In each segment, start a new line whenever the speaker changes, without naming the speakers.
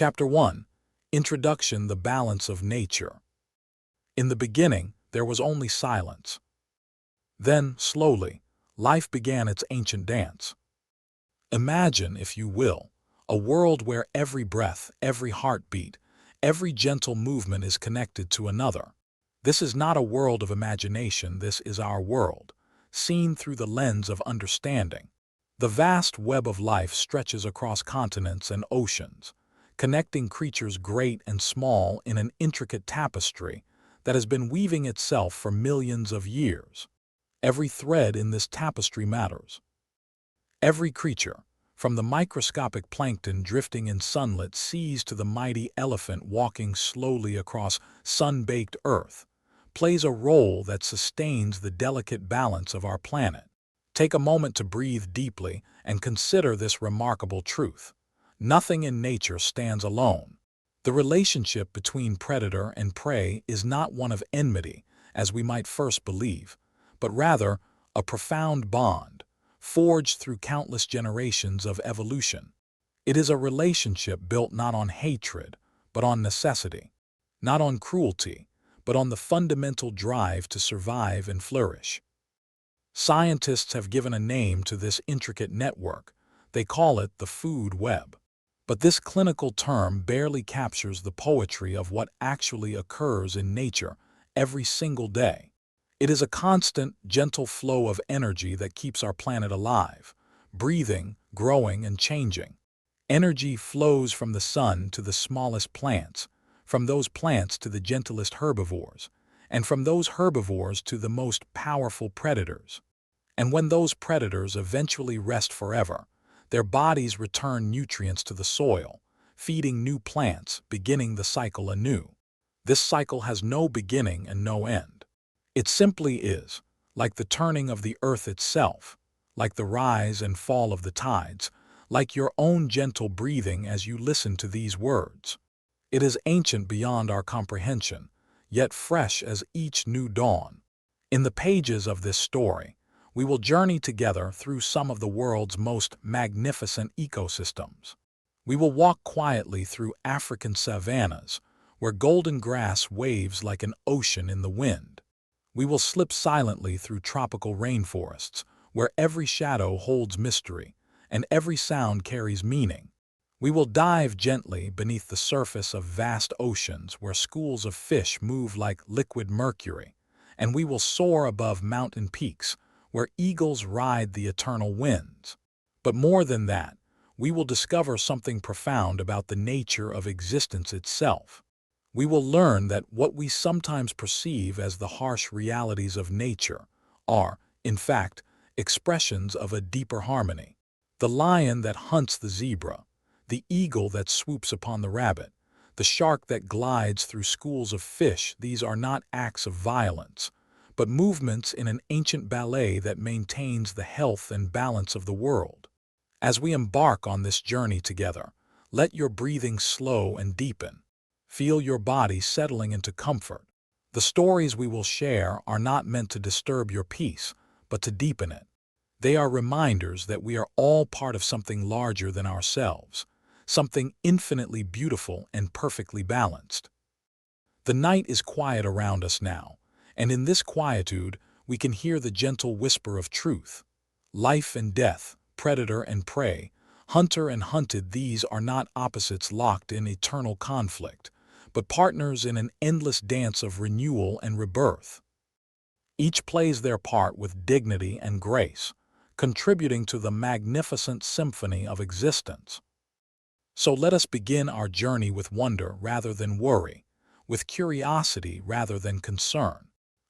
Chapter 1. Introduction: The Balance of Nature. In the beginning, there was only silence. Then, slowly, life began its ancient dance. Imagine, if you will, a world where every breath, every heartbeat, every gentle movement is connected to another. This is not a world of imagination, this is our world, seen through the lens of understanding. The vast web of life stretches across continents and oceans, connecting creatures great and small in an intricate tapestry that has been weaving itself for millions of years. Every thread in this tapestry matters. Every creature, from the microscopic plankton drifting in sunlit seas to the mighty elephant walking slowly across sun-baked earth, plays a role that sustains the delicate balance of our planet. Take a moment to breathe deeply and consider this remarkable truth. Nothing in nature stands alone. The relationship between predator and prey is not one of enmity, as we might first believe, but rather a profound bond, forged through countless generations of evolution. It is a relationship built not on hatred, but on necessity, not on cruelty, but on the fundamental drive to survive and flourish. Scientists have given a name to this intricate network. They call it the food web. But this clinical term barely captures the poetry of what actually occurs in nature every single day. It is a constant, gentle flow of energy that keeps our planet alive, breathing, growing, and changing. Energy flows from the sun to the smallest plants, from those plants to the gentlest herbivores, and from those herbivores to the most powerful predators. And when those predators eventually rest forever, their bodies return nutrients to the soil, feeding new plants, beginning the cycle anew. This cycle has no beginning and no end. It simply is, like the turning of the earth itself, like the rise and fall of the tides, like your own gentle breathing as you listen to these words. It is ancient beyond our comprehension, yet fresh as each new dawn. In the pages of this story, we will journey together through some of the world's most magnificent ecosystems. We will walk quietly through African savannas, where golden grass waves like an ocean in the wind. We will slip silently through tropical rainforests, where every shadow holds mystery, and every sound carries meaning. We will dive gently beneath the surface of vast oceans, where schools of fish move like liquid mercury, and we will soar above mountain peaks, where eagles ride the eternal winds. But more than that, we will discover something profound about the nature of existence itself. We will learn that what we sometimes perceive as the harsh realities of nature are, in fact, expressions of a deeper harmony. The lion that hunts the zebra, the eagle that swoops upon the rabbit, the shark that glides through schools of fish, these are not acts of violence, but movements in an ancient ballet that maintains the health and balance of the world. As we embark on this journey together, let your breathing slow and deepen. Feel your body settling into comfort. The stories we will share are not meant to disturb your peace, but to deepen it. They are reminders that we are all part of something larger than ourselves, something infinitely beautiful and perfectly balanced. The night is quiet around us now, and in this quietude, we can hear the gentle whisper of truth. Life and death, predator and prey, hunter and hunted, these are not opposites locked in eternal conflict, but partners in an endless dance of renewal and rebirth. Each plays their part with dignity and grace, contributing to the magnificent symphony of existence. So let us begin our journey with wonder rather than worry, with curiosity rather than concern.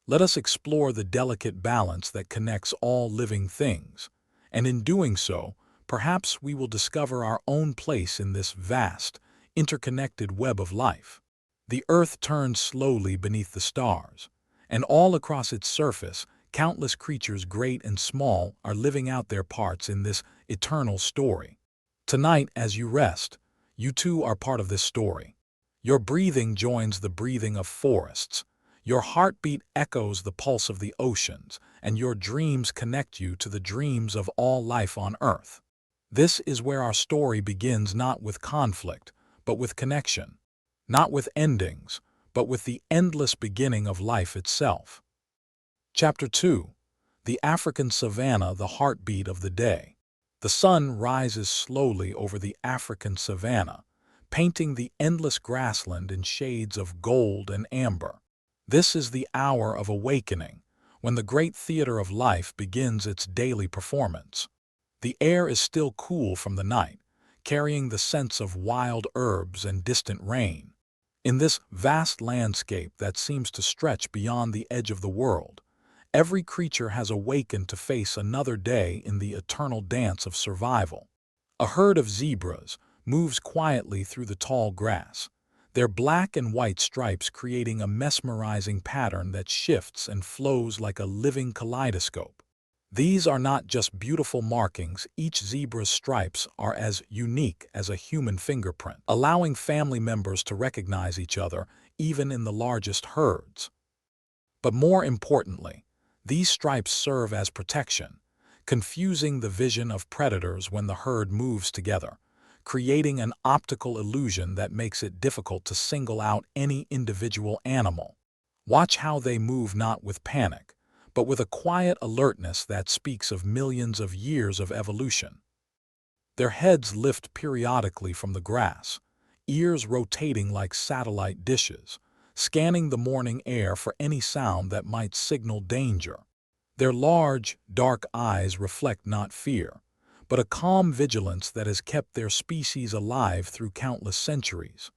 Let us explore the delicate balance that connects all living things, and in doing so, perhaps we will discover our own place in this vast, interconnected web of life. The earth turns slowly beneath the stars, and all across its surface, countless creatures great and small are living out their parts in this eternal story. Tonight, as you rest, you too are part of this story. Your breathing joins the breathing of forests, your heartbeat echoes the pulse of the oceans, and your dreams connect you to the dreams of all life on Earth. This is where our story begins, not with conflict, but with connection. Not with endings, but with the endless beginning of life itself. Chapter 2. The African Savanna, the Heartbeat of the Day. The sun rises slowly over the African savanna, painting the endless grassland in shades of gold and amber. This is the hour of awakening, when the great theater of life begins its daily performance. The air is still cool from the night, carrying the scents of wild herbs and distant rain. In this vast landscape that seems to stretch beyond the edge of the world, every creature has awakened to face another day in the eternal dance of survival. A herd of zebras moves quietly through the tall grass, their black and white stripes creating a mesmerizing pattern that shifts and flows like a living kaleidoscope. These are not just beautiful markings, each zebra's stripes are as unique as a human fingerprint, allowing family members to recognize each other even in the largest herds. But more importantly, these stripes serve as protection, confusing the vision of predators when the herd moves together, creating an optical illusion that makes it difficult to single out any individual animal. Watch how they move, not with panic, but with a quiet alertness that speaks of millions of years of evolution. Their heads lift periodically from the grass, ears rotating like satellite dishes, scanning the morning air for any sound that might signal danger. Their large, dark eyes reflect not fear, but a calm vigilance that has kept their species alive through countless centuries.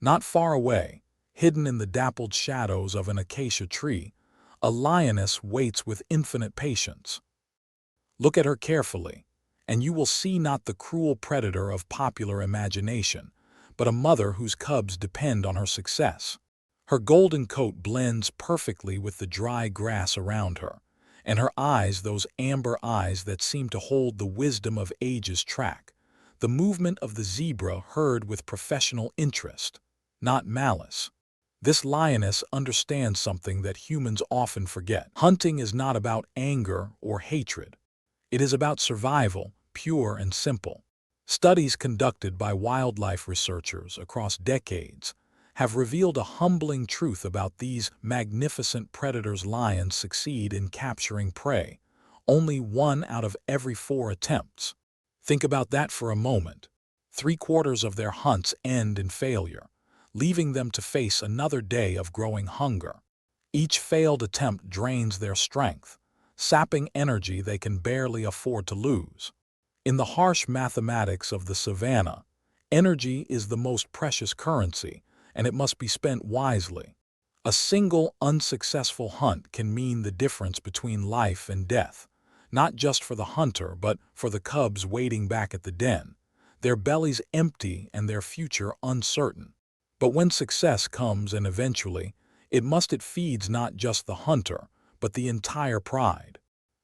Not far away, hidden in the dappled shadows of an acacia tree, a lioness waits with infinite patience. Look at her carefully, and you will see not the cruel predator of popular imagination, but a mother whose cubs depend on her success. Her golden coat blends perfectly with the dry grass around her, and her eyes, those amber eyes that seem to hold the wisdom of ages, track the movement of the zebra herd with professional interest, not malice. This lioness understands something that humans often forget. Hunting is not about anger or hatred. It is about survival, pure and simple. Studies conducted by wildlife researchers across decades have revealed a humbling truth about these magnificent predators. Lions succeed in capturing prey only 1 out of every 4 attempts. Think about that for a moment. 3/4 of their hunts end in failure, leaving them to face another day of growing hunger. Each failed attempt drains their strength, sapping energy they can barely afford to lose. In the harsh mathematics of the savanna, energy is the most precious currency, and it must be spent wisely. A single unsuccessful hunt can mean the difference between life and death, not just for the hunter but for the cubs waiting back at the den, their bellies empty and their future uncertain. But when success comes, and eventually, it feeds not just the hunter, but the entire pride.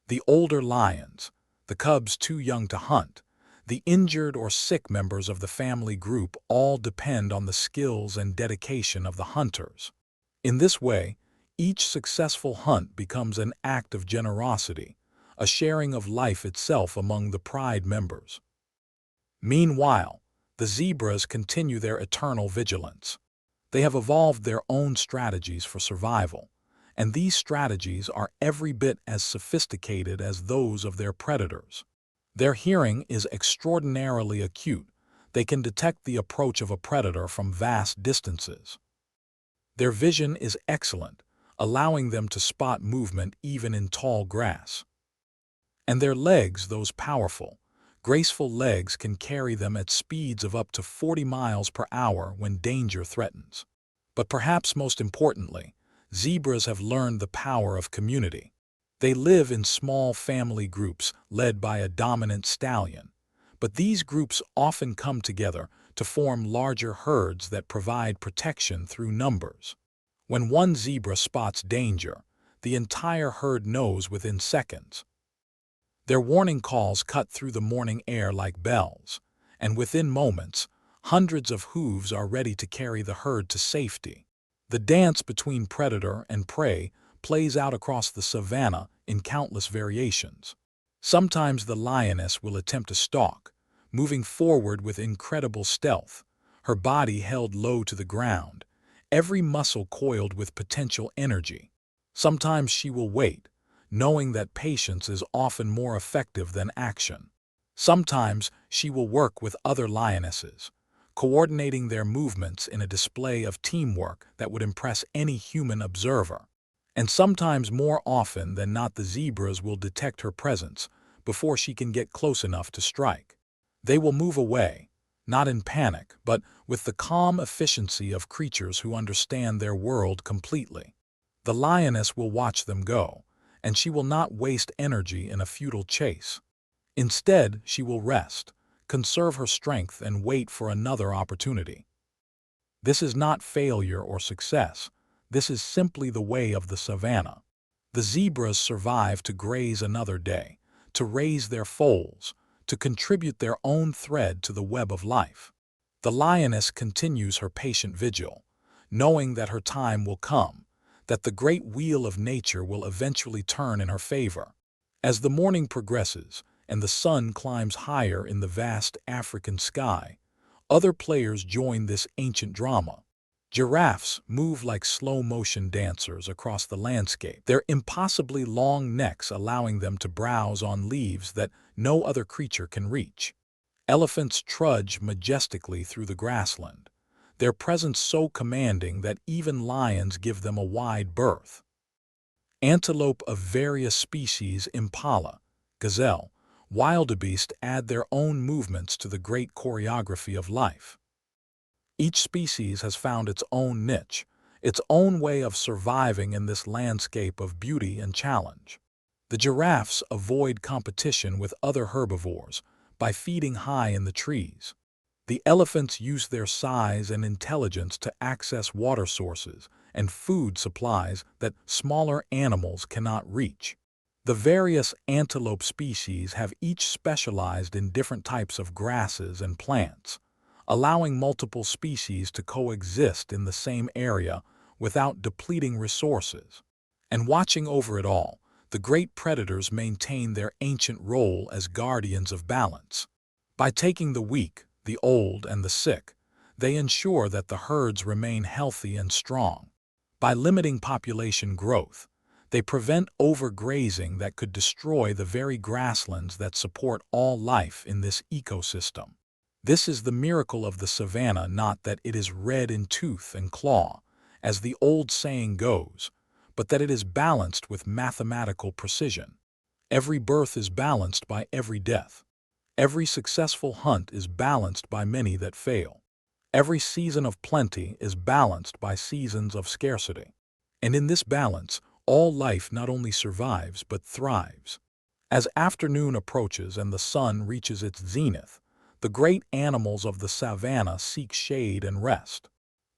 The older lions, the cubs too young to hunt, the injured or sick members of the family group all depend on the skills and dedication of the hunters. In this way, each successful hunt becomes an act of generosity, a sharing of life itself among the pride members. Meanwhile, the zebras continue their eternal vigilance. They have evolved their own strategies for survival, and these strategies are every bit as sophisticated as those of their predators. Their hearing is extraordinarily acute. They can detect the approach of a predator from vast distances. Their vision is excellent, allowing them to spot movement even in tall grass. And their legs, those powerful, graceful legs, can carry them at speeds of up to 40 miles per hour when danger threatens. But perhaps most importantly, zebras have learned the power of community. They live in small family groups led by a dominant stallion, but these groups often come together to form larger herds that provide protection through numbers. When one zebra spots danger, the entire herd knows within seconds. Their warning calls cut through the morning air like bells, and within moments, hundreds of hooves are ready to carry the herd to safety. The dance between predator and prey plays out across the savanna in countless variations. Sometimes the lioness will attempt to stalk, moving forward with incredible stealth, her body held low to the ground, every muscle coiled with potential energy. Sometimes she will wait, knowing that patience is often more effective than action. Sometimes she will work with other lionesses, coordinating their movements in a display of teamwork that would impress any human observer. And sometimes, more often than not, the zebras will detect her presence before she can get close enough to strike. They will move away, not in panic, but with the calm efficiency of creatures who understand their world completely. The lioness will watch them go, and she will not waste energy in a futile chase. Instead, she will rest, conserve her strength, and wait for another opportunity. This is not failure or success. This is simply the way of the savanna. The zebras survive to graze another day, to raise their foals, to contribute their own thread to the web of life. The lioness continues her patient vigil, knowing that her time will come, that the great wheel of nature will eventually turn in her favor. As the morning progresses and the sun climbs higher in the vast African sky, other players join this ancient drama. Giraffes move like slow-motion dancers across the landscape, their impossibly long necks allowing them to browse on leaves that no other creature can reach. Elephants trudge majestically through the grassland, their presence so commanding that even lions give them a wide berth. Antelope of various species, impala, gazelle, wildebeest add their own movements to the great choreography of life. Each species has found its own niche, its own way of surviving in this landscape of beauty and challenge. The giraffes avoid competition with other herbivores by feeding high in the trees. The elephants use their size and intelligence to access water sources and food supplies that smaller animals cannot reach. The various antelope species have each specialized in different types of grasses and plants, allowing multiple species to coexist in the same area without depleting resources. And watching over it all, the great predators maintain their ancient role as guardians of balance. By taking the weak, the old, and the sick, they ensure that the herds remain healthy and strong. By limiting population growth, they prevent overgrazing that could destroy the very grasslands that support all life in this ecosystem. This is the miracle of the savanna, not that it is red in tooth and claw, as the old saying goes, but that it is balanced with mathematical precision. Every birth is balanced by every death. Every successful hunt is balanced by many that fail. Every season of plenty is balanced by seasons of scarcity. And in this balance, all life not only survives but thrives. As afternoon approaches and the sun reaches its zenith, the great animals of the savanna seek shade and rest.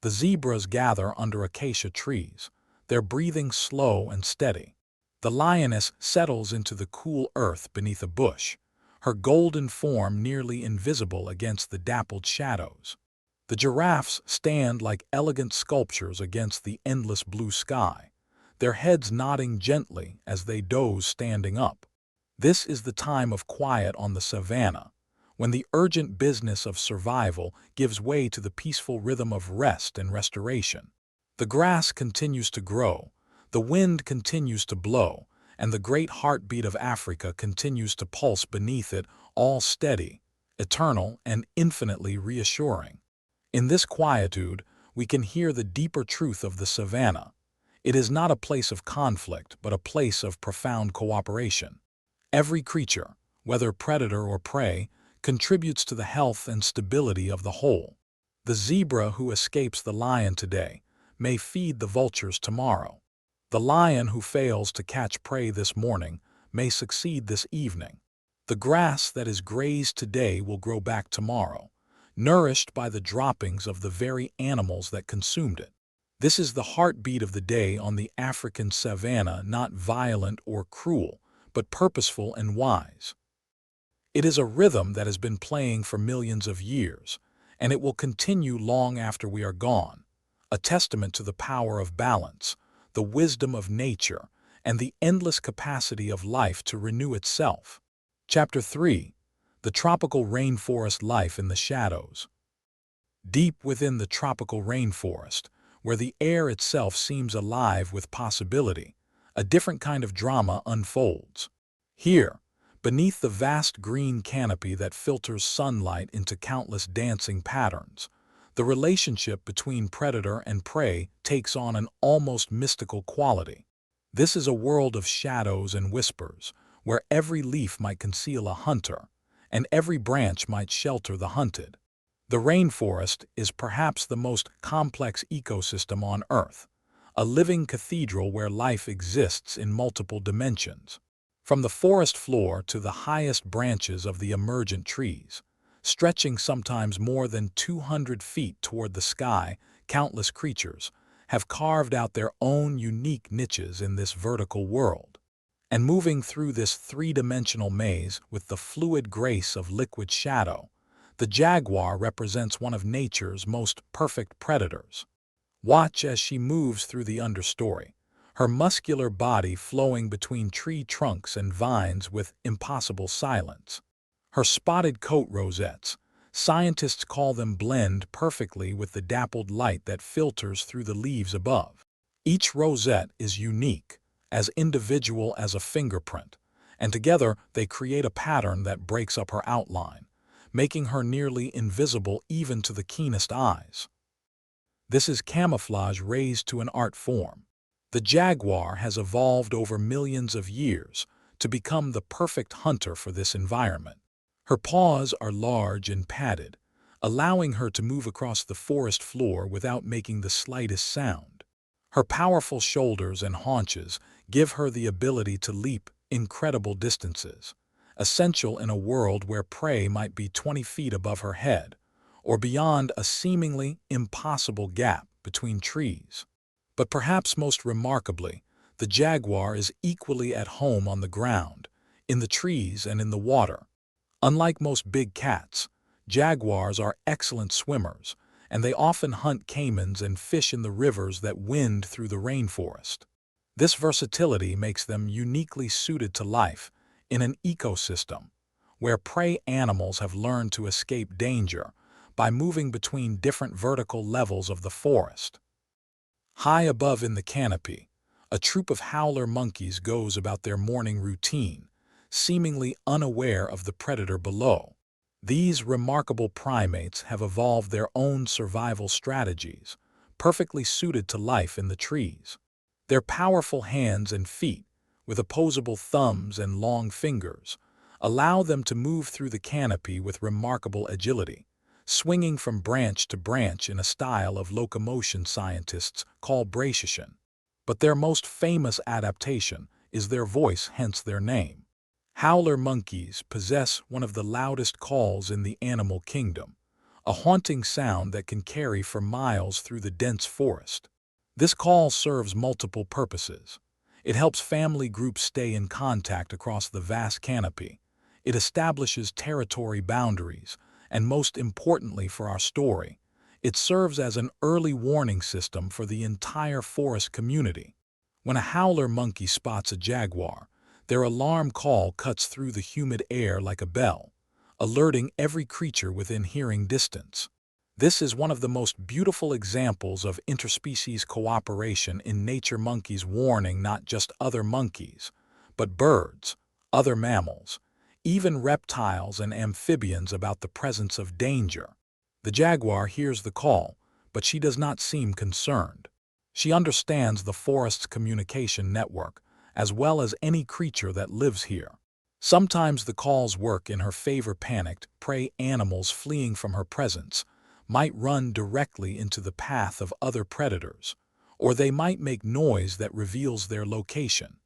The zebras gather under acacia trees, their breathing slow and steady. The lioness settles into the cool earth beneath a bush, her golden form nearly invisible against the dappled shadows. The giraffes stand like elegant sculptures against the endless blue sky, their heads nodding gently as they doze standing up. This is the time of quiet on the savanna, when the urgent business of survival gives way to the peaceful rhythm of rest and restoration. The grass continues to grow, the wind continues to blow, and the great heartbeat of Africa continues to pulse beneath it, all steady, eternal, and infinitely reassuring. In this quietude, we can hear the deeper truth of the savanna. It is not a place of conflict, but a place of profound cooperation. Every creature, whether predator or prey, contributes to the health and stability of the whole. The zebra who escapes the lion today may feed the vultures tomorrow. The lion who fails to catch prey this morning may succeed this evening. The grass that is grazed today will grow back tomorrow, nourished by the droppings of the very animals that consumed it. This is the heartbeat of the day on the African savanna, not violent or cruel, but purposeful and wise. It is a rhythm that has been playing for millions of years, and it will continue long after we are gone, a testament to the power of balance, the wisdom of nature, and the endless capacity of life to renew itself. Chapter 3. The Tropical Rainforest Life in the Shadows. Deep within the tropical rainforest, where the air itself seems alive with possibility, a different kind of drama unfolds. Here, beneath the vast green canopy that filters sunlight into countless dancing patterns, the relationship between predator and prey takes on an almost mystical quality. This is a world of shadows and whispers, where every leaf might conceal a hunter, and every branch might shelter the hunted. The rainforest is perhaps the most complex ecosystem on Earth, a living cathedral where life exists in multiple dimensions. From the forest floor to the highest branches of the emergent trees, stretching sometimes more than 200 feet toward the sky, countless creatures have carved out their own unique niches in this vertical world. And moving through this three-dimensional maze with the fluid grace of liquid shadow, the jaguar represents one of nature's most perfect predators. Watch as she moves through the understory, her muscular body flowing between tree trunks and vines with impossible silence. Her spotted coat rosettes, scientists call them, blend perfectly with the dappled light that filters through the leaves above. Each rosette is unique, as individual as a fingerprint, and together they create a pattern that breaks up her outline, making her nearly invisible even to the keenest eyes. This is camouflage raised to an art form. The jaguar has evolved over millions of years to become the perfect hunter for this environment. Her paws are large and padded, allowing her to move across the forest floor without making the slightest sound. Her powerful shoulders and haunches give her the ability to leap incredible distances, essential in a world where prey might be 20 feet above her head, or beyond a seemingly impossible gap between trees. But perhaps most remarkably, the jaguar is equally at home on the ground, in the trees and in the water. Unlike most big cats, jaguars are excellent swimmers, and they often hunt caimans and fish in the rivers that wind through the rainforest. This versatility makes them uniquely suited to life in an ecosystem where prey animals have learned to escape danger by moving between different vertical levels of the forest. High above in the canopy, a troop of howler monkeys goes about their morning routine, seemingly unaware of the predator below. These remarkable primates have evolved their own survival strategies, perfectly suited to life in the trees. Their powerful hands and feet, with opposable thumbs and long fingers, allow them to move through the canopy with remarkable agility, swinging from branch to branch in a style of locomotion scientists call brachiation. But their most famous adaptation is their voice, hence their name. Howler monkeys possess one of the loudest calls in the animal kingdom, a haunting sound that can carry for miles through the dense forest. This call serves multiple purposes. It helps family groups stay in contact across the vast canopy. It establishes territory boundaries, and most importantly for our story, it serves as an early warning system for the entire forest community. When a howler monkey spots a jaguar, their alarm call cuts through the humid air like a bell, alerting every creature within hearing distance. This is one of the most beautiful examples of interspecies cooperation in nature, monkeys warning not just other monkeys, but birds, other mammals, even reptiles and amphibians about the presence of danger. The jaguar hears the call, but she does not seem concerned. She understands the forest's communication network, as well as any creature that lives here. Sometimes the calls work in her favor. Panicked prey animals fleeing from her presence might run directly into the path of other predators, or they might make noise that reveals their location.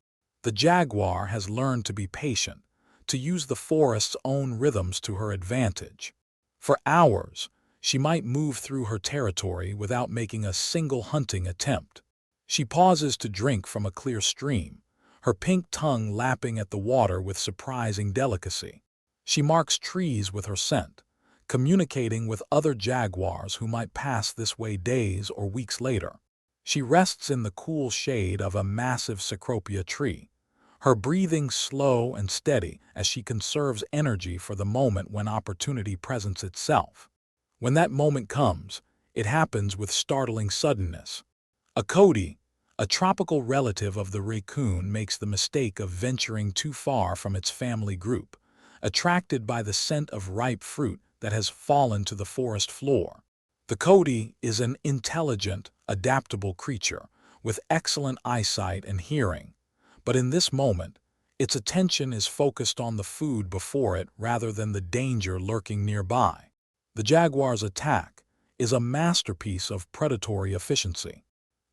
The jaguar has learned to be patient, to use the forest's own rhythms to her advantage. For hours, she might move through her territory without making a single hunting attempt. She pauses to drink from a clear stream, her pink tongue lapping at the water with surprising delicacy. She marks trees with her scent, communicating with other jaguars who might pass this way days or weeks later. She rests in the cool shade of a massive cecropia tree, her breathing slow and steady as she conserves energy for the moment when opportunity presents itself. When that moment comes, it happens with startling suddenness. A coati, a tropical relative of the raccoon, makes the mistake of venturing too far from its family group, attracted by the scent of ripe fruit that has fallen to the forest floor. The coati is an intelligent, adaptable creature with excellent eyesight and hearing, but in this moment, its attention is focused on the food before it rather than the danger lurking nearby. The jaguar's attack is a masterpiece of predatory efficiency.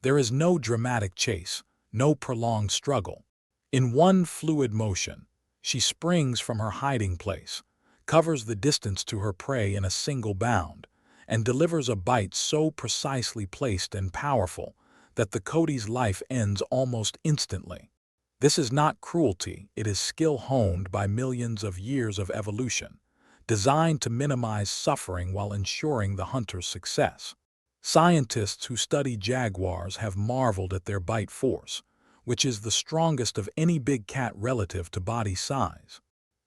There is no dramatic chase, no prolonged struggle. In one fluid motion, she springs from her hiding place, covers the distance to her prey in a single bound, and delivers a bite so precisely placed and powerful that the coati's life ends almost instantly. This is not cruelty, it is skill honed by millions of years of evolution, designed to minimize suffering while ensuring the hunter's success. Scientists who study jaguars have marveled at their bite force, which is the strongest of any big cat relative to body size.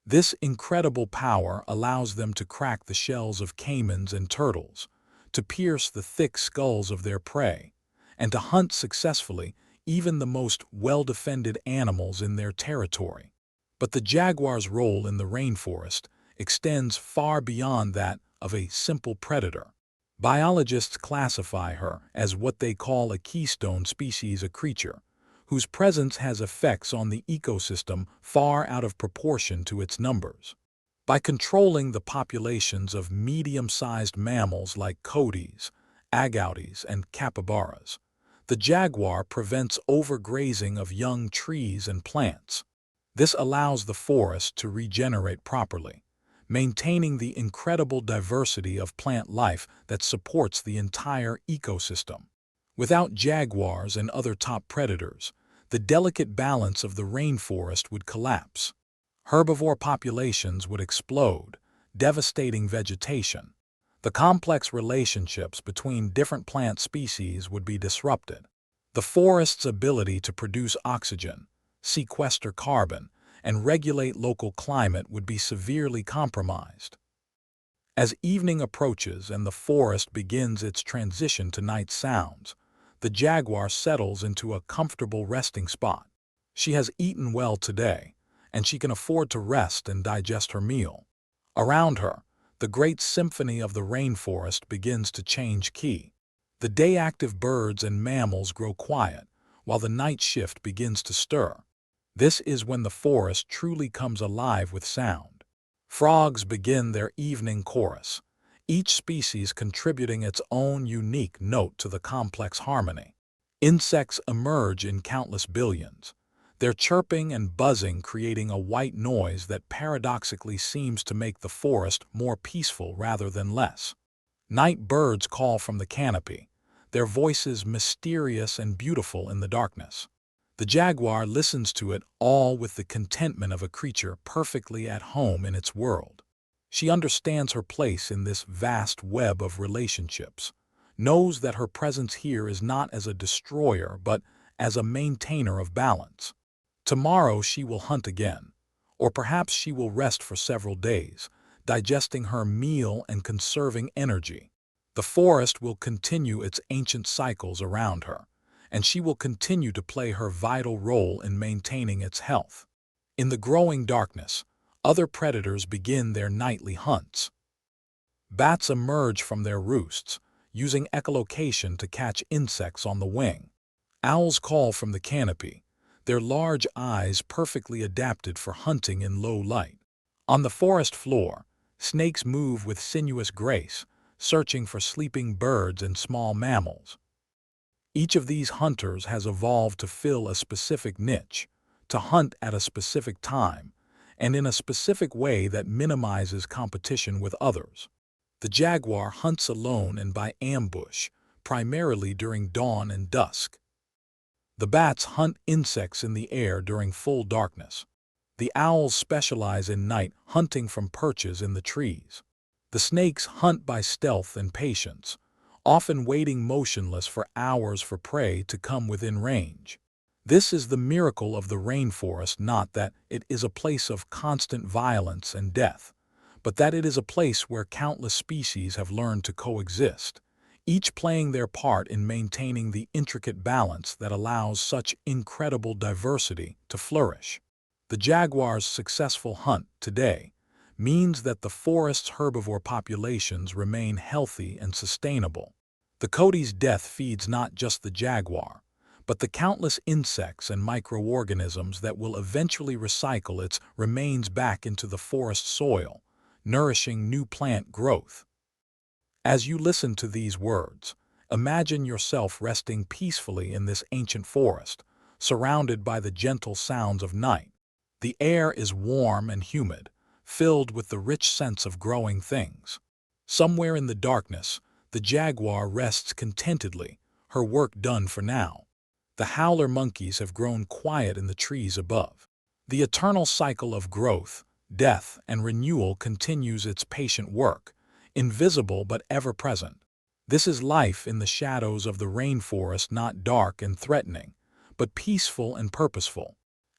This incredible power allows them to crack the shells of caimans and turtles, to pierce the thick skulls of their prey, and to hunt successfully even the most well-defended animals in their territory. But the jaguar's role in the rainforest extends far beyond that of a simple predator. Biologists classify her as what they call a keystone species, a creature whose presence has effects on the ecosystem far out of proportion to its numbers. By controlling the populations of medium-sized mammals like coatis, agoutis, and capybaras, the jaguar prevents overgrazing of young trees and plants. This allows the forest to regenerate properly, maintaining the incredible diversity of plant life that supports the entire ecosystem. Without jaguars and other top predators, the delicate balance of the rainforest would collapse. Herbivore populations would explode, devastating vegetation. The complex relationships between different plant species would be disrupted. The forest's ability to produce oxygen, sequester carbon, and regulate local climate would be severely compromised. As evening approaches and the forest begins its transition to night sounds, the jaguar settles into a comfortable resting spot. She has eaten well today, and she can afford to rest and digest her meal. Around her, the great symphony of the rainforest begins to change key. The day-active birds and mammals grow quiet, while the night shift begins to stir. This is when the forest truly comes alive with sound. Frogs begin their evening chorus, each species contributing its own unique note to the complex harmony. Insects emerge in countless billions, their chirping and buzzing creating a white noise that paradoxically seems to make the forest more peaceful rather than less. Night birds call from the canopy, their voices mysterious and beautiful in the darkness. The jaguar listens to it all with the contentment of a creature perfectly at home in its world. She understands her place in this vast web of relationships, knows that her presence here is not as a destroyer but as a maintainer of balance. Tomorrow she will hunt again, or perhaps she will rest for several days, digesting her meal and conserving energy. The forest will continue its ancient cycles around her, and she will continue to play her vital role in maintaining its health. In the growing darkness, other predators begin their nightly hunts. Bats emerge from their roosts, using echolocation to catch insects on the wing. Owls call from the canopy, their large eyes perfectly adapted for hunting in low light. On the forest floor, snakes move with sinuous grace, searching for sleeping birds and small mammals. Each of these hunters has evolved to fill a specific niche, to hunt at a specific time, and in a specific way that minimizes competition with others. The jaguar hunts alone and by ambush, primarily during dawn and dusk. The bats hunt insects in the air during full darkness. The owls specialize in night hunting from perches in the trees. The snakes hunt by stealth and patience, often waiting motionless for hours for prey to come within range. This is the miracle of the rainforest, not that it is a place of constant violence and death, but that it is a place where countless species have learned to coexist, each playing their part in maintaining the intricate balance that allows such incredible diversity to flourish. The jaguar's successful hunt today means that the forest's herbivore populations remain healthy and sustainable. The coyote's death feeds not just the jaguar, but the countless insects and microorganisms that will eventually recycle its remains back into the forest soil, nourishing new plant growth. As you listen to these words, imagine yourself resting peacefully in this ancient forest, surrounded by the gentle sounds of night. The air is warm and humid, filled with the rich scents of growing things. Somewhere in the darkness, the jaguar rests contentedly, her work done for now. The howler monkeys have grown quiet in the trees above. The eternal cycle of growth, death, and renewal continues its patient work, invisible but ever-present. This is life in the shadows of the rainforest, not dark and threatening, but peaceful and purposeful.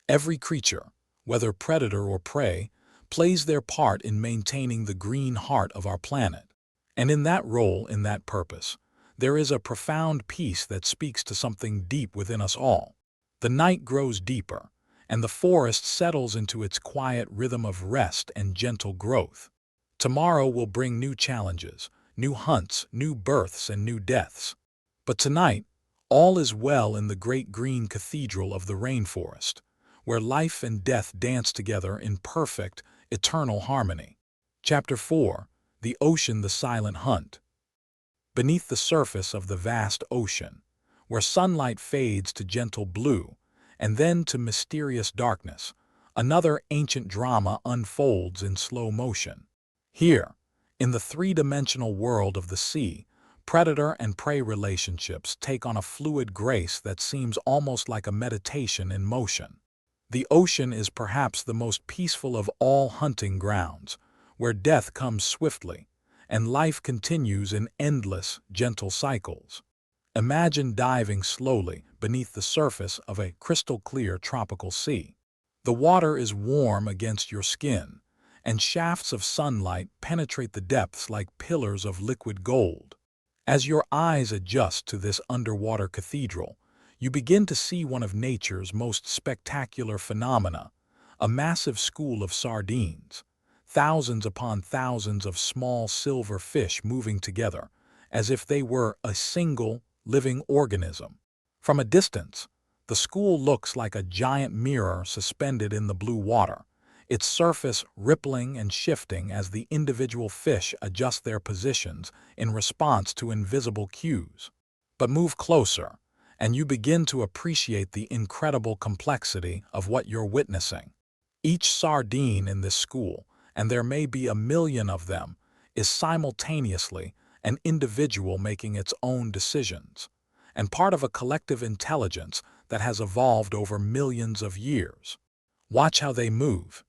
Every creature, whether predator or prey, plays their part in maintaining the green heart of our planet. And in that role, in that purpose, there is a profound peace that speaks to something deep within us all. The night grows deeper, and the forest settles into its quiet rhythm of rest and gentle growth. Tomorrow will bring new challenges, new hunts, new births, and new deaths. But tonight, all is well in the great green cathedral of the rainforest, where life and death dance together in perfect, eternal harmony. Chapter 4: The Ocean, the Silent Hunt. Beneath the surface of the vast ocean, where sunlight fades to gentle blue and then to mysterious darkness, another ancient drama unfolds in slow motion. Here, in the three-dimensional world of the sea, predator and prey relationships take on a fluid grace that seems almost like a meditation in motion. The ocean is perhaps the most peaceful of all hunting grounds, where death comes swiftly, and life continues in endless, gentle cycles. Imagine diving slowly beneath the surface of a crystal-clear tropical sea. The water is warm against your skin, and shafts of sunlight penetrate the depths like pillars of liquid gold. As your eyes adjust to this underwater cathedral, you begin to see one of nature's most spectacular phenomena, a massive school of sardines. Thousands upon thousands of small silver fish moving together, as if they were a single, living organism. From a distance, the school looks like a giant mirror suspended in the blue water, its surface rippling and shifting as the individual fish adjust their positions in response to invisible cues. But move closer, and you begin to appreciate the incredible complexity of what you're witnessing. Each sardine in this school, and there may be 1,000,000 of them, is simultaneously an individual making its own decisions, and part of a collective intelligence that has evolved over millions of years. Watch how they move.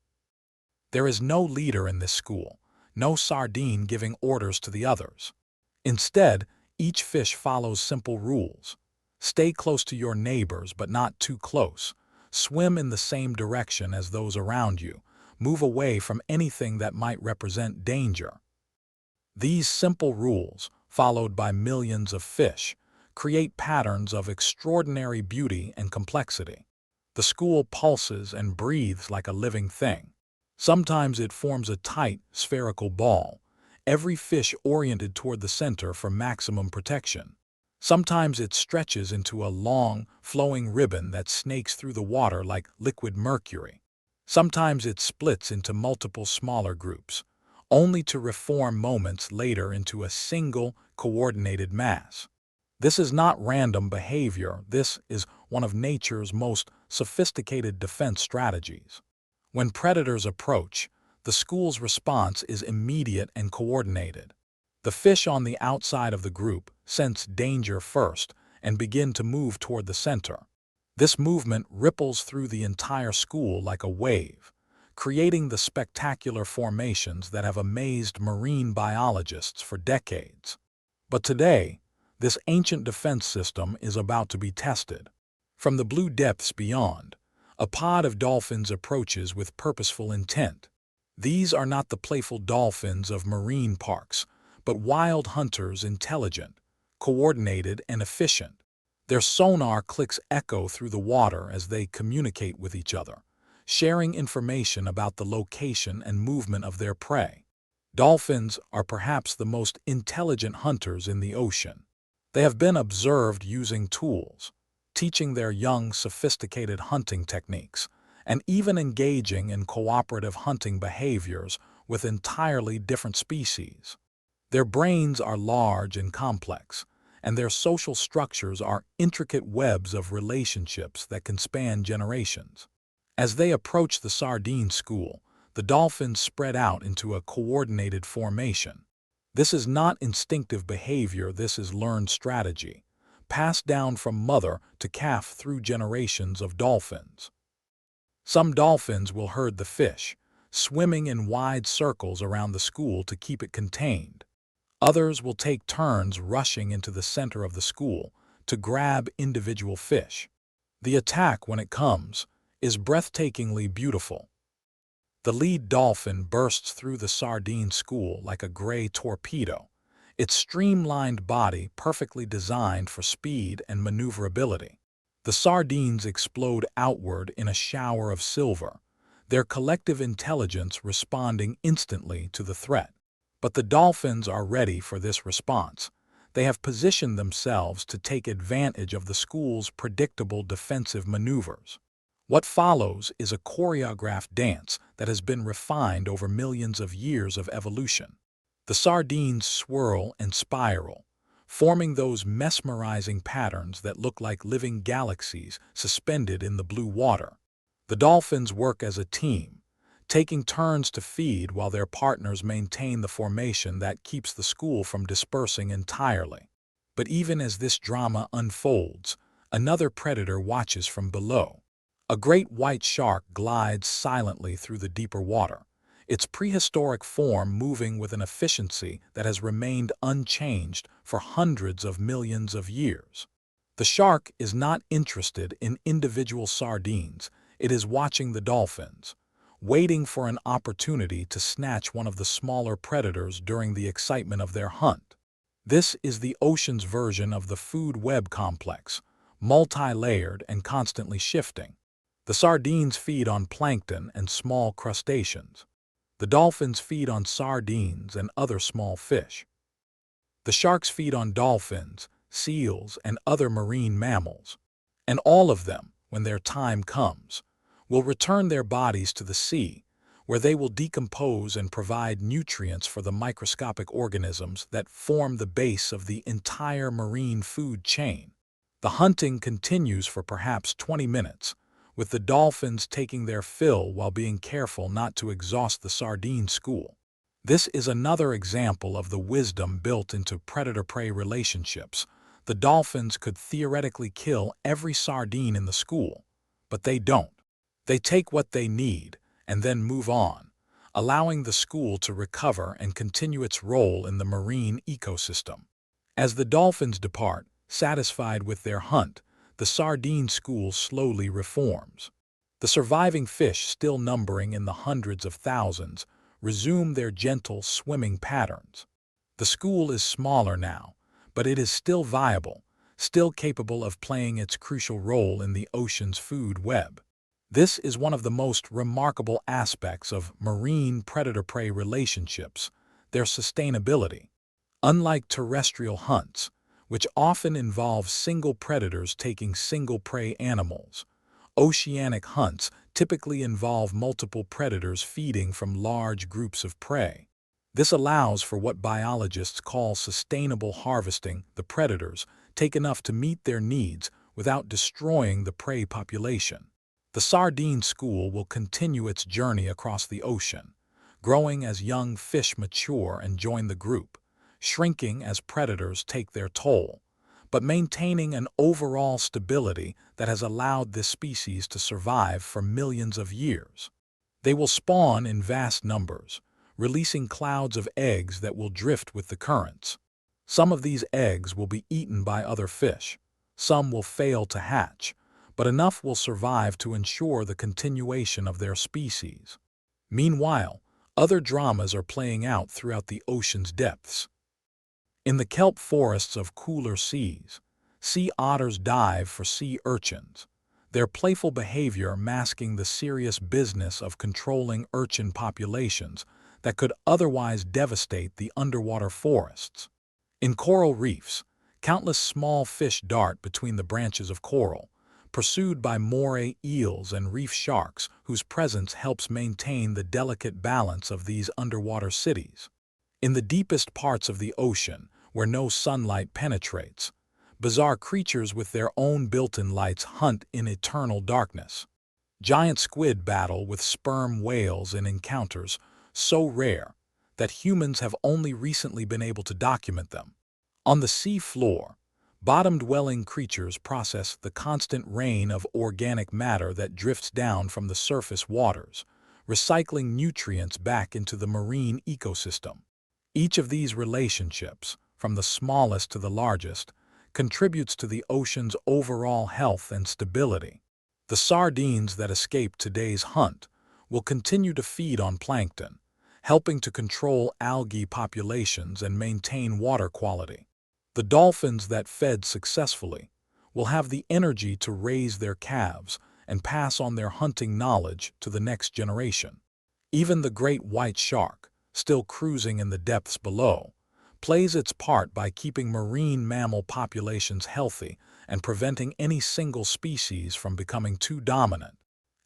There is no leader in this school, no sardine giving orders to the others. Instead, each fish follows simple rules. Stay close to your neighbors, but not too close. Swim in the same direction as those around you. Move away from anything that might represent danger. These simple rules, followed by millions of fish, create patterns of extraordinary beauty and complexity. The school pulses and breathes like a living thing. Sometimes it forms a tight, spherical ball, every fish oriented toward the center for maximum protection. Sometimes it stretches into a long, flowing ribbon that snakes through the water like liquid mercury. Sometimes it splits into multiple smaller groups, only to reform moments later into a single, coordinated mass. This is not random behavior. This is one of nature's most sophisticated defense strategies. When predators approach, the school's response is immediate and coordinated. The fish on the outside of the group sense danger first and begin to move toward the center. This movement ripples through the entire school like a wave, creating the spectacular formations that have amazed marine biologists for decades. But today, this ancient defense system is about to be tested. From the blue depths beyond, a pod of dolphins approaches with purposeful intent. These are not the playful dolphins of marine parks, but wild hunters, intelligent, coordinated, and efficient. Their sonar clicks echo through the water as they communicate with each other, sharing information about the location and movement of their prey. Dolphins are perhaps the most intelligent hunters in the ocean. They have been observed using tools, teaching their young sophisticated hunting techniques, and even engaging in cooperative hunting behaviors with entirely different species. Their brains are large and complex, and their social structures are intricate webs of relationships that can span generations. As they approach the sardine school, the dolphins spread out into a coordinated formation. This is not instinctive behavior, this is learned strategy, passed down from mother to calf through generations of dolphins. Some dolphins will herd the fish, swimming in wide circles around the school to keep it contained. Others will take turns rushing into the center of the school to grab individual fish. The attack, when it comes, is breathtakingly beautiful. The lead dolphin bursts through the sardine school like a gray torpedo, its streamlined body perfectly designed for speed and maneuverability. The sardines explode outward in a shower of silver, their collective intelligence responding instantly to the threat. But the dolphins are ready for this response. They have positioned themselves to take advantage of the school's predictable defensive maneuvers. What follows is a choreographed dance that has been refined over millions of years of evolution. The sardines swirl and spiral, forming those mesmerizing patterns that look like living galaxies suspended in the blue water. The dolphins work as a team, taking turns to feed while their partners maintain the formation that keeps the school from dispersing entirely. But even as this drama unfolds, another predator watches from below. A great white shark glides silently through the deeper water, its prehistoric form moving with an efficiency that has remained unchanged for hundreds of millions of years. The shark is not interested in individual sardines, it is watching the dolphins, waiting for an opportunity to snatch one of the smaller predators during the excitement of their hunt. This is the ocean's version of the food web complex, multi-layered and constantly shifting. The sardines feed on plankton and small crustaceans. The dolphins feed on sardines and other small fish. The sharks feed on dolphins, seals, and other marine mammals. And all of them, when their time comes, will return their bodies to the sea, where they will decompose and provide nutrients for the microscopic organisms that form the base of the entire marine food chain. The hunting continues for perhaps 20 minutes, with the dolphins taking their fill while being careful not to exhaust the sardine school. This is another example of the wisdom built into predator-prey relationships. The dolphins could theoretically kill every sardine in the school, but they don't. They take what they need and then move on, allowing the school to recover and continue its role in the marine ecosystem. As the dolphins depart, satisfied with their hunt, the sardine school slowly reforms. The surviving fish, still numbering in the hundreds of thousands, resume their gentle swimming patterns. The school is smaller now, but it is still viable, still capable of playing its crucial role in the ocean's food web. This is one of the most remarkable aspects of marine predator-prey relationships, their sustainability. Unlike terrestrial hunts, which often involve single predators taking single prey animals, oceanic hunts typically involve multiple predators feeding from large groups of prey. This allows for what biologists call sustainable harvesting. The predators take enough to meet their needs without destroying the prey population. The sardine school will continue its journey across the ocean, growing as young fish mature and join the group, shrinking as predators take their toll, but maintaining an overall stability that has allowed this species to survive for millions of years. They will spawn in vast numbers, releasing clouds of eggs that will drift with the currents. Some of these eggs will be eaten by other fish, some will fail to hatch, but enough will survive to ensure the continuation of their species. Meanwhile, Other dramas are playing out throughout the ocean's depths. In the kelp forests of cooler seas, sea otters dive for sea urchins, their playful behavior masking the serious business of controlling urchin populations that could otherwise devastate the underwater forests. In coral reefs, countless small fish dart between the branches of coral, pursued by moray eels and reef sharks whose presence helps maintain the delicate balance of these underwater cities. In the deepest parts of the ocean, where no sunlight penetrates, bizarre creatures with their own built-in lights hunt in eternal darkness. Giant squid battle with sperm whales in encounters so rare that humans have only recently been able to document them. On the sea floor, bottom-dwelling creatures process the constant rain of organic matter that drifts down from the surface waters, recycling nutrients back into the marine ecosystem. Each of these relationships, from the smallest to the largest, contributes to the ocean's overall health and stability. The sardines that escape today's hunt will continue to feed on plankton, helping to control algae populations and maintain water quality. The dolphins that fed successfully will have the energy to raise their calves and pass on their hunting knowledge to the next generation. Even the great white shark, still cruising in the depths below, plays its part by keeping marine mammal populations healthy and preventing any single species from becoming too dominant.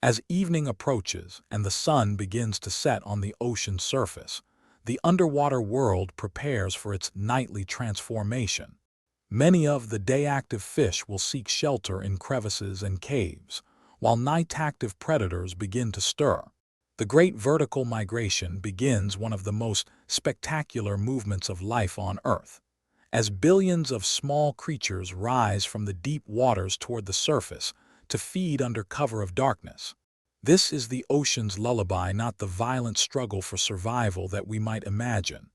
As evening approaches and the sun begins to set on the ocean's surface, the underwater world prepares for its nightly transformation. Many of the day-active fish will seek shelter in crevices and caves, while night-active predators begin to stir. The great vertical migration begins one of the most spectacular movements of life on Earth, as billions of small creatures rise from the deep waters toward the surface to feed under cover of darkness. This is the ocean's lullaby, not the violent struggle for survival that we might imagine,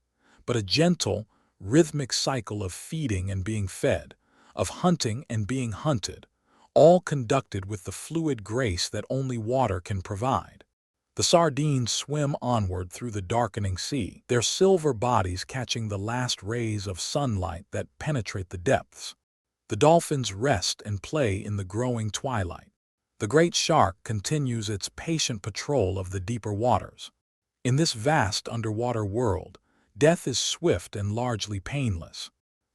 but a gentle, rhythmic cycle of feeding and being fed, of hunting and being hunted, all conducted with the fluid grace that only water can provide. The sardines swim onward through the darkening sea, their silver bodies catching the last rays of sunlight that penetrate the depths. The dolphins rest and play in the growing twilight. The great shark continues its patient patrol of the deeper waters. In this vast underwater world, death is swift and largely painless.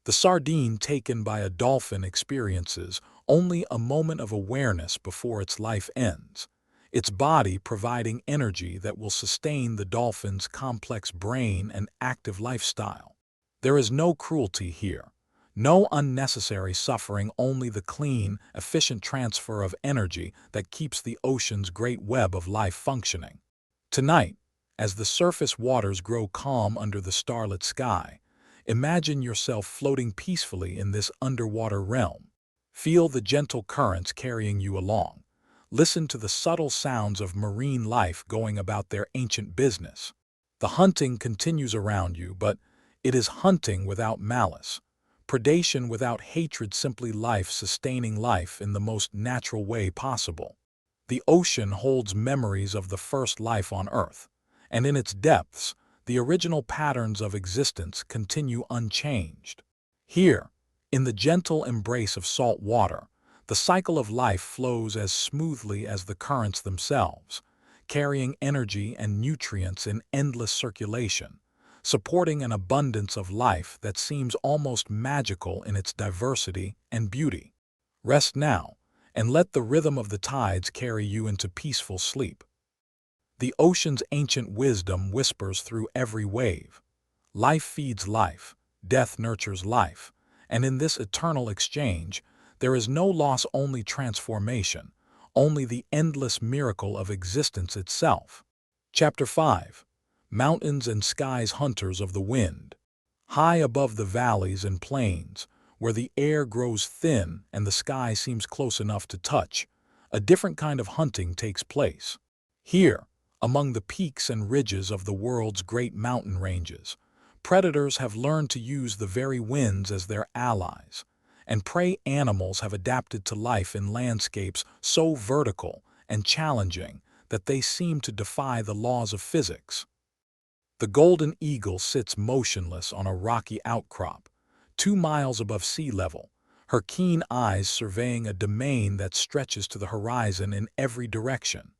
The sardine taken by a dolphin experiences only a moment of awareness before its life ends, its body providing energy that will sustain the dolphin's complex brain and active lifestyle. There is no cruelty here, no unnecessary suffering, only the clean, efficient transfer of energy that keeps the ocean's great web of life functioning. Tonight, as the surface waters grow calm under the starlit sky, imagine yourself floating peacefully in this underwater realm. Feel the gentle currents carrying you along. Listen to the subtle sounds of marine life going about their ancient business. The hunting continues around you, but it is hunting without malice, predation without hatred, simply life sustaining life in the most natural way possible. The ocean holds memories of the first life on Earth, and in its depths, the original patterns of existence continue unchanged. Here, in the gentle embrace of salt water, the cycle of life flows as smoothly as the currents themselves, carrying energy and nutrients in endless circulation, supporting an abundance of life that seems almost magical in its diversity and beauty. Rest now, and let the rhythm of the tides carry you into peaceful sleep. The ocean's ancient wisdom whispers through every wave. Life feeds life, death nurtures life, and in this eternal exchange, there is no loss, only transformation, only the endless miracle of existence itself. Chapter 5. Mountains and Skies. Hunters of the wind. High above the valleys and plains, where the air grows thin and the sky seems close enough to touch, a different kind of hunting takes place. Here, among the peaks and ridges of the world's great mountain ranges, predators have learned to use the very winds as their allies, and prey animals have adapted to life in landscapes so vertical and challenging that they seem to defy the laws of physics. The golden eagle sits motionless on a rocky outcrop, 2 miles above sea level, her keen eyes surveying a domain that stretches to the horizon in every direction.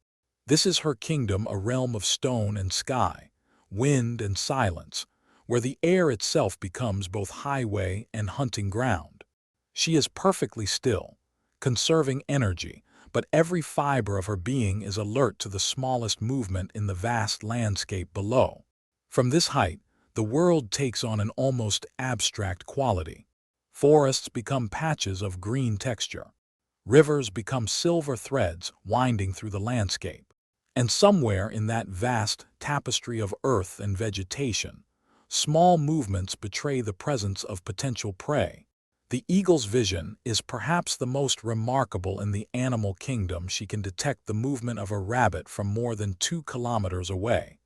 This is her kingdom, a realm of stone and sky, wind and silence, where the air itself becomes both highway and hunting ground. She is perfectly still, conserving energy, but every fiber of her being is alert to the smallest movement in the vast landscape below. From this height, the world takes on an almost abstract quality. Forests become patches of green texture. Rivers become silver threads winding through the landscape. And somewhere in that vast tapestry of earth and vegetation, small movements betray the presence of potential prey. The eagle's vision is perhaps the most remarkable in the animal kingdom. She can detect the movement of a rabbit from more than 2 kilometers away,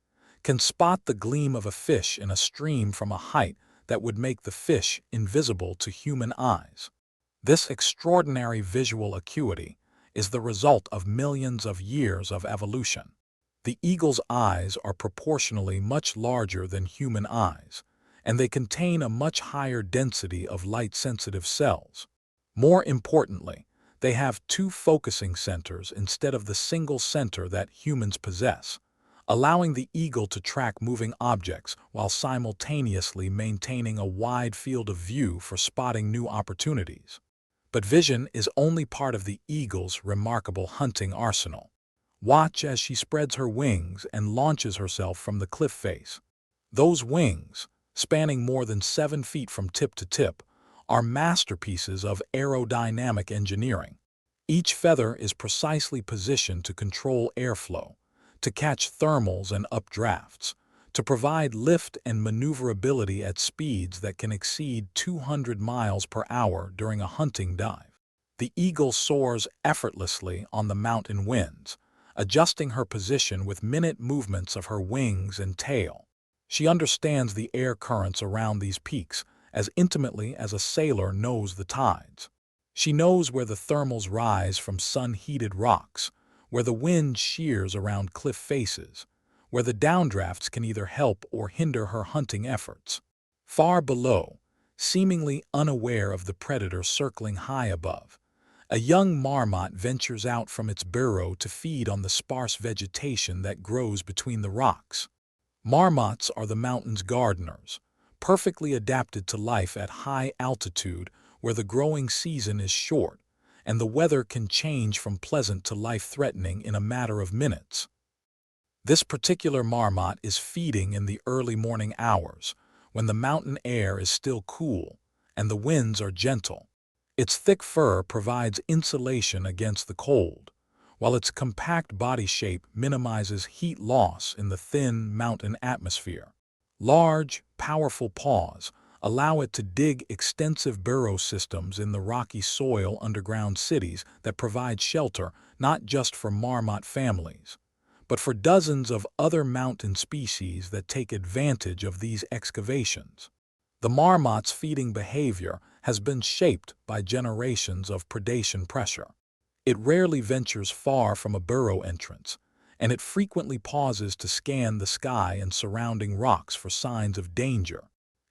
can spot the gleam of a fish in a stream from a height that would make the fish invisible to human eyes. This extraordinary visual acuity is the result of millions of years of evolution. The eagle's eyes are proportionally much larger than human eyes, and they contain a much higher density of light-sensitive cells. More importantly, they have 2 focusing centers instead of the single center that humans possess, allowing the eagle to track moving objects while simultaneously maintaining a wide field of view for spotting new opportunities. But vision is only part of the eagle's remarkable hunting arsenal. Watch as she spreads her wings and launches herself from the cliff face. Those wings, spanning more than 7 feet from tip to tip, are masterpieces of aerodynamic engineering. Each feather is precisely positioned to control airflow, to catch thermals and updrafts, to provide lift and maneuverability at speeds that can exceed 200 miles per hour during a hunting dive. The eagle soars effortlessly on the mountain winds, adjusting her position with minute movements of her wings and tail. She understands the air currents around these peaks as intimately as a sailor knows the tides. She knows where the thermals rise from sun-heated rocks, where the wind shears around cliff faces, where the downdrafts can either help or hinder her hunting efforts. Far below, seemingly unaware of the predator circling high above, a young marmot ventures out from its burrow to feed on the sparse vegetation that grows between the rocks. Marmots are the mountain's gardeners, perfectly adapted to life at high altitude where the growing season is short and the weather can change from pleasant to life-threatening in a matter of minutes. This particular marmot is feeding in the early morning hours, when the mountain air is still cool and the winds are gentle. Its thick fur provides insulation against the cold, while its compact body shape minimizes heat loss in the thin mountain atmosphere. Large, powerful paws allow it to dig extensive burrow systems in the rocky soil underground cities that provide shelter not just for marmot families, but for dozens of other mountain species that take advantage of these excavations. The marmot's feeding behavior has been shaped by generations of predation pressure. It rarely ventures far from a burrow entrance, and it frequently pauses to scan the sky and surrounding rocks for signs of danger.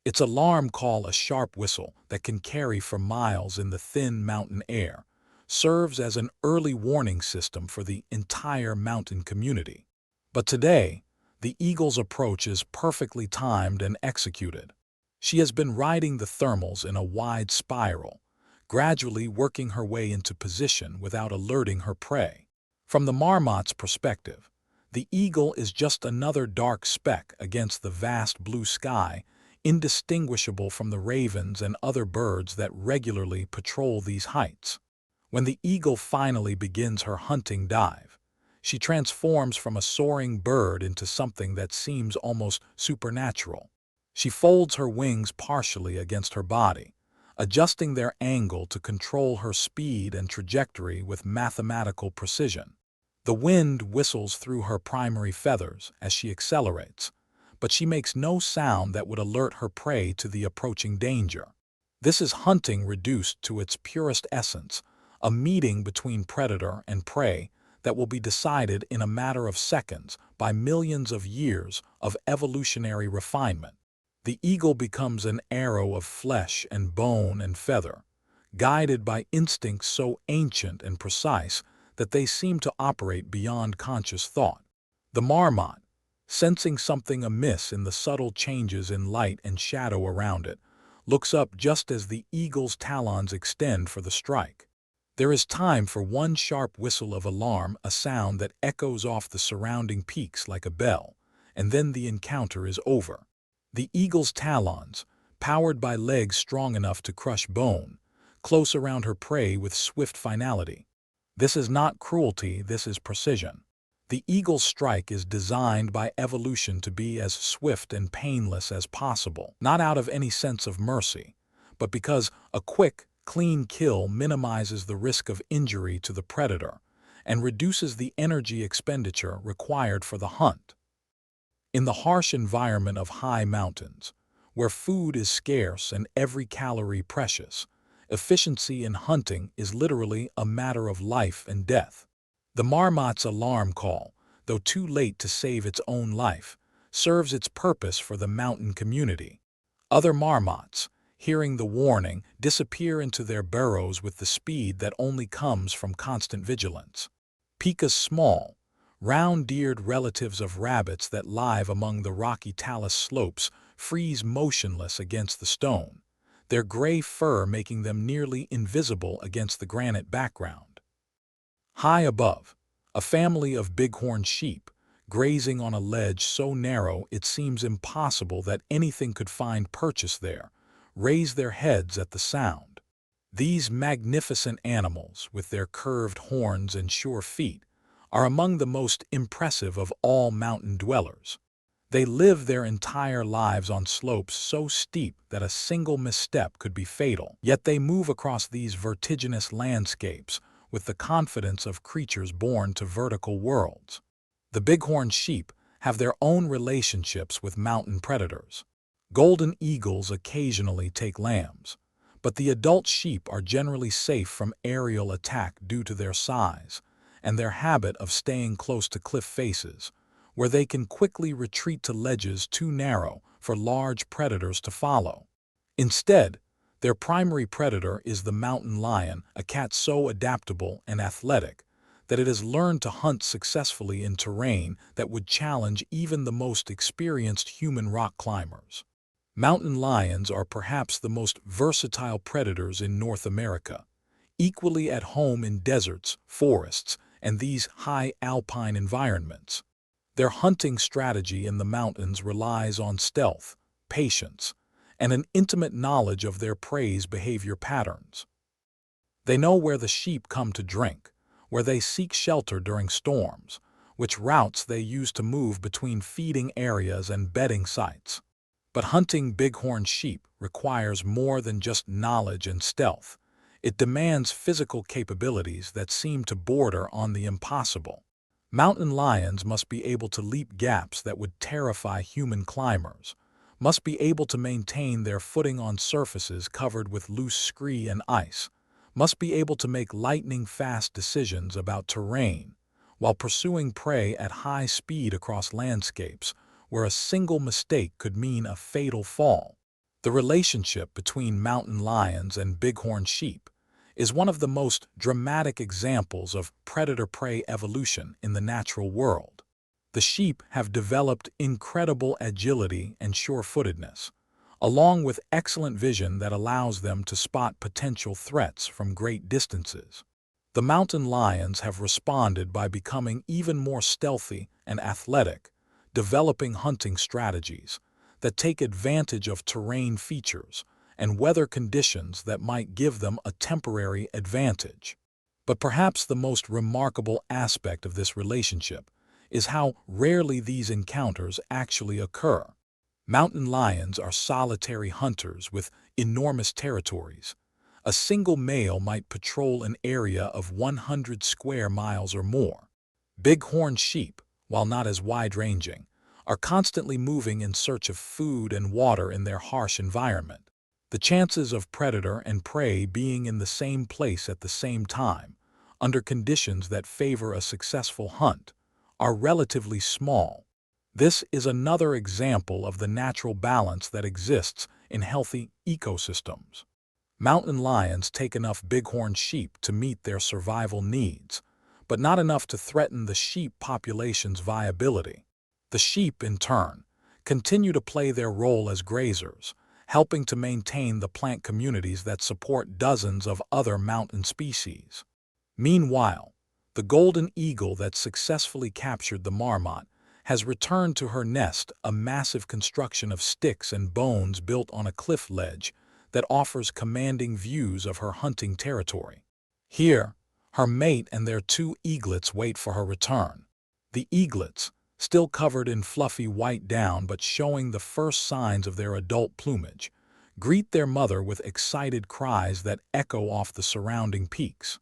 Its alarm call, a sharp whistle that can carry for miles in the thin mountain air, serves as an early warning system for the entire mountain community. But today, the eagle's approach is perfectly timed and executed. She has been riding the thermals in a wide spiral, gradually working her way into position without alerting her prey. From the marmot's perspective, the eagle is just another dark speck against the vast blue sky, indistinguishable from the ravens and other birds that regularly patrol these heights. When the eagle finally begins her hunting dive, she transforms from a soaring bird into something that seems almost supernatural. She folds her wings partially against her body, adjusting their angle to control her speed and trajectory with mathematical precision. The wind whistles through her primary feathers as she accelerates, but she makes no sound that would alert her prey to the approaching danger. This is hunting reduced to its purest essence, a meeting between predator and prey that will be decided in a matter of seconds by millions of years of evolutionary refinement. The eagle becomes an arrow of flesh and bone and feather, guided by instincts so ancient and precise that they seem to operate beyond conscious thought. The marmot, sensing something amiss in the subtle changes in light and shadow around it, looks up just as the eagle's talons extend for the strike. There is time for one sharp whistle of alarm, a sound that echoes off the surrounding peaks like a bell, and then the encounter is over. The eagle's talons, powered by legs strong enough to crush bone, close around her prey with swift finality. This is not cruelty, this is precision. The eagle's strike is designed by evolution to be as swift and painless as possible, not out of any sense of mercy, but because a quick, clean kill minimizes the risk of injury to the predator and reduces the energy expenditure required for the hunt. In the harsh environment of high mountains, where food is scarce and every calorie precious, efficiency in hunting is literally a matter of life and death. The marmot's alarm call, though too late to save its own life, serves its purpose for the mountain community. Other marmots, hearing the warning, disappear into their burrows with the speed that only comes from constant vigilance. Pika's small, round-eared relatives of rabbits that live among the rocky talus slopes freeze motionless against the stone, their gray fur making them nearly invisible against the granite background. High above, a family of bighorn sheep, grazing on a ledge so narrow it seems impossible that anything could find purchase there, raise their heads at the sound. These magnificent animals, with their curved horns and sure feet, are among the most impressive of all mountain dwellers. They live their entire lives on slopes so steep that a single misstep could be fatal, yet they move across these vertiginous landscapes with the confidence of creatures born to vertical worlds. The bighorn sheep have their own relationships with mountain predators. Golden eagles occasionally take lambs, but the adult sheep are generally safe from aerial attack due to their size and their habit of staying close to cliff faces, where they can quickly retreat to ledges too narrow for large predators to follow. Instead, their primary predator is the mountain lion, a cat so adaptable and athletic that it has learned to hunt successfully in terrain that would challenge even the most experienced human rock climbers. Mountain lions are perhaps the most versatile predators in North America, equally at home in deserts, forests, and these high alpine environments. Their hunting strategy in the mountains relies on stealth, patience, and an intimate knowledge of their prey's behavior patterns. They know where the sheep come to drink, where they seek shelter during storms, which routes they use to move between feeding areas and bedding sites. But hunting bighorn sheep requires more than just knowledge and stealth. It demands physical capabilities that seem to border on the impossible. Mountain lions must be able to leap gaps that would terrify human climbers, must be able to maintain their footing on surfaces covered with loose scree and ice, must be able to make lightning-fast decisions about terrain while pursuing prey at high speed across landscapes where a single mistake could mean a fatal fall. The relationship between mountain lions and bighorn sheep is one of the most dramatic examples of predator-prey evolution in the natural world. The sheep have developed incredible agility and sure-footedness, along with excellent vision that allows them to spot potential threats from great distances. The mountain lions have responded by becoming even more stealthy and athletic, developing hunting strategies that take advantage of terrain features and weather conditions that might give them a temporary advantage. But perhaps the most remarkable aspect of this relationship is how rarely these encounters actually occur. Mountain lions are solitary hunters with enormous territories. A single male might patrol an area of 100 square miles or more. Bighorn sheep, while not as wide-ranging, are constantly moving in search of food and water in their harsh environment. The chances of predator and prey being in the same place at the same time under conditions that favor a successful hunt, are relatively small. This is another example of the natural balance that exists in healthy ecosystems. Mountain lions take enough bighorn sheep to meet their survival needs, but not enough to threaten the sheep population's viability. The sheep, in turn, continue to play their role as grazers, helping to maintain the plant communities that support dozens of other mountain species. Meanwhile, the golden eagle that successfully captured the marmot has returned to her nest, a massive construction of sticks and bones built on a cliff ledge that offers commanding views of her hunting territory. Here, her mate and their two eaglets wait for her return. The eaglets, still covered in fluffy white down but showing the first signs of their adult plumage, greet their mother with excited cries that echo off the surrounding peaks.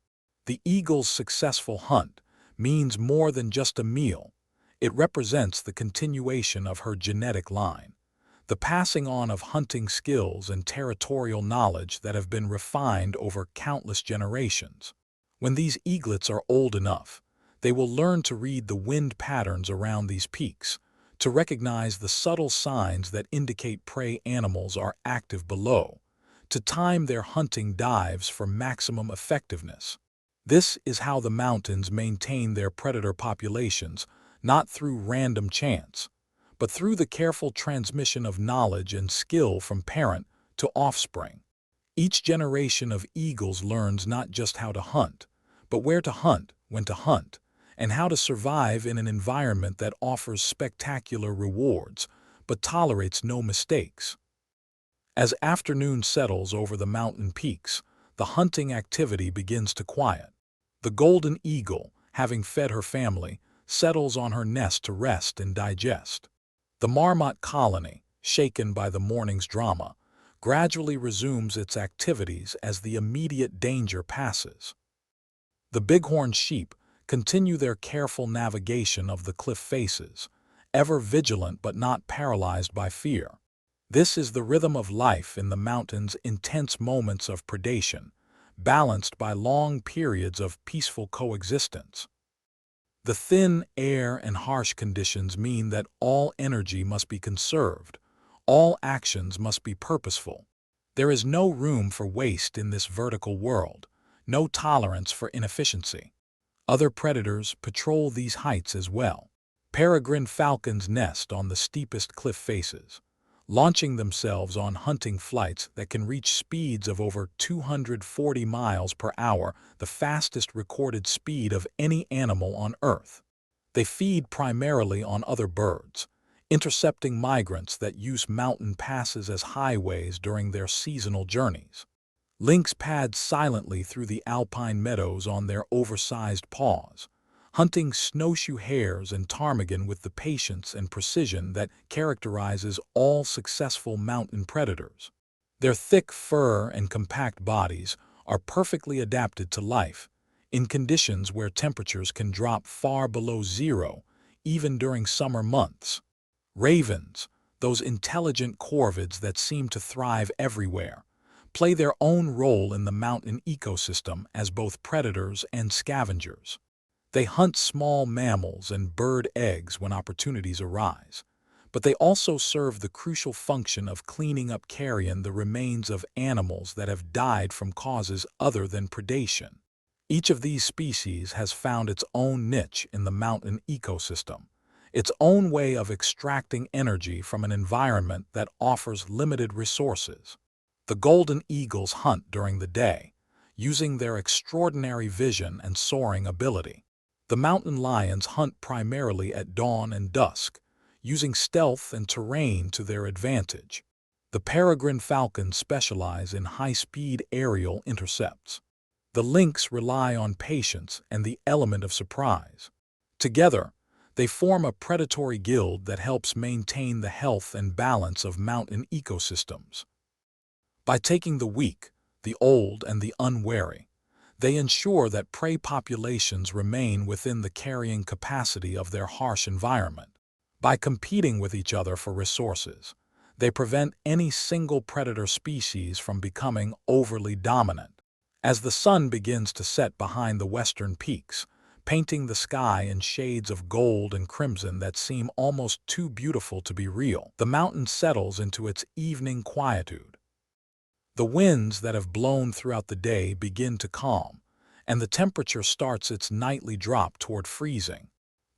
The eagle's successful hunt means more than just a meal. It represents the continuation of her genetic line, the passing on of hunting skills and territorial knowledge that have been refined over countless generations. When these eaglets are old enough, they will learn to read the wind patterns around these peaks, to recognize the subtle signs that indicate prey animals are active below, to time their hunting dives for maximum effectiveness. This is how the mountains maintain their predator populations, not through random chance, but through the careful transmission of knowledge and skill from parent to offspring. Each generation of eagles learns not just how to hunt, but where to hunt, when to hunt, and how to survive in an environment that offers spectacular rewards, but tolerates no mistakes. As afternoon settles over the mountain peaks, the hunting activity begins to quiet. The golden eagle, having fed her family, settles on her nest to rest and digest. The marmot colony, shaken by the morning's drama, gradually resumes its activities as the immediate danger passes. The bighorn sheep continue their careful navigation of the cliff faces, ever vigilant but not paralyzed by fear. This is the rhythm of life in the mountains' intense moments of predation, balanced by long periods of peaceful coexistence. The thin air and harsh conditions mean that all energy must be conserved, all actions must be purposeful. There is no room for waste in this vertical world, no tolerance for inefficiency. Other predators patrol these heights as well. Peregrine falcons nest on the steepest cliff faces, launching themselves on hunting flights that can reach speeds of over 240 miles per hour, the fastest recorded speed of any animal on Earth. They feed primarily on other birds, intercepting migrants that use mountain passes as highways during their seasonal journeys. Lynx pad silently through the alpine meadows on their oversized paws, hunting snowshoe hares and ptarmigan with the patience and precision that characterizes all successful mountain predators. Their thick fur and compact bodies are perfectly adapted to life, in conditions where temperatures can drop far below zero, even during summer months. Ravens, those intelligent corvids that seem to thrive everywhere, play their own role in the mountain ecosystem as both predators and scavengers. They hunt small mammals and bird eggs when opportunities arise, but they also serve the crucial function of cleaning up carrion, the remains of animals that have died from causes other than predation. Each of these species has found its own niche in the mountain ecosystem, its own way of extracting energy from an environment that offers limited resources. The golden eagles hunt during the day, using their extraordinary vision and soaring ability. The mountain lions hunt primarily at dawn and dusk, using stealth and terrain to their advantage. The peregrine falcons specialize in high-speed aerial intercepts. The lynx rely on patience and the element of surprise. Together, they form a predatory guild that helps maintain the health and balance of mountain ecosystems. By taking the weak, the old, and the unwary, they ensure that prey populations remain within the carrying capacity of their harsh environment. By competing with each other for resources, they prevent any single predator species from becoming overly dominant. As the sun begins to set behind the western peaks, painting the sky in shades of gold and crimson that seem almost too beautiful to be real, the mountain settles into its evening quietude. The winds that have blown throughout the day begin to calm, and the temperature starts its nightly drop toward freezing.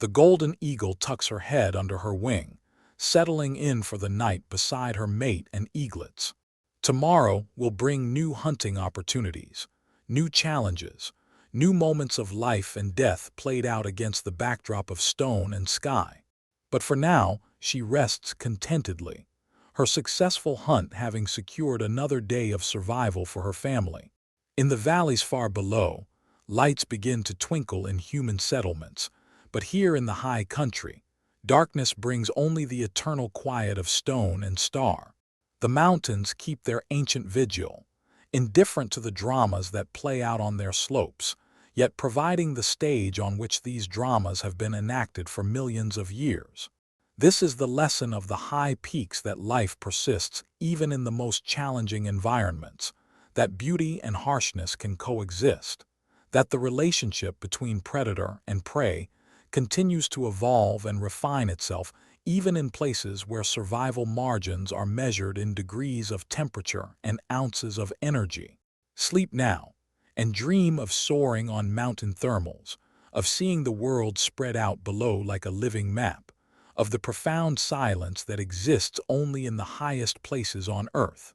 The golden eagle tucks her head under her wing, settling in for the night beside her mate and eaglets. Tomorrow will bring new hunting opportunities, new challenges, new moments of life and death played out against the backdrop of stone and sky. But for now, she rests contentedly, her successful hunt having secured another day of survival for her family. In the valleys far below, lights begin to twinkle in human settlements, but here in the high country, darkness brings only the eternal quiet of stone and star. The mountains keep their ancient vigil, indifferent to the dramas that play out on their slopes, yet providing the stage on which these dramas have been enacted for millions of years. This is the lesson of the high peaks, that life persists even in the most challenging environments, that beauty and harshness can coexist, that the relationship between predator and prey continues to evolve and refine itself even in places where survival margins are measured in degrees of temperature and ounces of energy. Sleep now, and dream of soaring on mountain thermals, of seeing the world spread out below like a living map, of the profound silence that exists only in the highest places on earth.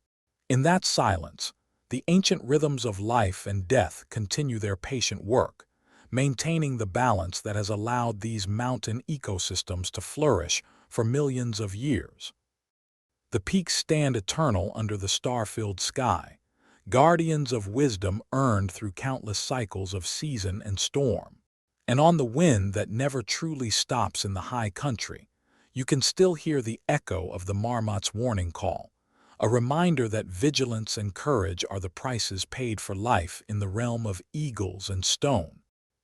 In that silence, the ancient rhythms of life and death continue their patient work, maintaining the balance that has allowed these mountain ecosystems to flourish for millions of years. The peaks stand eternal under the star-filled sky, guardians of wisdom earned through countless cycles of season and storm. And on the wind that never truly stops in the high country, you can still hear the echo of the marmot's warning call, a reminder that vigilance and courage are the prices paid for life in the realm of eagles and stone.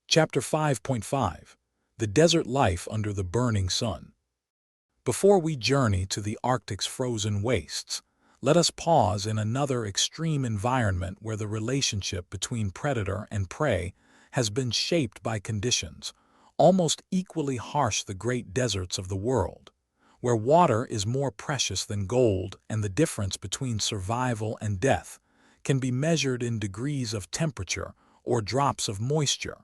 Chapter 5.5 The Desert Life Under the Burning Sun. Before we journey to the Arctic's frozen wastes, let us pause in another extreme environment where the relationship between predator and prey has been shaped by conditions almost equally harsh: the great deserts of the world, where water is more precious than gold and the difference between survival and death can be measured in degrees of temperature or drops of moisture.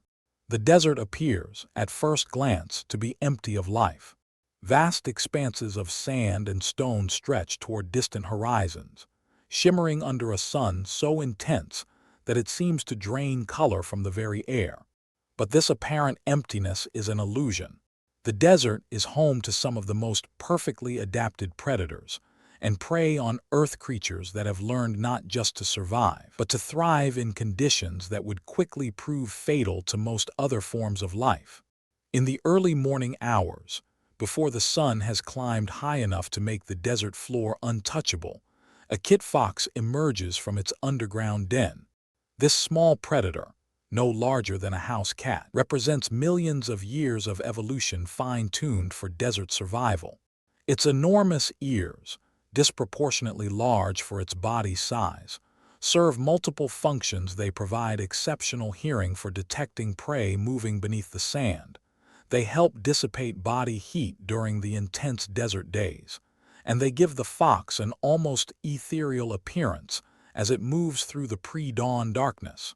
The desert appears, at first glance, to be empty of life. Vast expanses of sand and stone stretch toward distant horizons, shimmering under a sun so intense that it seems to drain color from the very air. But this apparent emptiness is an illusion. The desert is home to some of the most perfectly adapted predators, and prey on earth creatures that have learned not just to survive, but to thrive in conditions that would quickly prove fatal to most other forms of life. In the early morning hours, before the sun has climbed high enough to make the desert floor untouchable, a kit fox emerges from its underground den. This small predator, no larger than a house cat, represents millions of years of evolution fine-tuned for desert survival. Its enormous ears, disproportionately large for its body size, serve multiple functions. They provide exceptional hearing for detecting prey moving beneath the sand. They help dissipate body heat during the intense desert days, and they give the fox an almost ethereal appearance as it moves through the pre-dawn darkness.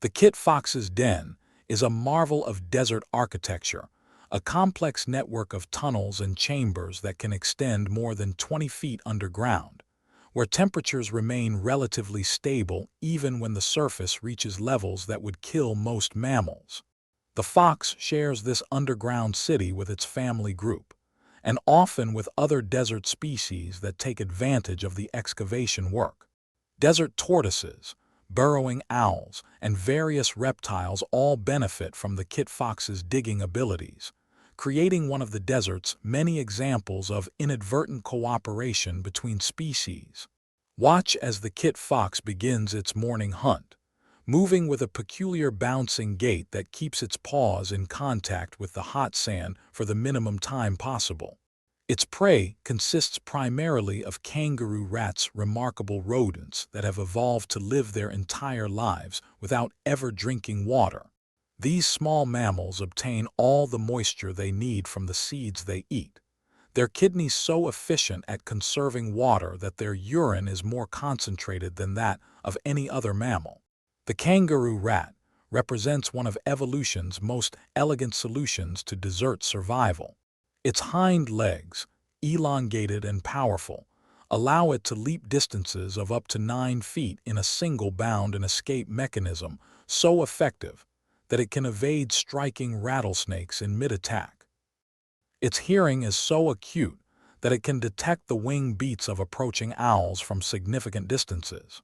The kit fox's den is a marvel of desert architecture, a complex network of tunnels and chambers that can extend more than 20 feet underground, where temperatures remain relatively stable even when the surface reaches levels that would kill most mammals. The fox shares this underground city with its family group, and often with other desert species that take advantage of the excavation work. Desert tortoises, burrowing owls, and various reptiles all benefit from the kit fox's digging abilities, creating one of the desert's many examples of inadvertent cooperation between species. Watch as the kit fox begins its morning hunt, moving with a peculiar bouncing gait that keeps its paws in contact with the hot sand for the minimum time possible. Its prey consists primarily of kangaroo rats, remarkable rodents that have evolved to live their entire lives without ever drinking water. These small mammals obtain all the moisture they need from the seeds they eat. Their kidneys so efficient at conserving water that their urine is more concentrated than that of any other mammal. The kangaroo rat represents one of evolution's most elegant solutions to desert survival. Its hind legs, elongated and powerful, allow it to leap distances of up to 9 feet in a single bound, an escape mechanism so effective that it can evade striking rattlesnakes in mid-attack. Its hearing is so acute that it can detect the wing beats of approaching owls from significant distances.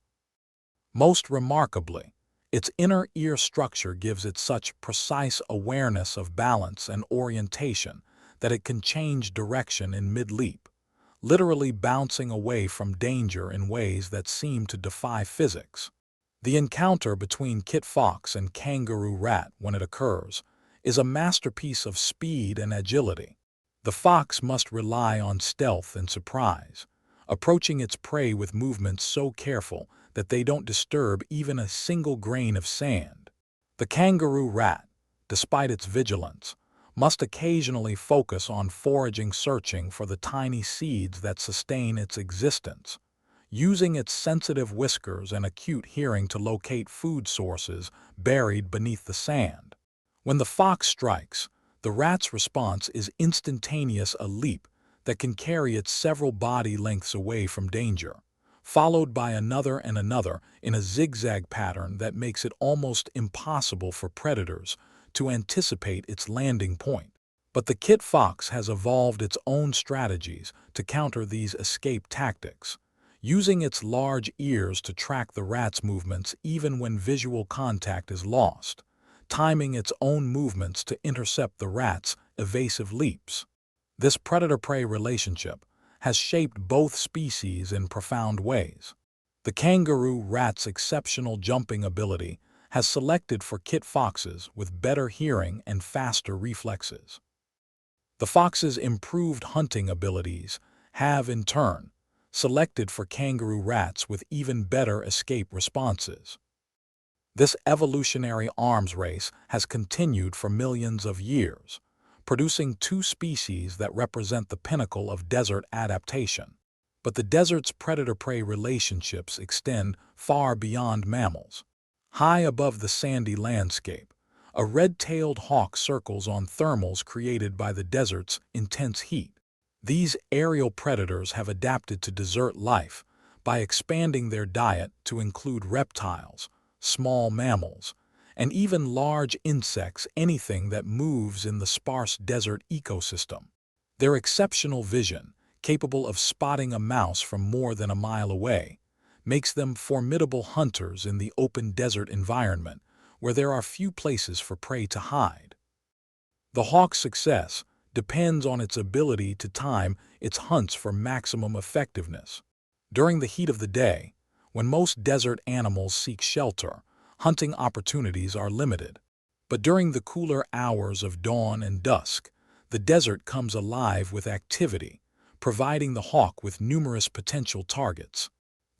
Most remarkably, its inner ear structure gives it such precise awareness of balance and orientation that it can change direction in mid-leap, literally bouncing away from danger in ways that seem to defy physics. The encounter between kit fox and kangaroo rat, when it occurs, is a masterpiece of speed and agility. The fox must rely on stealth and surprise, approaching its prey with movements so careful that they don't disturb even a single grain of sand. The kangaroo rat, despite its vigilance, must occasionally focus on foraging, searching for the tiny seeds that sustain its existence, using its sensitive whiskers and acute hearing to locate food sources buried beneath the sand. When the fox strikes, the rat's response is instantaneous, a leap that can carry it several body lengths away from danger, followed by another and another in a zigzag pattern that makes it almost impossible for predators to anticipate its landing point. But the kit fox has evolved its own strategies to counter these escape tactics, using its large ears to track the rat's movements even when visual contact is lost, timing its own movements to intercept the rat's evasive leaps. This predator-prey relationship has shaped both species in profound ways. The kangaroo rat's exceptional jumping ability has selected for kit foxes with better hearing and faster reflexes. The fox's improved hunting abilities have, in turn, selected for kangaroo rats with even better escape responses. This evolutionary arms race has continued for millions of years, producing two species that represent the pinnacle of desert adaptation. But the desert's predator-prey relationships extend far beyond mammals. High above the sandy landscape, a red-tailed hawk circles on thermals created by the desert's intense heat. These aerial predators have adapted to desert life by expanding their diet to include reptiles, small mammals, and even large insects, anything that moves in the sparse desert ecosystem. Their exceptional vision, capable of spotting a mouse from more than a mile away, makes them formidable hunters in the open desert environment where there are few places for prey to hide. The hawk's success depends on its ability to time its hunts for maximum effectiveness. During the heat of the day, when most desert animals seek shelter, hunting opportunities are limited. But during the cooler hours of dawn and dusk, the desert comes alive with activity, providing the hawk with numerous potential targets.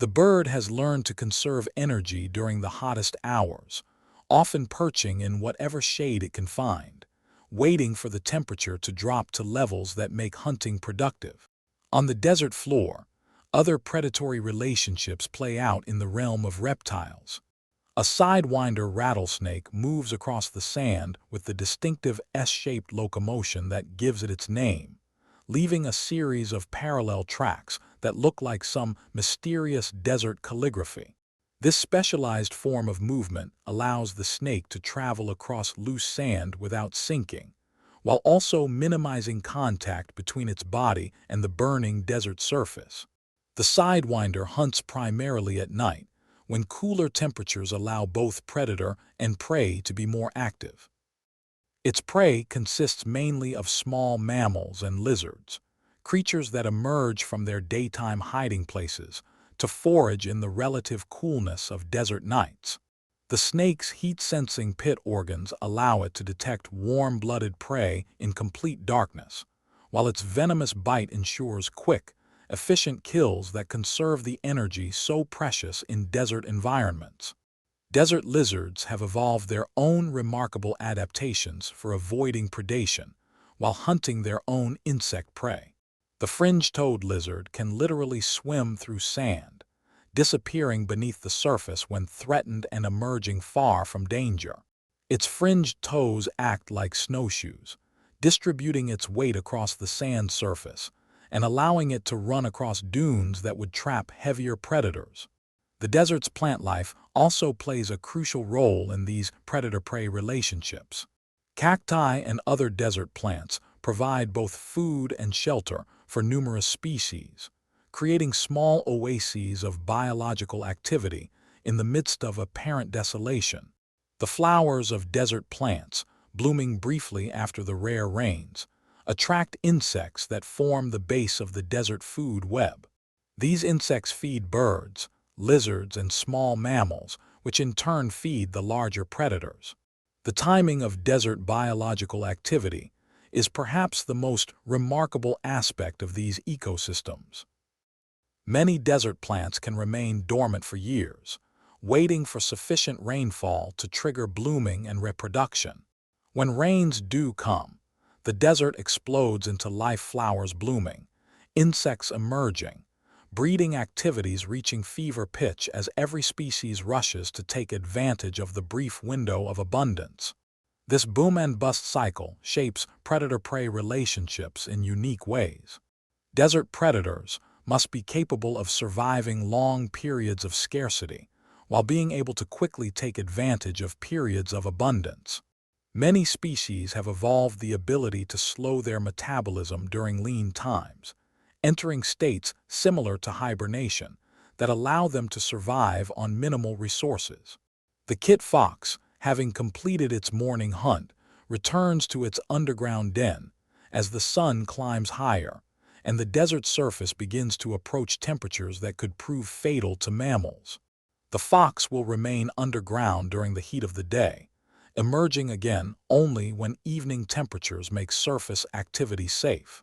The bird has learned to conserve energy during the hottest hours, often perching in whatever shade it can find, waiting for the temperature to drop to levels that make hunting productive. On the desert floor, other predatory relationships play out in the realm of reptiles. A sidewinder rattlesnake moves across the sand with the distinctive S-shaped locomotion that gives it its name, leaving a series of parallel tracks that look like some mysterious desert calligraphy. This specialized form of movement allows the snake to travel across loose sand without sinking, while also minimizing contact between its body and the burning desert surface. The sidewinder hunts primarily at night, when cooler temperatures allow both predator and prey to be more active. Its prey consists mainly of small mammals and lizards, creatures that emerge from their daytime hiding places to forage in the relative coolness of desert nights. The snake's heat-sensing pit organs allow it to detect warm-blooded prey in complete darkness, while its venomous bite ensures quick, efficient kills that conserve the energy so precious in desert environments. Desert lizards have evolved their own remarkable adaptations for avoiding predation while hunting their own insect prey. The fringe-toed lizard can literally swim through sand, disappearing beneath the surface when threatened and emerging far from danger. Its fringed toes act like snowshoes, distributing its weight across the sand surface and allowing it to run across dunes that would trap heavier predators. The desert's plant life also plays a crucial role in these predator-prey relationships. Cacti and other desert plants provide both food and shelter for numerous species, creating small oases of biological activity in the midst of apparent desolation. The flowers of desert plants, blooming briefly after the rare rains, attract insects that form the base of the desert food web. These insects feed birds, lizards, and small mammals, which in turn feed the larger predators. The timing of desert biological activity is perhaps the most remarkable aspect of these ecosystems. Many desert plants can remain dormant for years, waiting for sufficient rainfall to trigger blooming and reproduction. When rains do come, the desert explodes into live flowers blooming, insects emerging, breeding activities reaching fever pitch as every species rushes to take advantage of the brief window of abundance. This boom-and-bust cycle shapes predator-prey relationships in unique ways. Desert predators must be capable of surviving long periods of scarcity, while being able to quickly take advantage of periods of abundance. Many species have evolved the ability to slow their metabolism during lean times, entering states similar to hibernation that allow them to survive on minimal resources. The kit fox, having completed its morning hunt, returns to its underground den as the sun climbs higher and the desert surface begins to approach temperatures that could prove fatal to mammals. The fox will remain underground during the heat of the day, emerging again only when evening temperatures make surface activity safe.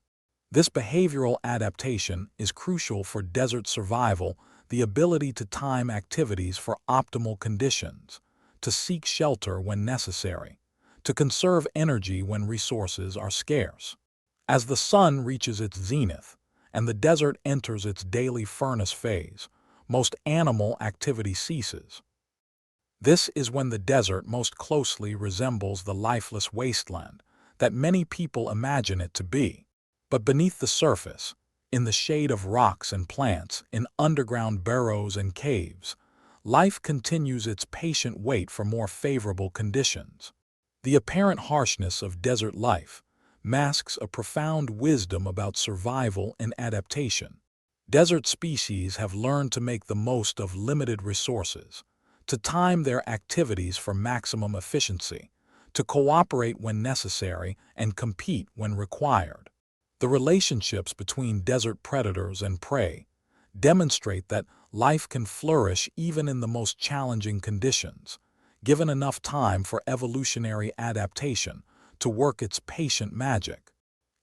This behavioral adaptation is crucial for desert survival, the ability to time activities for optimal conditions, to seek shelter when necessary, to conserve energy when resources are scarce. As the sun reaches its zenith and the desert enters its daily furnace phase, most animal activity ceases. This is when the desert most closely resembles the lifeless wasteland that many people imagine it to be. But beneath the surface, in the shade of rocks and plants, in underground burrows and caves, life continues its patient wait for more favorable conditions. The apparent harshness of desert life masks a profound wisdom about survival and adaptation. Desert species have learned to make the most of limited resources, to time their activities for maximum efficiency, to cooperate when necessary and compete when required. The relationships between desert predators and prey demonstrate that life can flourish even in the most challenging conditions, given enough time for evolutionary adaptation to work its patient magic.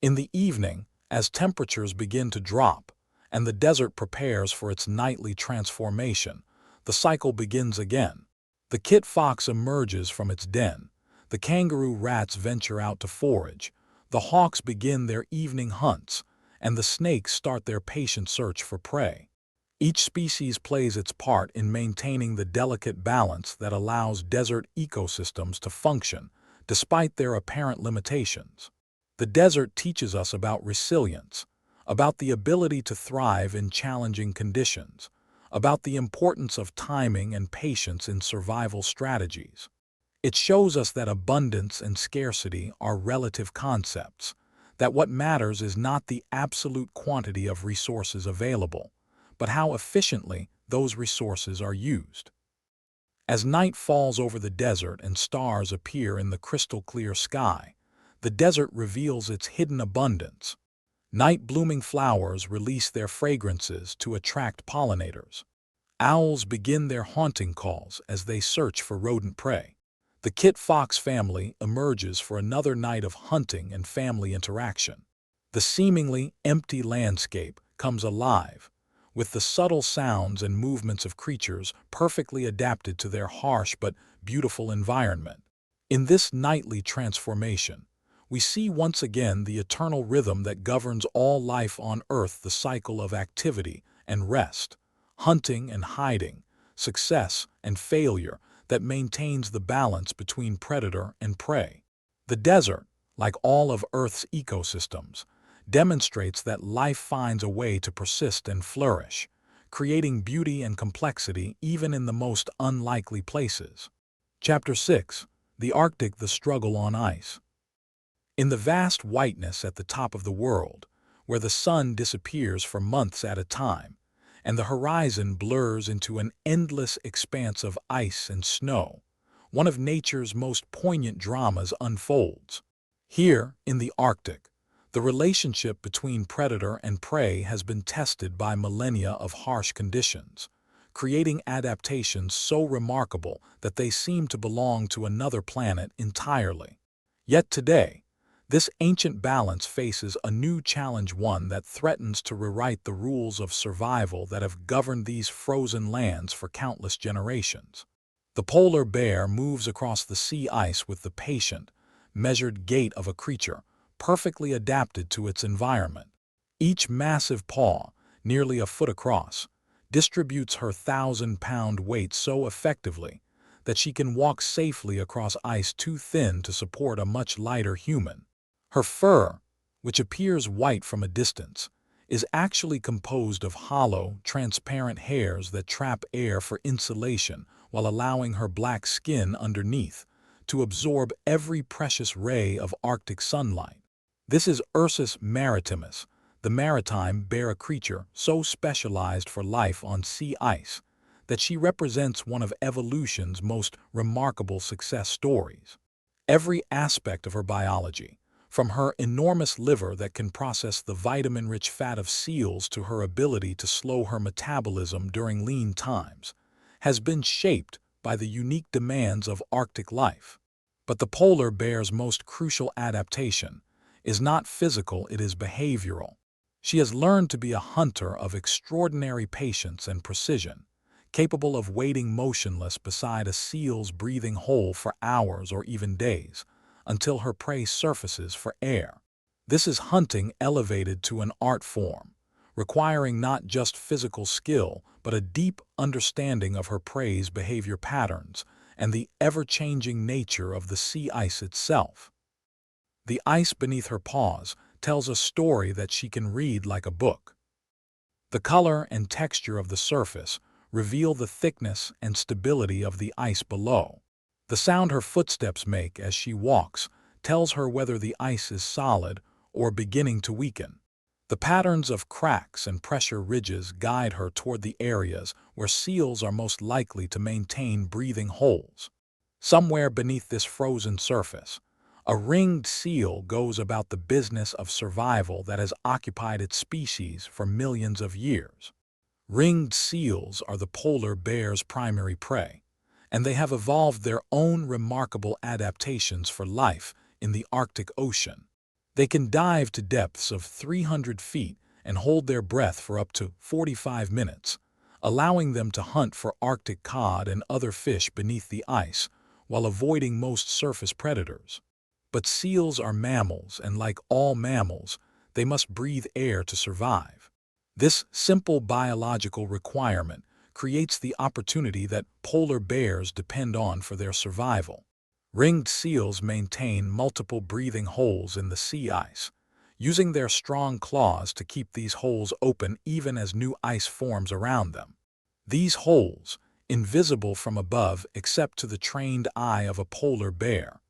In the evening, as temperatures begin to drop and the desert prepares for its nightly transformation, the cycle begins again. The kit fox emerges from its den, the kangaroo rats venture out to forage, the hawks begin their evening hunts, and the snakes start their patient search for prey. Each species plays its part in maintaining the delicate balance that allows desert ecosystems to function despite their apparent limitations. The desert teaches us about resilience, about the ability to thrive in challenging conditions, about the importance of timing and patience in survival strategies. It shows us that abundance and scarcity are relative concepts, that what matters is not the absolute quantity of resources available, but how efficiently those resources are used. As night falls over the desert and stars appear in the crystal-clear sky, the desert reveals its hidden abundance. Night-blooming flowers release their fragrances to attract pollinators. Owls begin their haunting calls as they search for rodent prey. The kit fox family emerges for another night of hunting and family interaction. The seemingly empty landscape comes alive, with the subtle sounds and movements of creatures perfectly adapted to their harsh but beautiful environment. In this nightly transformation, we see once again the eternal rhythm that governs all life on Earth, the cycle of activity and rest, hunting and hiding, success and failure that maintains the balance between predator and prey. The desert, like all of Earth's ecosystems, demonstrates that life finds a way to persist and flourish, creating beauty and complexity even in the most unlikely places. Chapter 6. The Arctic, the Struggle on Ice. In the vast whiteness at the top of the world, where the sun disappears for months at a time, and the horizon blurs into an endless expanse of ice and snow, one of nature's most poignant dramas unfolds. Here, in the Arctic, the relationship between predator and prey has been tested by millennia of harsh conditions, creating adaptations so remarkable that they seem to belong to another planet entirely. Yet today, this ancient balance faces a new challenge, one that threatens to rewrite the rules of survival that have governed these frozen lands for countless generations. The polar bear moves across the sea ice with the patient, measured gait of a creature perfectly adapted to its environment. Each massive paw, nearly a foot across, distributes her 1,000-pound weight so effectively that she can walk safely across ice too thin to support a much lighter human. Her fur, which appears white from a distance, is actually composed of hollow, transparent hairs that trap air for insulation while allowing her black skin underneath to absorb every precious ray of Arctic sunlight. This is Ursus maritimus, the maritime bear, a creature so specialized for life on sea ice that she represents one of evolution's most remarkable success stories. Every aspect of her biology, from her enormous liver that can process the vitamin-rich fat of seals to her ability to slow her metabolism during lean times, has been shaped by the unique demands of Arctic life. But the polar bear's most crucial adaptation is not physical, it is behavioral. She has learned to be a hunter of extraordinary patience and precision, capable of waiting motionless beside a seal's breathing hole for hours or even days, until her prey surfaces for air. This is hunting elevated to an art form, requiring not just physical skill, but a deep understanding of her prey's behavior patterns and the ever-changing nature of the sea ice itself. The ice beneath her paws tells a story that she can read like a book. The color and texture of the surface reveal the thickness and stability of the ice below. The sound her footsteps make as she walks tells her whether the ice is solid or beginning to weaken. The patterns of cracks and pressure ridges guide her toward the areas where seals are most likely to maintain breathing holes. Somewhere beneath this frozen surface, a ringed seal goes about the business of survival that has occupied its species for millions of years. Ringed seals are the polar bear's primary prey, and they have evolved their own remarkable adaptations for life in the Arctic Ocean. They can dive to depths of 300 feet and hold their breath for up to 45 minutes, allowing them to hunt for Arctic cod and other fish beneath the ice while avoiding most surface predators. But seals are mammals, and like all mammals, they must breathe air to survive. This simple biological requirement creates the opportunity that polar bears depend on for their survival. Ringed seals maintain multiple breathing holes in the sea ice, using their strong claws to keep these holes open even as new ice forms around them. These holes, invisible from above except to the trained eye of a polar bear,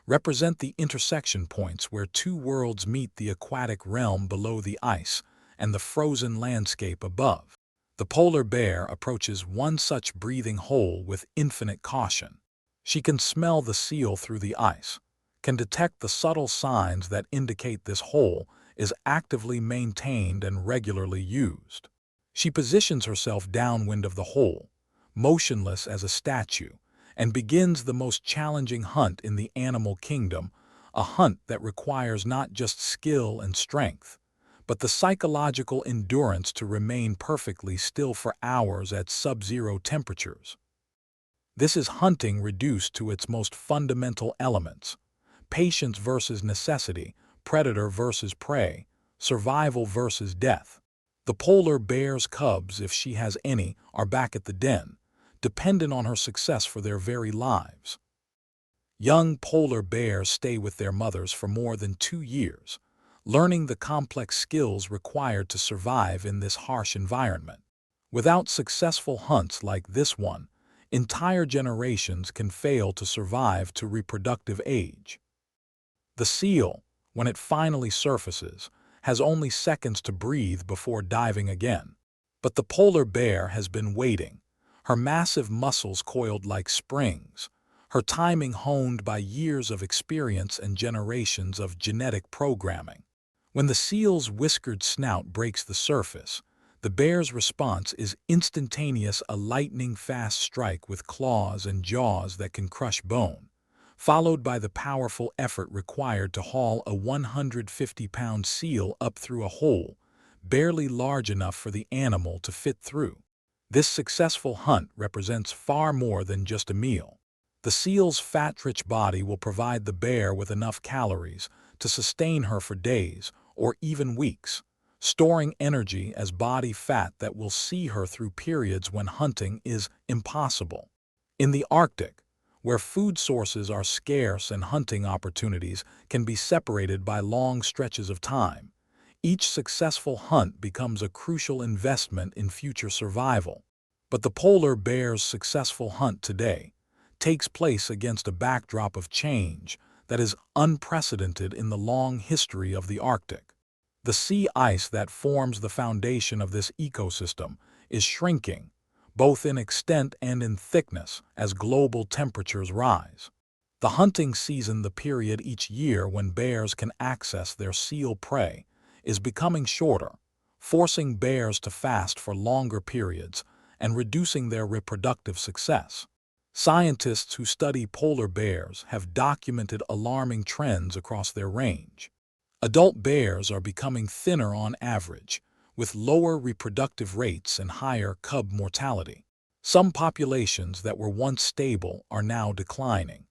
represent the intersection points where two worlds meet: the aquatic realm below the ice and the frozen landscape above. The polar bear approaches one such breathing hole with infinite caution. She can smell the seal through the ice, can detect the subtle signs that indicate this hole is actively maintained and regularly used. She positions herself downwind of the hole, motionless as a statue, and begins the most challenging hunt in the animal kingdom, a hunt that requires not just skill and strength, but the psychological endurance to remain perfectly still for hours at sub-zero temperatures. This is hunting reduced to its most fundamental elements: patience versus necessity, predator versus prey, survival versus death. The polar bear's cubs, if she has any, are back at the den, dependent on her success for their very lives. Young polar bears stay with their mothers for more than 2 years, learning the complex skills required to survive in this harsh environment. Without successful hunts like this one, entire generations can fail to survive to reproductive age. The seal, when it finally surfaces, has only seconds to breathe before diving again. But the polar bear has been waiting, her massive muscles coiled like springs, her timing honed by years of experience and generations of genetic programming. When the seal's whiskered snout breaks the surface, the bear's response is instantaneous, a lightning-fast strike with claws and jaws that can crush bone, followed by the powerful effort required to haul a 150-pound seal up through a hole barely large enough for the animal to fit through. This successful hunt represents far more than just a meal. The seal's fat-rich body will provide the bear with enough calories to sustain her for days or even weeks, storing energy as body fat that will see her through periods when hunting is impossible. In the Arctic, where food sources are scarce and hunting opportunities can be separated by long stretches of time, each successful hunt becomes a crucial investment in future survival. But the polar bear's successful hunt today takes place against a backdrop of change that is unprecedented in the long history of the Arctic. The sea ice that forms the foundation of this ecosystem is shrinking, both in extent and in thickness, as global temperatures rise. The hunting season, the period each year when bears can access their seal prey, is becoming shorter, forcing bears to fast for longer periods and reducing their reproductive success. Scientists who study polar bears have documented alarming trends across their range. Adult bears are becoming thinner on average, with lower reproductive rates and higher cub mortality. Some populations that were once stable are now declining,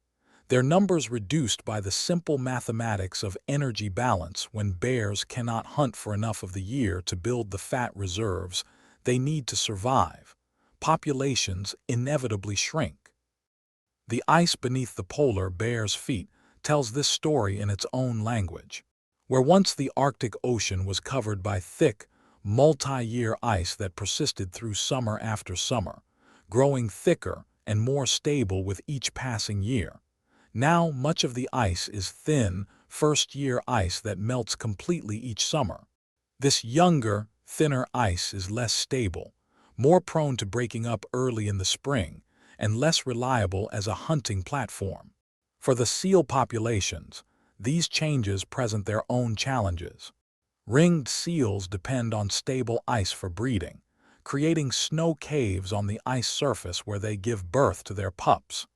their numbers reduced by the simple mathematics of energy balance. When bears cannot hunt for enough of the year to build the fat reserves they need to survive, populations inevitably shrink. The ice beneath the polar bear's feet tells this story in its own language. Where once the Arctic Ocean was covered by thick, multi-year ice that persisted through summer after summer, growing thicker and more stable with each passing year, now much of the ice is thin, first-year ice that melts completely each summer. This younger, thinner ice is less stable, more prone to breaking up early in the spring, and less reliable as a hunting platform. For the seal populations, these changes present their own challenges. Ringed seals depend on stable ice for breeding, creating snow caves on the ice surface where they give birth to their pups.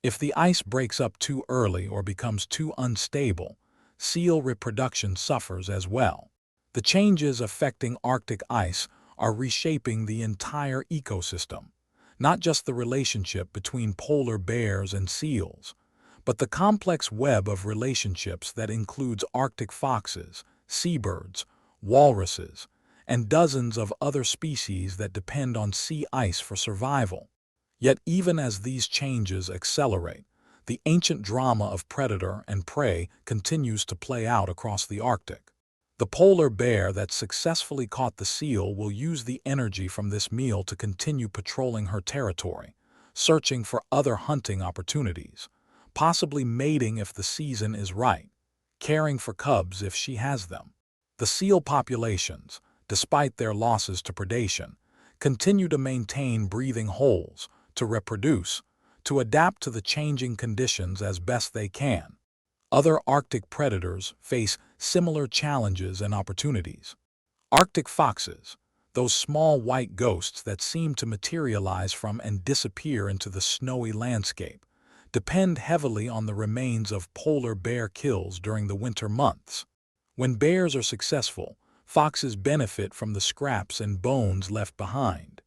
If the ice breaks up too early or becomes too unstable, seal reproduction suffers as well. The changes affecting Arctic ice are reshaping the entire ecosystem, not just the relationship between polar bears and seals, but the complex web of relationships that includes Arctic foxes, seabirds, walruses, and dozens of other species that depend on sea ice for survival. Yet even as these changes accelerate, the ancient drama of predator and prey continues to play out across the Arctic. The polar bear that successfully caught the seal will use the energy from this meal to continue patrolling her territory, searching for other hunting opportunities, possibly mating if the season is right, caring for cubs if she has them. The seal populations, despite their losses to predation, continue to maintain breathing holes, to reproduce, to adapt to the changing conditions as best they can. Other Arctic predators face similar challenges and opportunities. Arctic foxes, those small white ghosts that seem to materialize from and disappear into the snowy landscape, depend heavily on the remains of polar bear kills during the winter months. When bears are successful, foxes benefit from the scraps and bones left behind.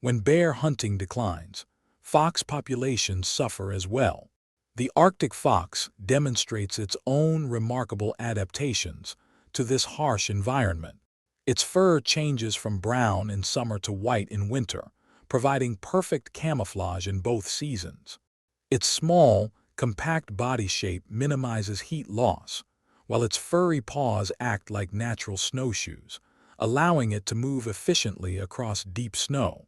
When bear hunting declines, fox populations suffer as well. The Arctic fox demonstrates its own remarkable adaptations to this harsh environment. Its fur changes from brown in summer to white in winter, providing perfect camouflage in both seasons. Its small, compact body shape minimizes heat loss, while its furry paws act like natural snowshoes, allowing it to move efficiently across deep snow.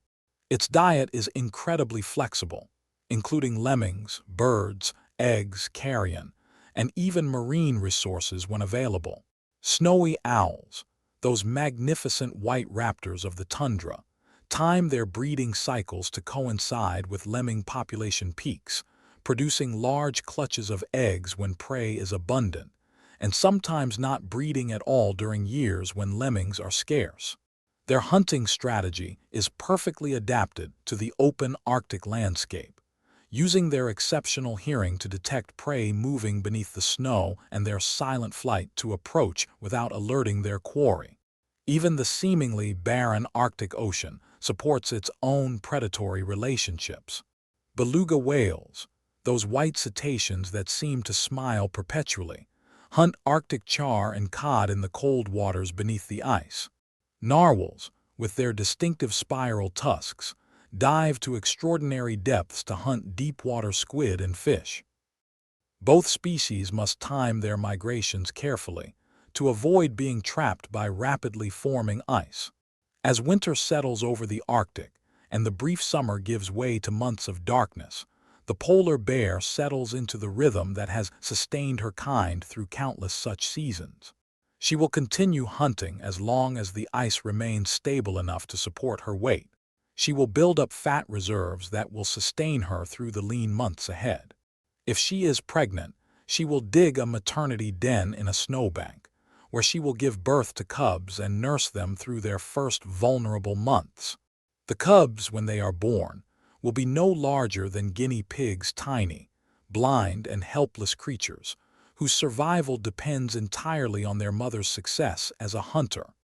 Its diet is incredibly flexible, including lemmings, birds, eggs, carrion, and even marine resources when available. Snowy owls, those magnificent white raptors of the tundra, time their breeding cycles to coincide with lemming population peaks, producing large clutches of eggs when prey is abundant, and sometimes not breeding at all during years when lemmings are scarce. Their hunting strategy is perfectly adapted to the open Arctic landscape, using their exceptional hearing to detect prey moving beneath the snow and their silent flight to approach without alerting their quarry. Even the seemingly barren Arctic Ocean supports its own predatory relationships. Beluga whales, those white cetaceans that seem to smile perpetually, hunt Arctic char and cod in the cold waters beneath the ice. Narwhals, with their distinctive spiral tusks, dive to extraordinary depths to hunt deep-water squid and fish. Both species must time their migrations carefully to avoid being trapped by rapidly forming ice. As winter settles over the Arctic and the brief summer gives way to months of darkness, the polar bear settles into the rhythm that has sustained her kind through countless such seasons. She will continue hunting as long as the ice remains stable enough to support her weight. She will build up fat reserves that will sustain her through the lean months ahead. If she is pregnant, she will dig a maternity den in a snowbank, where she will give birth to cubs and nurse them through their first vulnerable months. The cubs, when they are born, will be no larger than guinea pigs, tiny, blind, and helpless creatures, whose survival depends entirely on their mother's success as a hunter.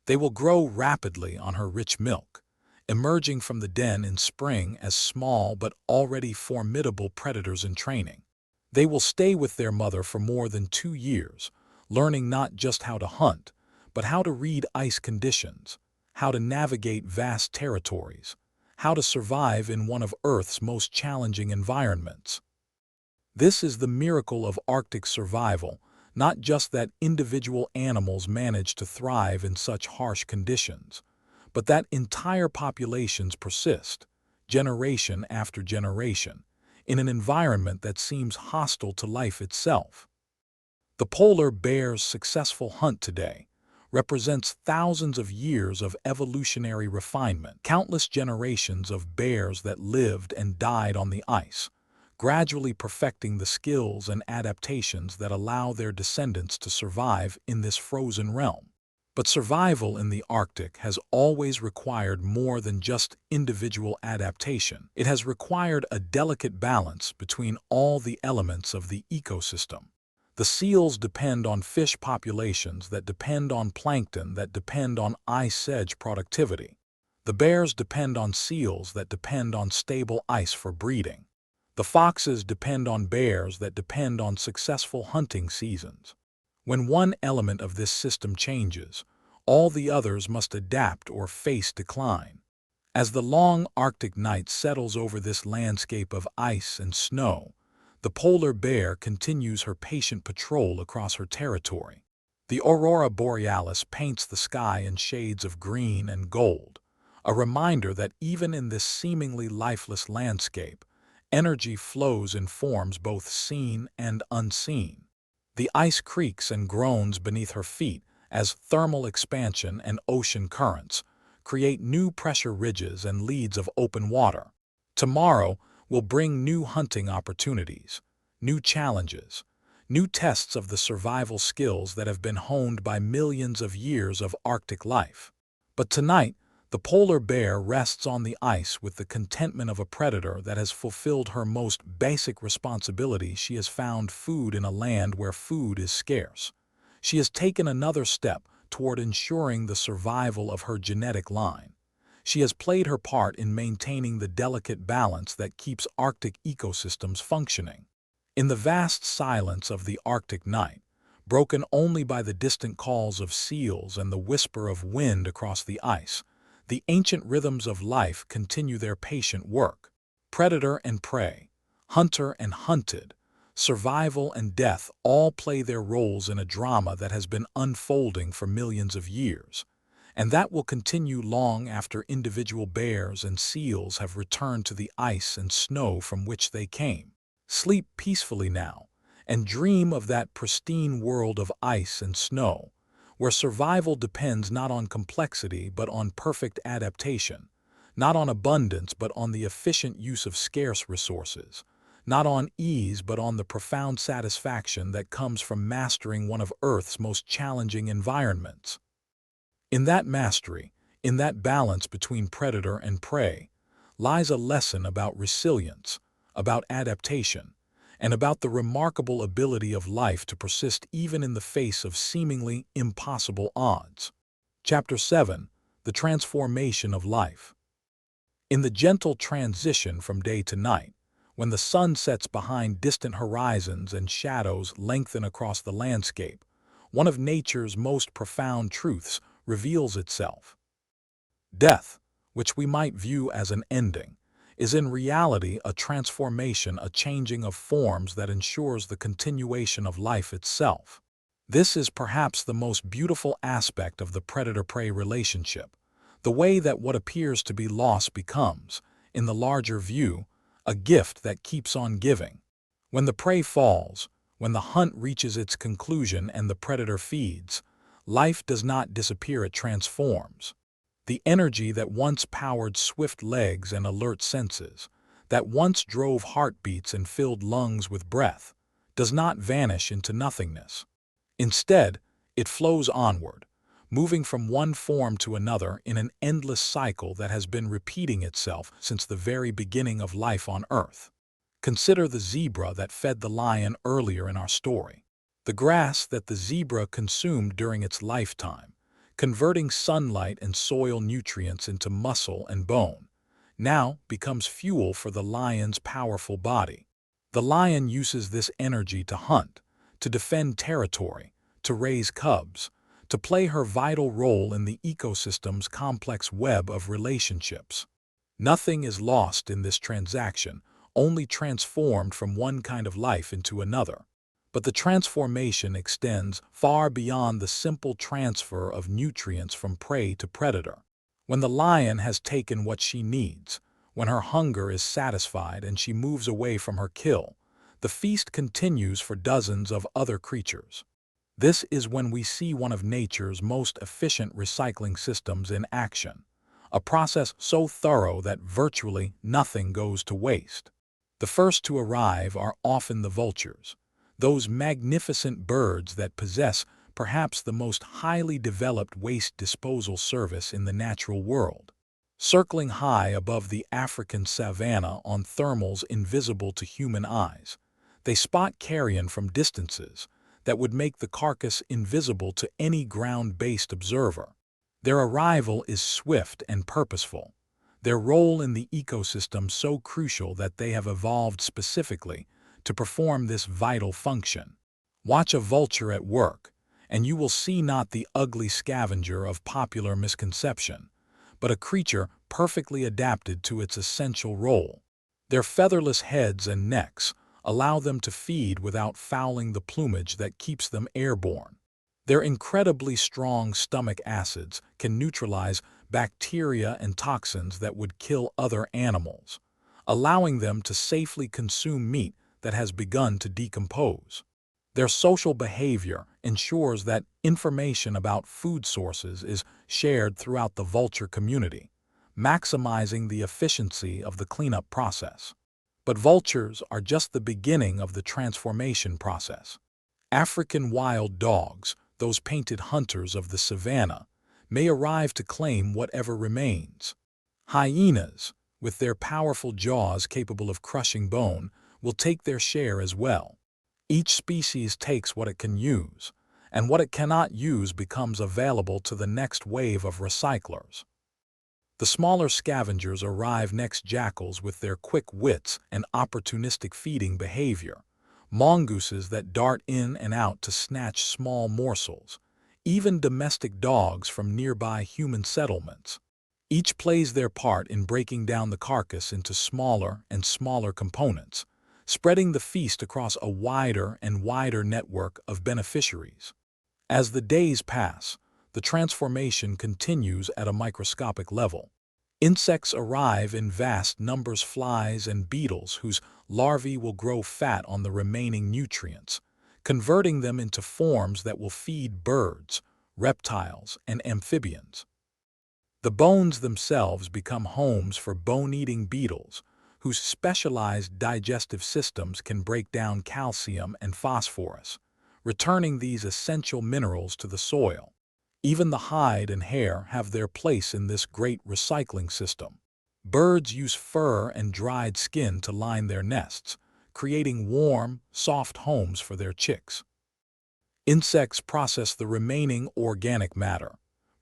They will grow rapidly on her rich milk, emerging from the den in spring as small but already formidable predators in training. They will stay with their mother for more than 2 years, learning not just how to hunt, but how to read ice conditions, how to navigate vast territories, how to survive in one of Earth's most challenging environments. This is the miracle of Arctic survival, not just that individual animals manage to thrive in such harsh conditions, but that entire populations persist, generation after generation, in an environment that seems hostile to life itself. The polar bear's successful hunt today represents thousands of years of evolutionary refinement, countless generations of bears that lived and died on the ice, gradually perfecting the skills and adaptations that allow their descendants to survive in this frozen realm. But survival in the Arctic has always required more than just individual adaptation. It has required a delicate balance between all the elements of the ecosystem. The seals depend on fish populations that depend on plankton that depend on ice sedge productivity. The bears depend on seals that depend on stable ice for breeding. The foxes depend on bears that depend on successful hunting seasons. When one element of this system changes, all the others must adapt or face decline. As the long Arctic night settles over this landscape of ice and snow, the polar bear continues her patient patrol across her territory. The aurora borealis paints the sky in shades of green and gold, a reminder that even in this seemingly lifeless landscape, energy flows in forms both seen and unseen. The ice creaks and groans beneath her feet as thermal expansion and ocean currents create new pressure ridges and leads of open water. Tomorrow will bring new hunting opportunities, new challenges, new tests of the survival skills that have been honed by millions of years of Arctic life. But tonight, The polar bear rests on the ice with the contentment of a predator that has fulfilled her most basic responsibility. She has found food in a land where food is scarce. She has taken another step toward ensuring the survival of her genetic line. She has played her part in maintaining the delicate balance that keeps Arctic ecosystems functioning. In the vast silence of the Arctic night, broken only by the distant calls of seals and the whisper of wind across the ice, the ancient rhythms of life continue their patient work. Predator and prey, hunter and hunted, survival and death all play their roles in a drama that has been unfolding for millions of years, and that will continue long after individual bears and seals have returned to the ice and snow from which they came. Sleep peacefully now, and dream of that pristine world of ice and snow, where survival depends not on complexity but on perfect adaptation, not on abundance but on the efficient use of scarce resources, not on ease but on the profound satisfaction that comes from mastering one of Earth's most challenging environments. In that mastery, in that balance between predator and prey, lies a lesson about resilience, about adaptation, and about the remarkable ability of life to persist even in the face of seemingly impossible odds. Chapter 7. The Transformation of Life. In the gentle transition from day to night, when the sun sets behind distant horizons and shadows lengthen across the landscape, one of nature's most profound truths reveals itself. Death, which we might view as an ending, is in reality a transformation, a changing of forms that ensures the continuation of life itself. This is perhaps the most beautiful aspect of the predator-prey relationship, the way that what appears to be loss becomes, in the larger view, a gift that keeps on giving. When the prey falls, when the hunt reaches its conclusion and the predator feeds, life does not disappear, it transforms. The energy that once powered swift legs and alert senses, that once drove heartbeats and filled lungs with breath, does not vanish into nothingness. Instead, it flows onward, moving from one form to another in an endless cycle that has been repeating itself since the very beginning of life on Earth. Consider the zebra that fed the lion earlier in our story. The grass that the zebra consumed during its lifetime, converting sunlight and soil nutrients into muscle and bone, now becomes fuel for the lion's powerful body. The lion uses this energy to hunt, to defend territory, to raise cubs, to play her vital role in the ecosystem's complex web of relationships. Nothing is lost in this transaction, only transformed from one kind of life into another. But the transformation extends far beyond the simple transfer of nutrients from prey to predator. When the lion has taken what she needs, when her hunger is satisfied and she moves away from her kill, the feast continues for dozens of other creatures. This is when we see one of nature's most efficient recycling systems in action, a process so thorough that virtually nothing goes to waste. The first to arrive are often the vultures, those magnificent birds that possess perhaps the most highly developed waste disposal service in the natural world. Circling high above the African savanna on thermals invisible to human eyes, they spot carrion from distances that would make the carcass invisible to any ground-based observer. Their arrival is swift and purposeful, their role in the ecosystem so crucial that they have evolved specifically to perform this vital function. Watch a vulture at work, and you will see not the ugly scavenger of popular misconception, but a creature perfectly adapted to its essential role. Their featherless heads and necks allow them to feed without fouling the plumage that keeps them airborne. Their incredibly strong stomach acids can neutralize bacteria and toxins that would kill other animals, allowing them to safely consume meat that has begun to decompose. Their social behavior ensures that information about food sources is shared throughout the vulture community, maximizing the efficiency of the cleanup process. But vultures are just the beginning of the transformation process. African wild dogs, those painted hunters of the savanna, may arrive to claim whatever remains. Hyenas, with their powerful jaws capable of crushing bone, will take their share as well. Each species takes what it can use, and what it cannot use becomes available to the next wave of recyclers. The smaller scavengers arrive next: jackals with their quick wits and opportunistic feeding behavior, mongooses that dart in and out to snatch small morsels, even domestic dogs from nearby human settlements. Each plays their part in breaking down the carcass into smaller and smaller components, spreading the feast across a wider and wider network of beneficiaries. As the days pass, the transformation continues at a microscopic level. Insects arrive in vast numbers: flies and beetles whose larvae will grow fat on the remaining nutrients, converting them into forms that will feed birds, reptiles, and amphibians. The bones themselves become homes for bone-eating beetles, whose specialized digestive systems can break down calcium and phosphorus, returning these essential minerals to the soil. Even the hide and hair have their place in this great recycling system. Birds use fur and dried skin to line their nests, creating warm, soft homes for their chicks. Insects process the remaining organic matter,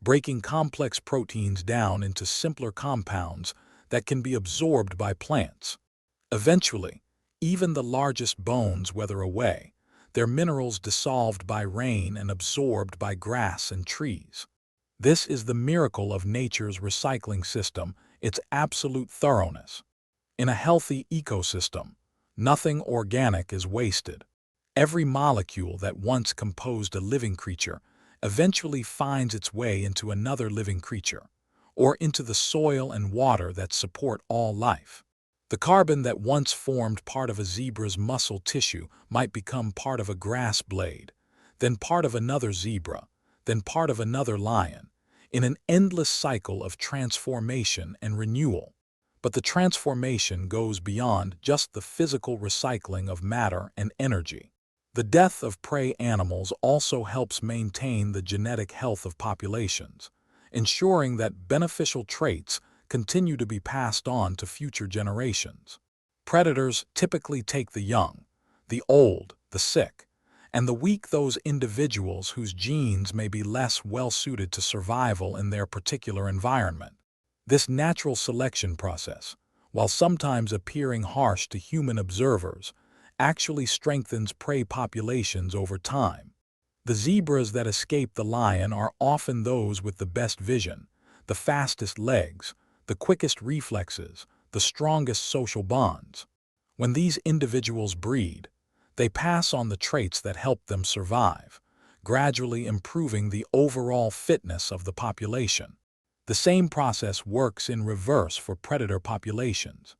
breaking complex proteins down into simpler compounds that can be absorbed by plants. Eventually, even the largest bones wither away, their minerals dissolved by rain and absorbed by grass and trees. This is the miracle of nature's recycling system, its absolute thoroughness. In a healthy ecosystem, nothing organic is wasted. Every molecule that once composed a living creature eventually finds its way into another living creature, or into the soil and water that support all life. The carbon that once formed part of a zebra's muscle tissue might become part of a grass blade, then part of another zebra, then part of another lion, in an endless cycle of transformation and renewal. But the transformation goes beyond just the physical recycling of matter and energy. The death of prey animals also helps maintain the genetic health of populations, ensuring that beneficial traits continue to be passed on to future generations. Predators typically take the young, the old, the sick, and the weak, those individuals whose genes may be less well-suited to survival in their particular environment. This natural selection process, while sometimes appearing harsh to human observers, actually strengthens prey populations over time. The zebras that escape the lion are often those with the best vision, the fastest legs, the quickest reflexes, the strongest social bonds. When these individuals breed, they pass on the traits that help them survive, gradually improving the overall fitness of the population. The same process works in reverse for predator populations.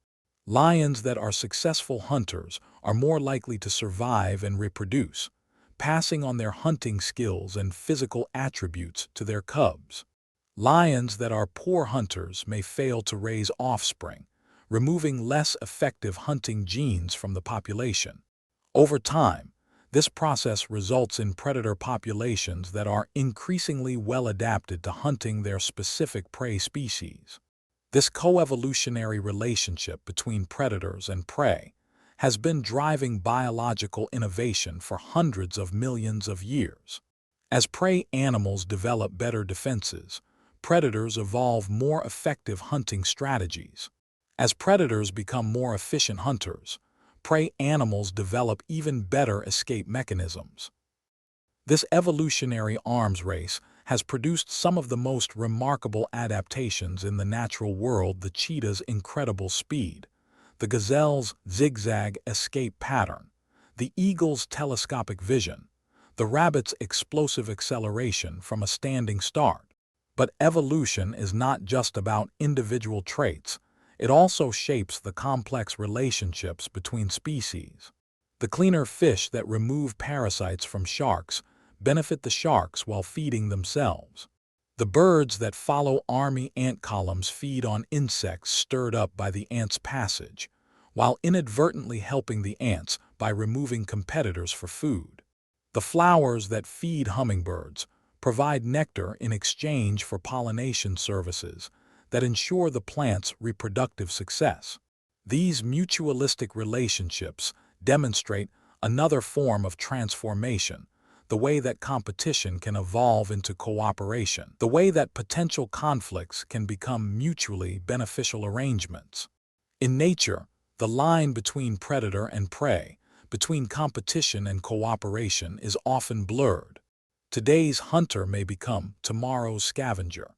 Lions that are successful hunters are more likely to survive and reproduce, passing on their hunting skills and physical attributes to their cubs. Lions that are poor hunters may fail to raise offspring, removing less effective hunting genes from the population. Over time, this process results in predator populations that are increasingly well adapted to hunting their specific prey species. This coevolutionary relationship between predators and prey has been driving biological innovation for hundreds of millions of years. As prey animals develop better defenses, predators evolve more effective hunting strategies. As predators become more efficient hunters, prey animals develop even better escape mechanisms. This evolutionary arms race has produced some of the most remarkable adaptations in the natural world: the cheetah's incredible speed, the gazelle's zigzag escape pattern, the eagle's telescopic vision, the rabbit's explosive acceleration from a standing start. But evolution is not just about individual traits, it also shapes the complex relationships between species. The cleaner fish that remove parasites from sharks benefit the sharks while feeding themselves. The birds that follow army ant columns feed on insects stirred up by the ants' passage, while inadvertently helping the ants by removing competitors for food. The flowers that feed hummingbirds provide nectar in exchange for pollination services that ensure the plant's reproductive success. These mutualistic relationships demonstrate another form of transformation, the way that competition can evolve into cooperation, the way that potential conflicts can become mutually beneficial arrangements. In nature, the line between predator and prey, between competition and cooperation, is often blurred. Today's hunter may become tomorrow's scavenger.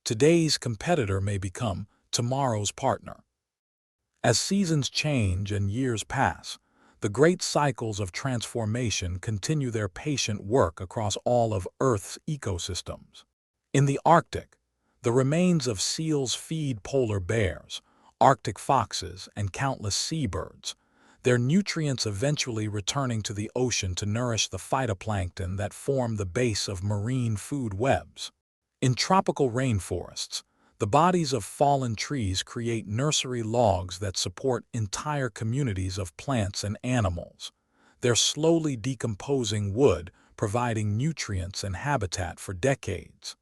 Today's competitor may become tomorrow's partner. As seasons change and years pass, the great cycles of transformation continue their patient work across all of Earth's ecosystems. In the Arctic, the remains of seals feed polar bears, Arctic foxes, and countless seabirds, their nutrients eventually returning to the ocean to nourish the phytoplankton that form the base of marine food webs. In tropical rainforests, the bodies of fallen trees create nursery logs that support entire communities of plants and animals, their slowly decomposing wood providing nutrients and habitat for decades.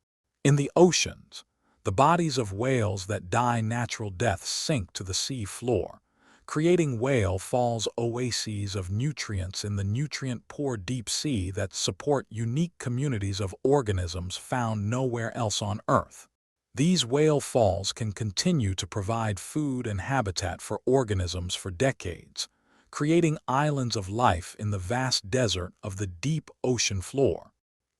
In the oceans, the bodies of whales that die natural deaths sink to the sea floor, creating whale falls oases of nutrients in the nutrient-poor deep sea that support unique communities of organisms found nowhere else on Earth. These whale falls can continue to provide food and habitat for organisms for decades, creating islands of life in the vast desert of the deep ocean floor.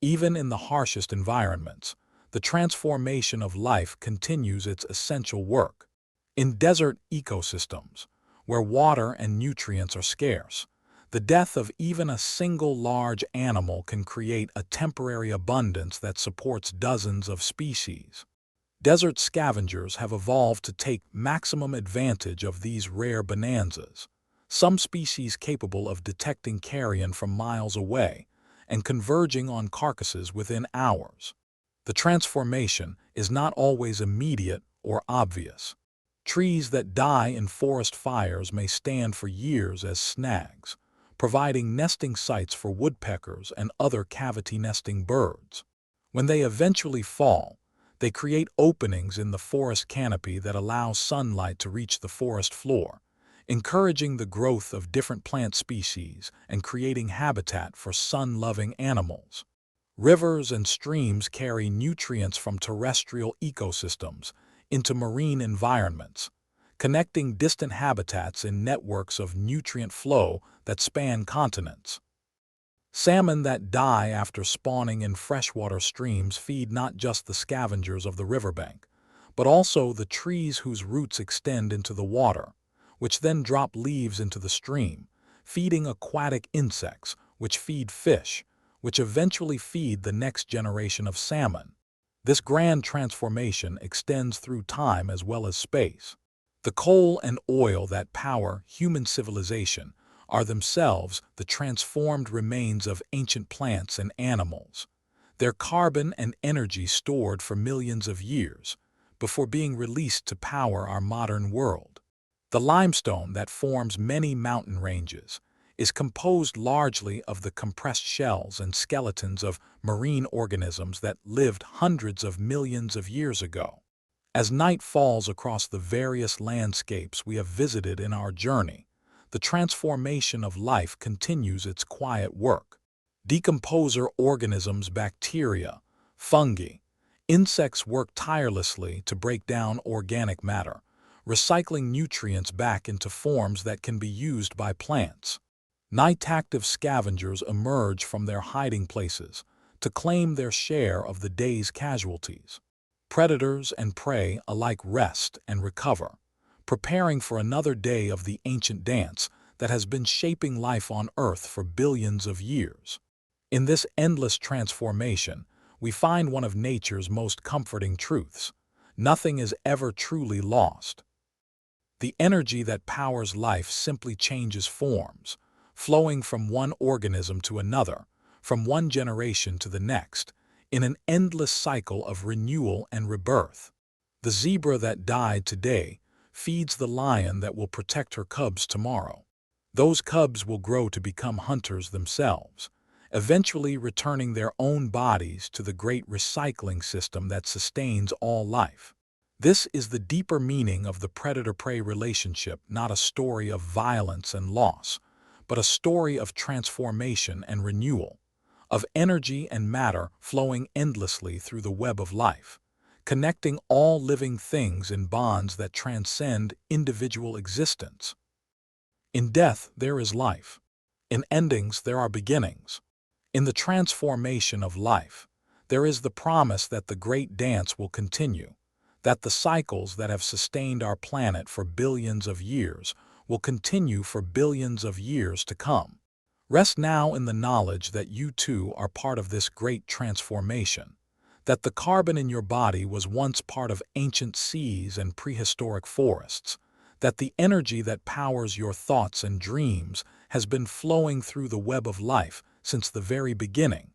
Even in the harshest environments, the transformation of life continues its essential work. In desert ecosystems, where water and nutrients are scarce, the death of even a single large animal can create a temporary abundance that supports dozens of species. Desert scavengers have evolved to take maximum advantage of these rare bonanzas, some species capable of detecting carrion from miles away and converging on carcasses within hours. The transformation is not always immediate or obvious. Trees that die in forest fires may stand for years as snags, providing nesting sites for woodpeckers and other cavity-nesting birds. When they eventually fall, they create openings in the forest canopy that allow sunlight to reach the forest floor, encouraging the growth of different plant species and creating habitat for sun-loving animals. Rivers and streams carry nutrients from terrestrial ecosystems into marine environments, connecting distant habitats in networks of nutrient flow that span continents. Salmon that die after spawning in freshwater streams feed not just the scavengers of the riverbank, but also the trees whose roots extend into the water, which then drop leaves into the stream, feeding aquatic insects, which feed fish, which eventually feed the next generation of salmon. This grand transformation extends through time as well as space. The coal and oil that power human civilization are themselves the transformed remains of ancient plants and animals, their carbon and energy stored for millions of years before being released to power our modern world. The limestone that forms many mountain ranges is composed largely of the compressed shells and skeletons of marine organisms that lived hundreds of millions of years ago. As night falls across the various landscapes we have visited in our journey, the transformation of life continues its quiet work. Decomposer organisms, bacteria, fungi, insects work tirelessly to break down organic matter, recycling nutrients back into forms that can be used by plants. Night-active scavengers emerge from their hiding places to claim their share of the day's casualties. Predators and prey alike rest and recover, preparing for another day of the ancient dance that has been shaping life on Earth for billions of years. In this endless transformation, we find one of nature's most comforting truths: nothing is ever truly lost. The energy that powers life simply changes forms, flowing from one organism to another, from one generation to the next, in an endless cycle of renewal and rebirth. The zebra that died today feeds the lion that will protect her cubs tomorrow. Those cubs will grow to become hunters themselves, eventually returning their own bodies to the great recycling system that sustains all life. This is the deeper meaning of the predator-prey relationship, not a story of violence and loss, but a story of transformation and renewal, of energy and matter flowing endlessly through the web of life, connecting all living things in bonds that transcend individual existence. In death, there is life. In endings, there are beginnings. In the transformation of life, there is the promise that the great dance will continue, that the cycles that have sustained our planet for billions of years will continue for billions of years to come. Rest now in the knowledge that you too are part of this great transformation, that the carbon in your body was once part of ancient seas and prehistoric forests, that the energy that powers your thoughts and dreams has been flowing through the web of life since the very beginning.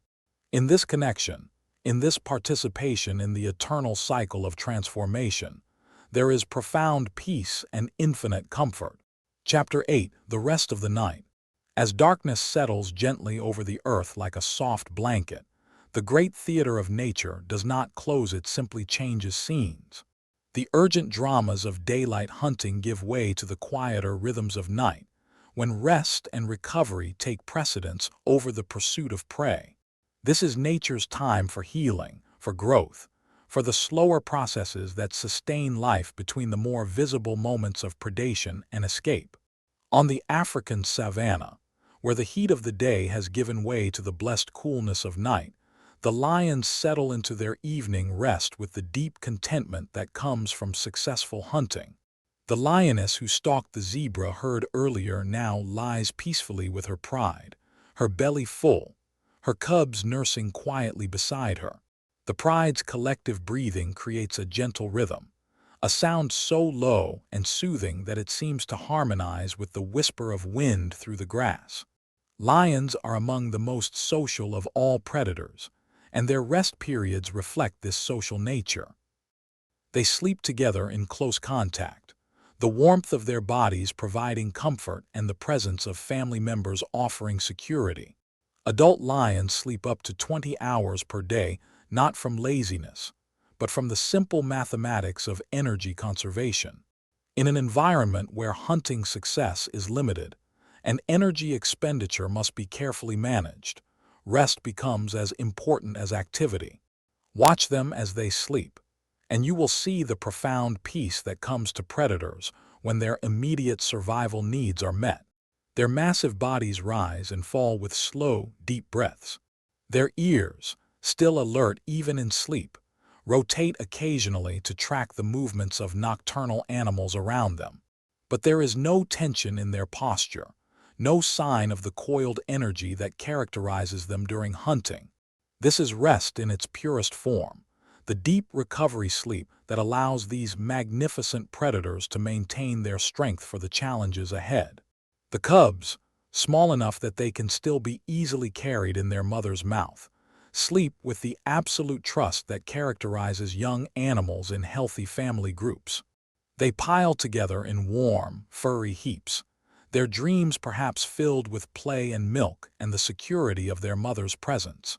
In this connection, in this participation in the eternal cycle of transformation, there is profound peace and infinite comfort. Chapter 8: The Rest of the Night. As darkness settles gently over the earth like a soft blanket, the great theater of nature does not close, it simply changes scenes. The urgent dramas of daylight hunting give way to the quieter rhythms of night, when rest and recovery take precedence over the pursuit of prey. This is nature's time for healing, for growth, for the slower processes that sustain life between the more visible moments of predation and escape. On the African savanna, where the heat of the day has given way to the blessed coolness of night, the lions settle into their evening rest with the deep contentment that comes from successful hunting. The lioness who stalked the zebra herd earlier now lies peacefully with her pride, her belly full, her cubs nursing quietly beside her. The pride's collective breathing creates a gentle rhythm, a sound so low and soothing that it seems to harmonize with the whisper of wind through the grass. Lions are among the most social of all predators, and their rest periods reflect this social nature. They sleep together in close contact, the warmth of their bodies providing comfort and the presence of family members offering security. Adult lions sleep up to 20 hours per day, not from laziness, but from the simple mathematics of energy conservation. In an environment where hunting success is limited, and energy expenditure must be carefully managed, rest becomes as important as activity. Watch them as they sleep, and you will see the profound peace that comes to predators when their immediate survival needs are met. Their massive bodies rise and fall with slow, deep breaths. Their ears, still alert even in sleep, rotate occasionally to track the movements of nocturnal animals around them. But there is no tension in their posture, no sign of the coiled energy that characterizes them during hunting. This is rest in its purest form, the deep recovery sleep that allows these magnificent predators to maintain their strength for the challenges ahead. The cubs, small enough that they can still be easily carried in their mother's mouth, sleep with the absolute trust that characterizes young animals in healthy family groups. They pile together in warm, furry heaps, their dreams perhaps filled with play and milk and the security of their mother's presence.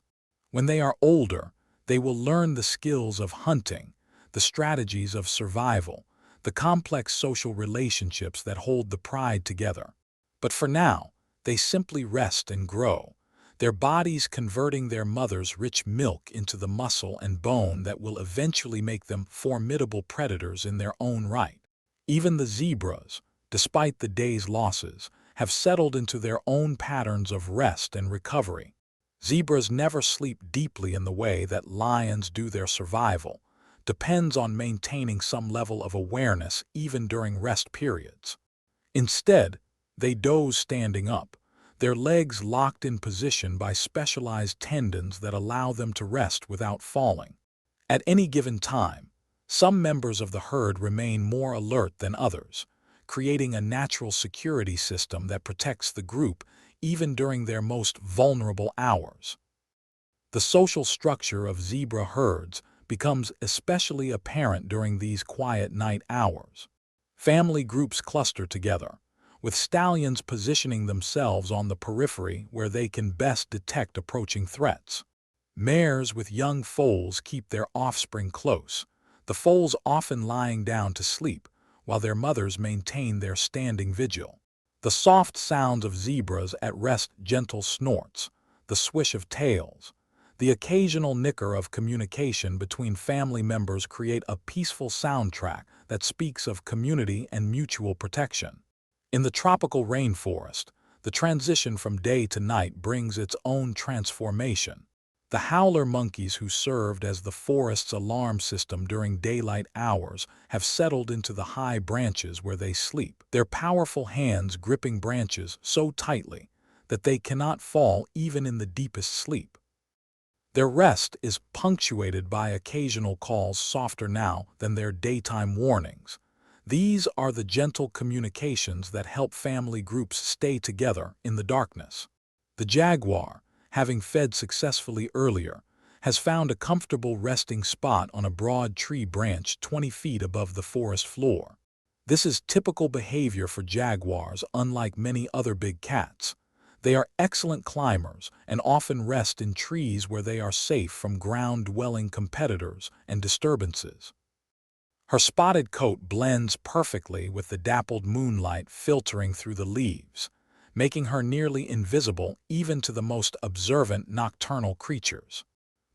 When they are older, they will learn the skills of hunting, the strategies of survival, the complex social relationships that hold the pride together. But for now, they simply rest and grow, their bodies converting their mother's rich milk into the muscle and bone that will eventually make them formidable predators in their own right. Even the zebras, despite the day's losses, have settled into their own patterns of rest and recovery. Zebras never sleep deeply in the way that lions do. Their survival depends on maintaining some level of awareness even during rest periods. Instead, they doze standing up, their legs locked in position by specialized tendons that allow them to rest without falling. At any given time, some members of the herd remain more alert than others, creating a natural security system that protects the group even during their most vulnerable hours. The social structure of zebra herds becomes especially apparent during these quiet night hours. Family groups cluster together, with stallions positioning themselves on the periphery where they can best detect approaching threats. Mares with young foals keep their offspring close, the foals often lying down to sleep, while their mothers maintain their standing vigil. The soft sounds of zebras at rest, gentle snorts, the swish of tails, the occasional nicker of communication between family members create a peaceful soundtrack that speaks of community and mutual protection. In the tropical rainforest, the transition from day to night brings its own transformation. The howler monkeys who served as the forest's alarm system during daylight hours have settled into the high branches where they sleep, their powerful hands gripping branches so tightly that they cannot fall even in the deepest sleep. Their rest is punctuated by occasional calls softer now than their daytime warnings. These are the gentle communications that help family groups stay together in the darkness. The jaguar, having fed successfully earlier, has found a comfortable resting spot on a broad tree branch 20 feet above the forest floor. This is typical behavior for jaguars, unlike many other big cats. They are excellent climbers and often rest in trees where they are safe from ground-dwelling competitors and disturbances. Her spotted coat blends perfectly with the dappled moonlight filtering through the leaves, making her nearly invisible even to the most observant nocturnal creatures.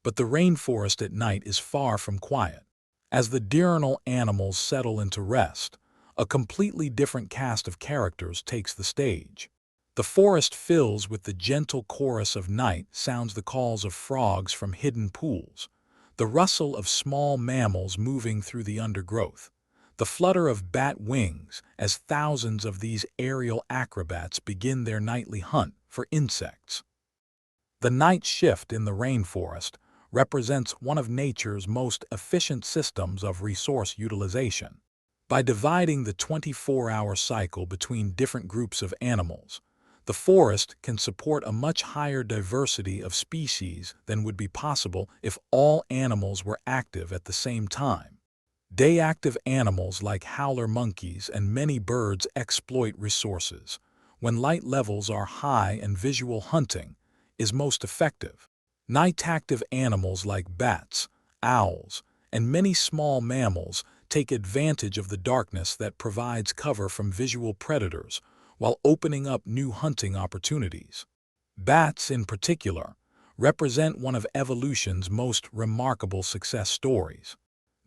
But the rainforest at night is far from quiet. As the diurnal animals settle into rest, a completely different cast of characters takes the stage. The forest fills with the gentle chorus of night sounds, the calls of frogs from hidden pools, the rustle of small mammals moving through the undergrowth, the flutter of bat wings as thousands of these aerial acrobats begin their nightly hunt for insects. The night shift in the rainforest represents one of nature's most efficient systems of resource utilization. By dividing the 24-hour cycle between different groups of animals, the forest can support a much higher diversity of species than would be possible if all animals were active at the same time. Day-active animals like howler monkeys and many birds exploit resources when light levels are high and visual hunting is most effective. Night-active animals like bats, owls, and many small mammals take advantage of the darkness that provides cover from visual predators while opening up new hunting opportunities. Bats, in particular, represent one of evolution's most remarkable success stories.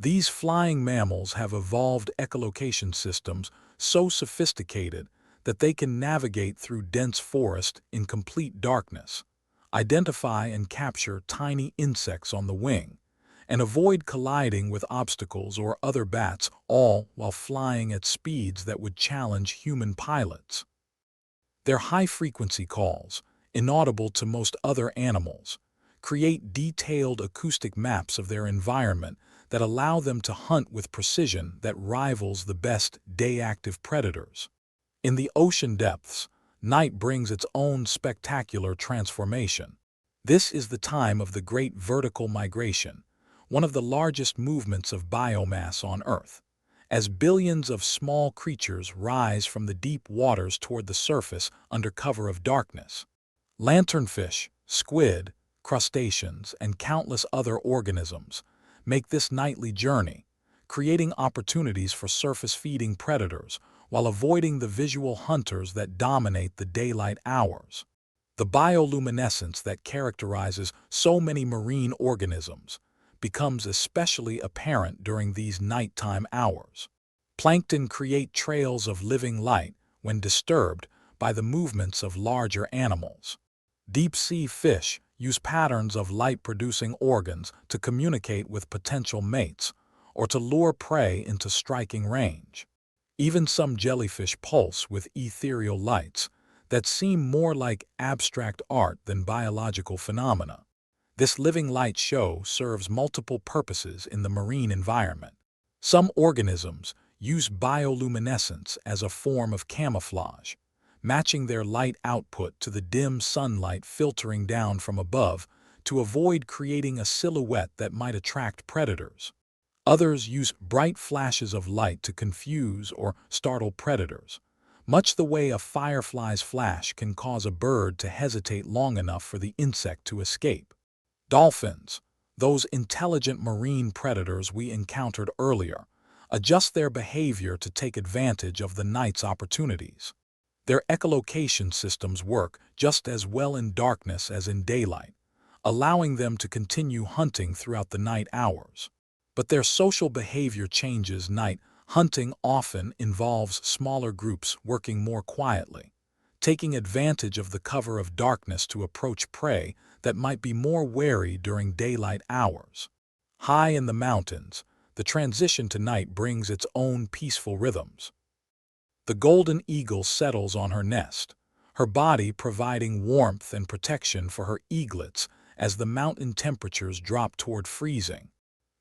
These flying mammals have evolved echolocation systems so sophisticated that they can navigate through dense forest in complete darkness, identify and capture tiny insects on the wing, and avoid colliding with obstacles or other bats, all while flying at speeds that would challenge human pilots. Their high-frequency calls, inaudible to most other animals, create detailed acoustic maps of their environment that allow them to hunt with precision that rivals the best day-active predators. In the ocean depths, night brings its own spectacular transformation. This is the time of the great vertical migration, one of the largest movements of biomass on Earth, as billions of small creatures rise from the deep waters toward the surface under cover of darkness. Lanternfish, squid, crustaceans, and countless other organisms make this nightly journey, creating opportunities for surface-feeding predators while avoiding the visual hunters that dominate the daylight hours. The bioluminescence that characterizes so many marine organisms becomes especially apparent during these nighttime hours. Plankton create trails of living light when disturbed by the movements of larger animals. Deep-sea fish use patterns of light-producing organs to communicate with potential mates or to lure prey into striking range. Even some jellyfish pulse with ethereal lights that seem more like abstract art than biological phenomena. This living light show serves multiple purposes in the marine environment. Some organisms use bioluminescence as a form of camouflage, matching their light output to the dim sunlight filtering down from above to avoid creating a silhouette that might attract predators. Others use bright flashes of light to confuse or startle predators, much the way a firefly's flash can cause a bird to hesitate long enough for the insect to escape. Dolphins, those intelligent marine predators we encountered earlier, adjust their behavior to take advantage of the night's opportunities. Their echolocation systems work just as well in darkness as in daylight, allowing them to continue hunting throughout the night hours. But their social behavior changes. Night hunting often involves smaller groups working more quietly, taking advantage of the cover of darkness to approach prey that might be more wary during daylight hours. High in the mountains, the transition to night brings its own peaceful rhythms. The golden eagle settles on her nest, her body providing warmth and protection for her eaglets as the mountain temperatures drop toward freezing.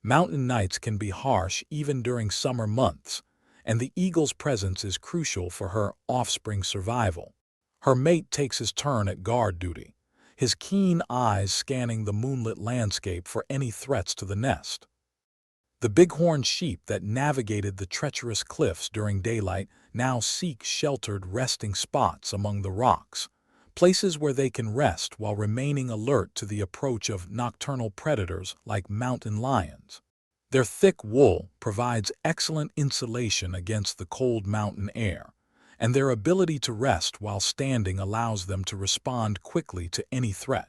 Mountain nights can be harsh even during summer months, and the eagle's presence is crucial for her offspring's survival. Her mate takes his turn at guard duty, his keen eyes scanning the moonlit landscape for any threats to the nest. The bighorn sheep that navigated the treacherous cliffs during daylight now seek sheltered resting spots among the rocks, places where they can rest while remaining alert to the approach of nocturnal predators like mountain lions. Their thick wool provides excellent insulation against the cold mountain air, and their ability to rest while standing allows them to respond quickly to any threat.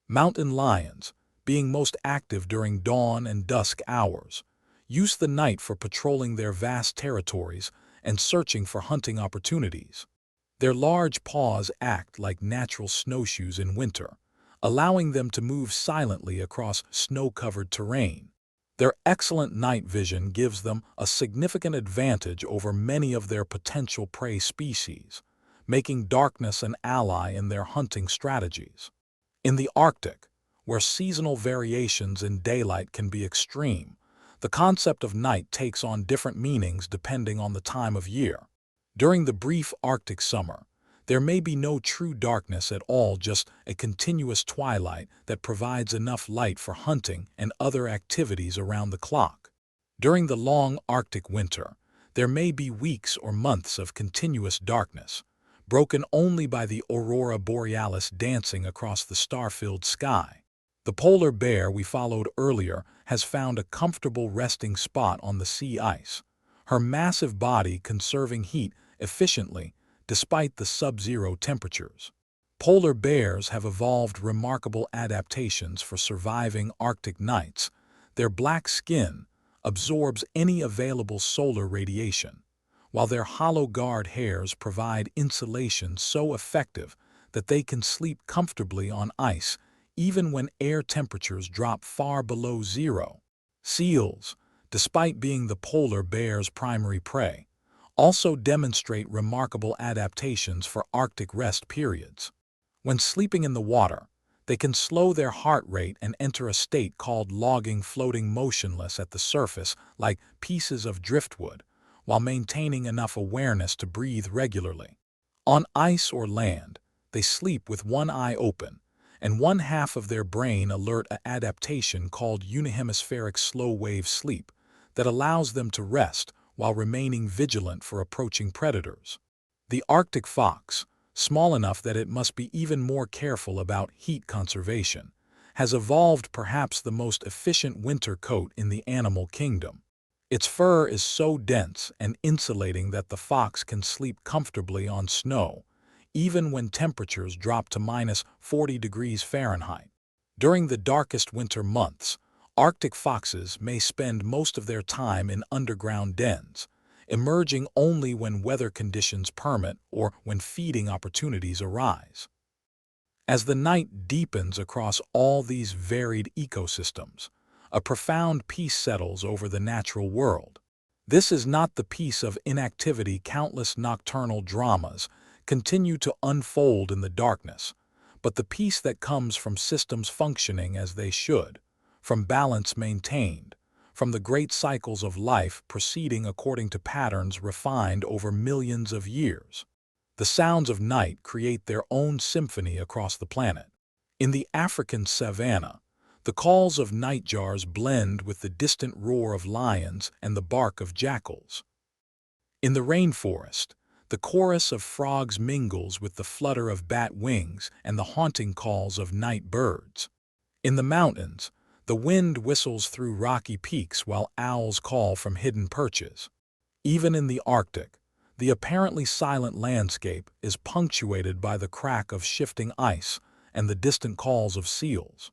Mountain lions, being most active during dawn and dusk hours, use the night for patrolling their vast territories and searching for hunting opportunities. Their large paws act like natural snowshoes in winter, allowing them to move silently across snow-covered terrain. Their excellent night vision gives them a significant advantage over many of their potential prey species, making darkness an ally in their hunting strategies. In the Arctic, where seasonal variations in daylight can be extreme, the concept of night takes on different meanings depending on the time of year. During the brief Arctic summer, there may be no true darkness at all, just a continuous twilight that provides enough light for hunting and other activities around the clock. During the long Arctic winter, there may be weeks or months of continuous darkness, broken only by the aurora borealis dancing across the star-filled sky. The polar bear we followed earlier has found a comfortable resting spot on the sea ice, her massive body conserving heat efficiently despite the sub-zero temperatures. Polar bears have evolved remarkable adaptations for surviving Arctic nights. Their black skin absorbs any available solar radiation, while their hollow guard hairs provide insulation so effective that they can sleep comfortably on ice even when air temperatures drop far below zero. Seals, despite being the polar bear's primary prey, also demonstrate remarkable adaptations for Arctic rest periods. When sleeping in the water, they can slow their heart rate and enter a state called logging, floating motionless at the surface like pieces of driftwood, while maintaining enough awareness to breathe regularly. On ice or land, they sleep with one eye open, and one half of their brain alert, an adaptation called unihemispheric slow-wave sleep that allows them to rest while remaining vigilant for approaching predators. The Arctic fox, small enough that it must be even more careful about heat conservation, has evolved perhaps the most efficient winter coat in the animal kingdom. Its fur is so dense and insulating that the fox can sleep comfortably on snow, even when temperatures drop to -40 degrees Fahrenheit. During the darkest winter months, Arctic foxes may spend most of their time in underground dens, emerging only when weather conditions permit or when feeding opportunities arise. As the night deepens across all these varied ecosystems, a profound peace settles over the natural world. This is not the peace of inactivity. Countless nocturnal dramas continue to unfold in the darkness, but the peace that comes from systems functioning as they should, from balance maintained, from the great cycles of life proceeding according to patterns refined over millions of years. The sounds of night create their own symphony across the planet. In the African savanna, the calls of nightjars blend with the distant roar of lions and the bark of jackals. In the rainforest, The chorus of frogs mingles with the flutter of bat wings and the haunting calls of night birds. In the mountains, the wind whistles through rocky peaks while owls call from hidden perches. Even in the Arctic, the apparently silent landscape is punctuated by the crack of shifting ice and the distant calls of seals.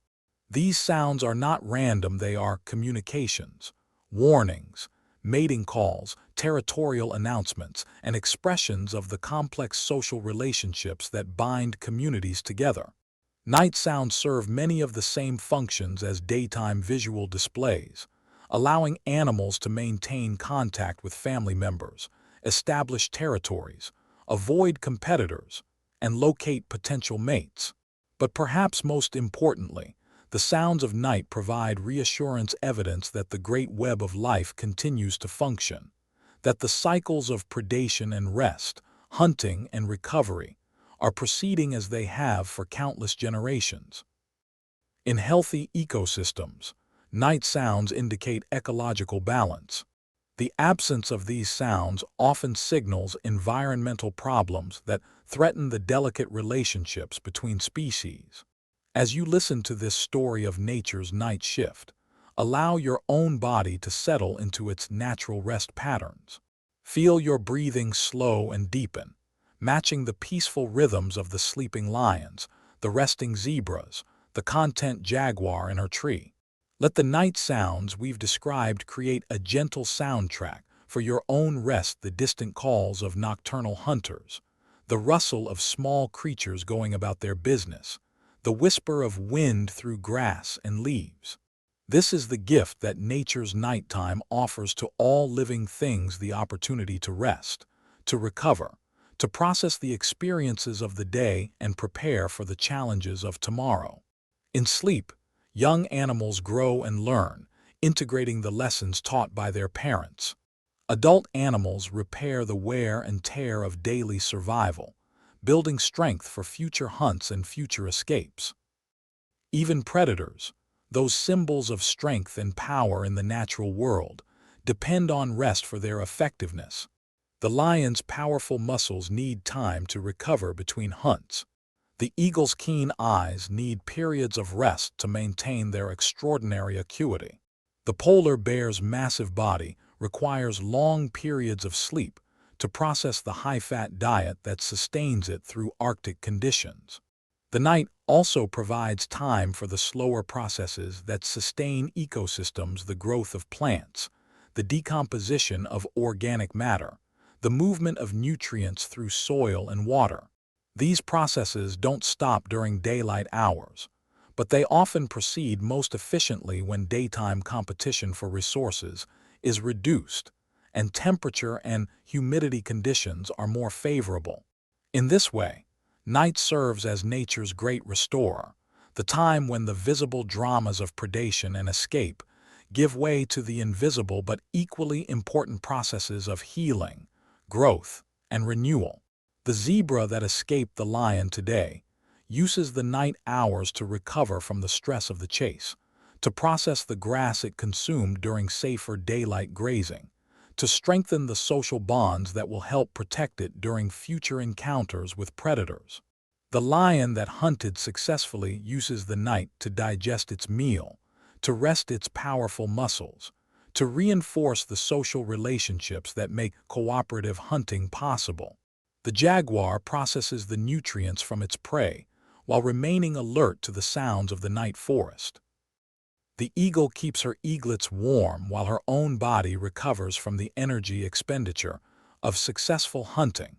These sounds are not random, they are communications, warnings, mating calls, territorial announcements, and expressions of the complex social relationships that bind communities together. Night sounds serve many of the same functions as daytime visual displays, allowing animals to maintain contact with family members, establish territories, avoid competitors, and locate potential mates. But perhaps most importantly, the sounds of night provide reassurance, evidence that the great web of life continues to function, that the cycles of predation and rest, hunting and recovery, are proceeding as they have for countless generations. In healthy ecosystems, night sounds indicate ecological balance. The absence of these sounds often signals environmental problems that threaten the delicate relationships between species. As you listen to this story of nature's night shift, allow your own body to settle into its natural rest patterns. Feel your breathing slow and deepen, matching the peaceful rhythms of the sleeping lions, the resting zebras, the content jaguar in her tree. Let the night sounds we've described create a gentle soundtrack for your own rest, the distant calls of nocturnal hunters, the rustle of small creatures going about their business, the whisper of wind through grass and leaves. This is the gift that nature's nighttime offers to all living things: the opportunity to rest, to recover, to process the experiences of the day and prepare for the challenges of tomorrow. In sleep, young animals grow and learn, integrating the lessons taught by their parents. Adult animals repair the wear and tear of daily survival, building strength for future hunts and future escapes. Even predators, those symbols of strength and power in the natural world, depend on rest for their effectiveness. The lion's powerful muscles need time to recover between hunts. The eagle's keen eyes need periods of rest to maintain their extraordinary acuity. The polar bear's massive body requires long periods of sleep to process the high-fat diet that sustains it through Arctic conditions. The night also provides time for the slower processes that sustain ecosystems: the growth of plants, the decomposition of organic matter, the movement of nutrients through soil and water. These processes don't stop during daylight hours, but they often proceed most efficiently when daytime competition for resources is reduced and temperature and humidity conditions are more favorable. In this way, night serves as nature's great restorer, the time when the visible dramas of predation and escape give way to the invisible but equally important processes of healing, growth, and renewal. The zebra that escaped the lion today uses the night hours to recover from the stress of the chase, to process the grass it consumed during safer daylight grazing, to strengthen the social bonds that will help protect it during future encounters with predators. The lion that hunted successfully uses the night to digest its meal, to rest its powerful muscles, to reinforce the social relationships that make cooperative hunting possible. The jaguar processes the nutrients from its prey while remaining alert to the sounds of the night forest. The eagle keeps her eaglets warm while her own body recovers from the energy expenditure of successful hunting.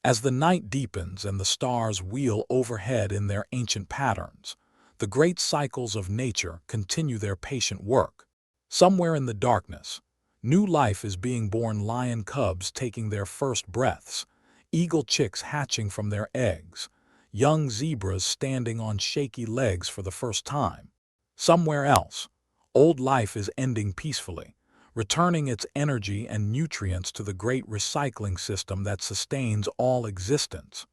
As the night deepens and the stars wheel overhead in their ancient patterns, the great cycles of nature continue their patient work. Somewhere in the darkness, new life is being born: lion cubs taking their first breaths, eagle chicks hatching from their eggs, young zebras standing on shaky legs for the first time. Somewhere else, old life is ending peacefully, returning its energy and nutrients to the great recycling system that sustains all existence.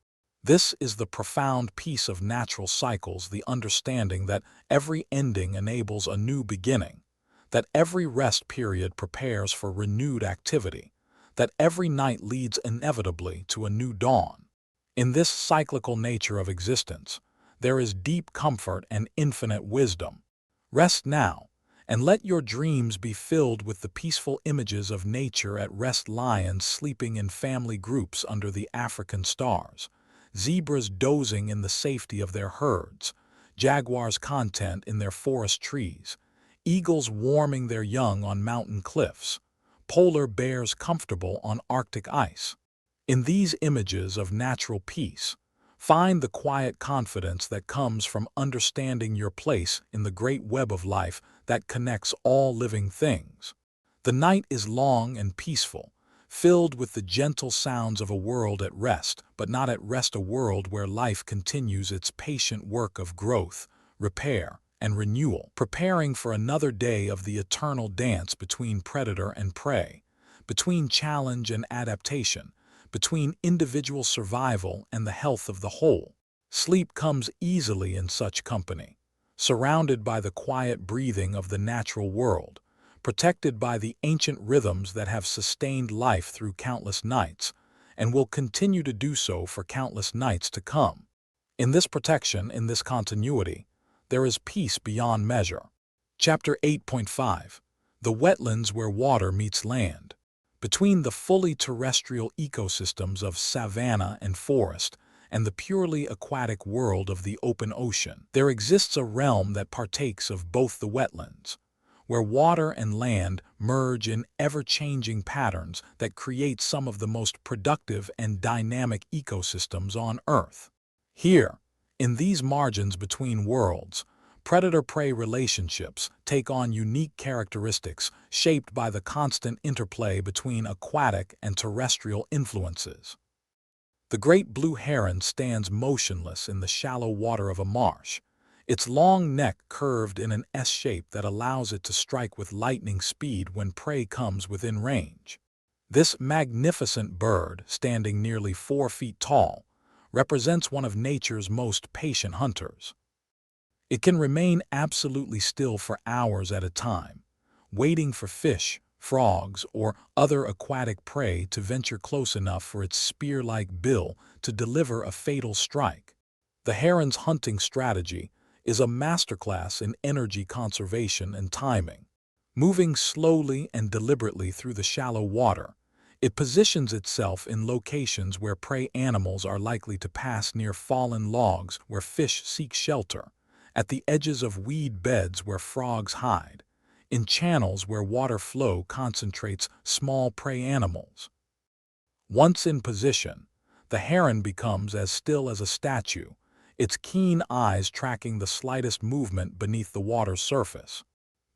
This is the profound peace of natural cycles: the understanding that every ending enables a new beginning, that every rest period prepares for renewed activity, that every night leads inevitably to a new dawn. In this cyclical nature of existence, there is deep comfort and infinite wisdom. Rest now, and let your dreams be filled with the peaceful images of nature at rest: lions sleeping in family groups under the African stars, zebras dozing in the safety of their herds, jaguars content in their forest trees, eagles warming their young on mountain cliffs, polar bears comfortable on Arctic ice. In these images of natural peace, find the quiet confidence that comes from understanding your place in the great web of life that connects all living things. The night is long and peaceful, filled with the gentle sounds of a world at rest, but not at rest, a world where life continues its patient work of growth, repair, and renewal, preparing for another day of the eternal dance between predator and prey, between challenge and adaptation, between individual survival and the health of the whole. Sleep comes easily in such company, surrounded by the quiet breathing of the natural world, protected by the ancient rhythms that have sustained life through countless nights, and will continue to do so for countless nights to come. In this protection, in this continuity, there is peace beyond measure. Chapter 8.5. The wetlands where water meets land. Between the fully terrestrial ecosystems of savanna and forest and the purely aquatic world of the open ocean, there exists a realm that partakes of both: the wetlands, where water and land merge in ever-changing patterns that create some of the most productive and dynamic ecosystems on Earth. Here, in these margins between worlds, predator-prey relationships take on unique characteristics shaped by the constant interplay between aquatic and terrestrial influences. The great blue heron stands motionless in the shallow water of a marsh, its long neck curved in an S shape that allows it to strike with lightning speed when prey comes within range. This magnificent bird, standing nearly 4 feet tall, represents one of nature's most patient hunters. It can remain absolutely still for hours at a time, waiting for fish, frogs, or other aquatic prey to venture close enough for its spear-like bill to deliver a fatal strike. The heron's hunting strategy is a masterclass in energy conservation and timing. Moving slowly and deliberately through the shallow water, it positions itself in locations where prey animals are likely to pass, near fallen logs where fish seek shelter, at the edges of weed beds where frogs hide, in channels where water flow concentrates small prey animals. Once in position, the heron becomes as still as a statue, its keen eyes tracking the slightest movement beneath the water's surface.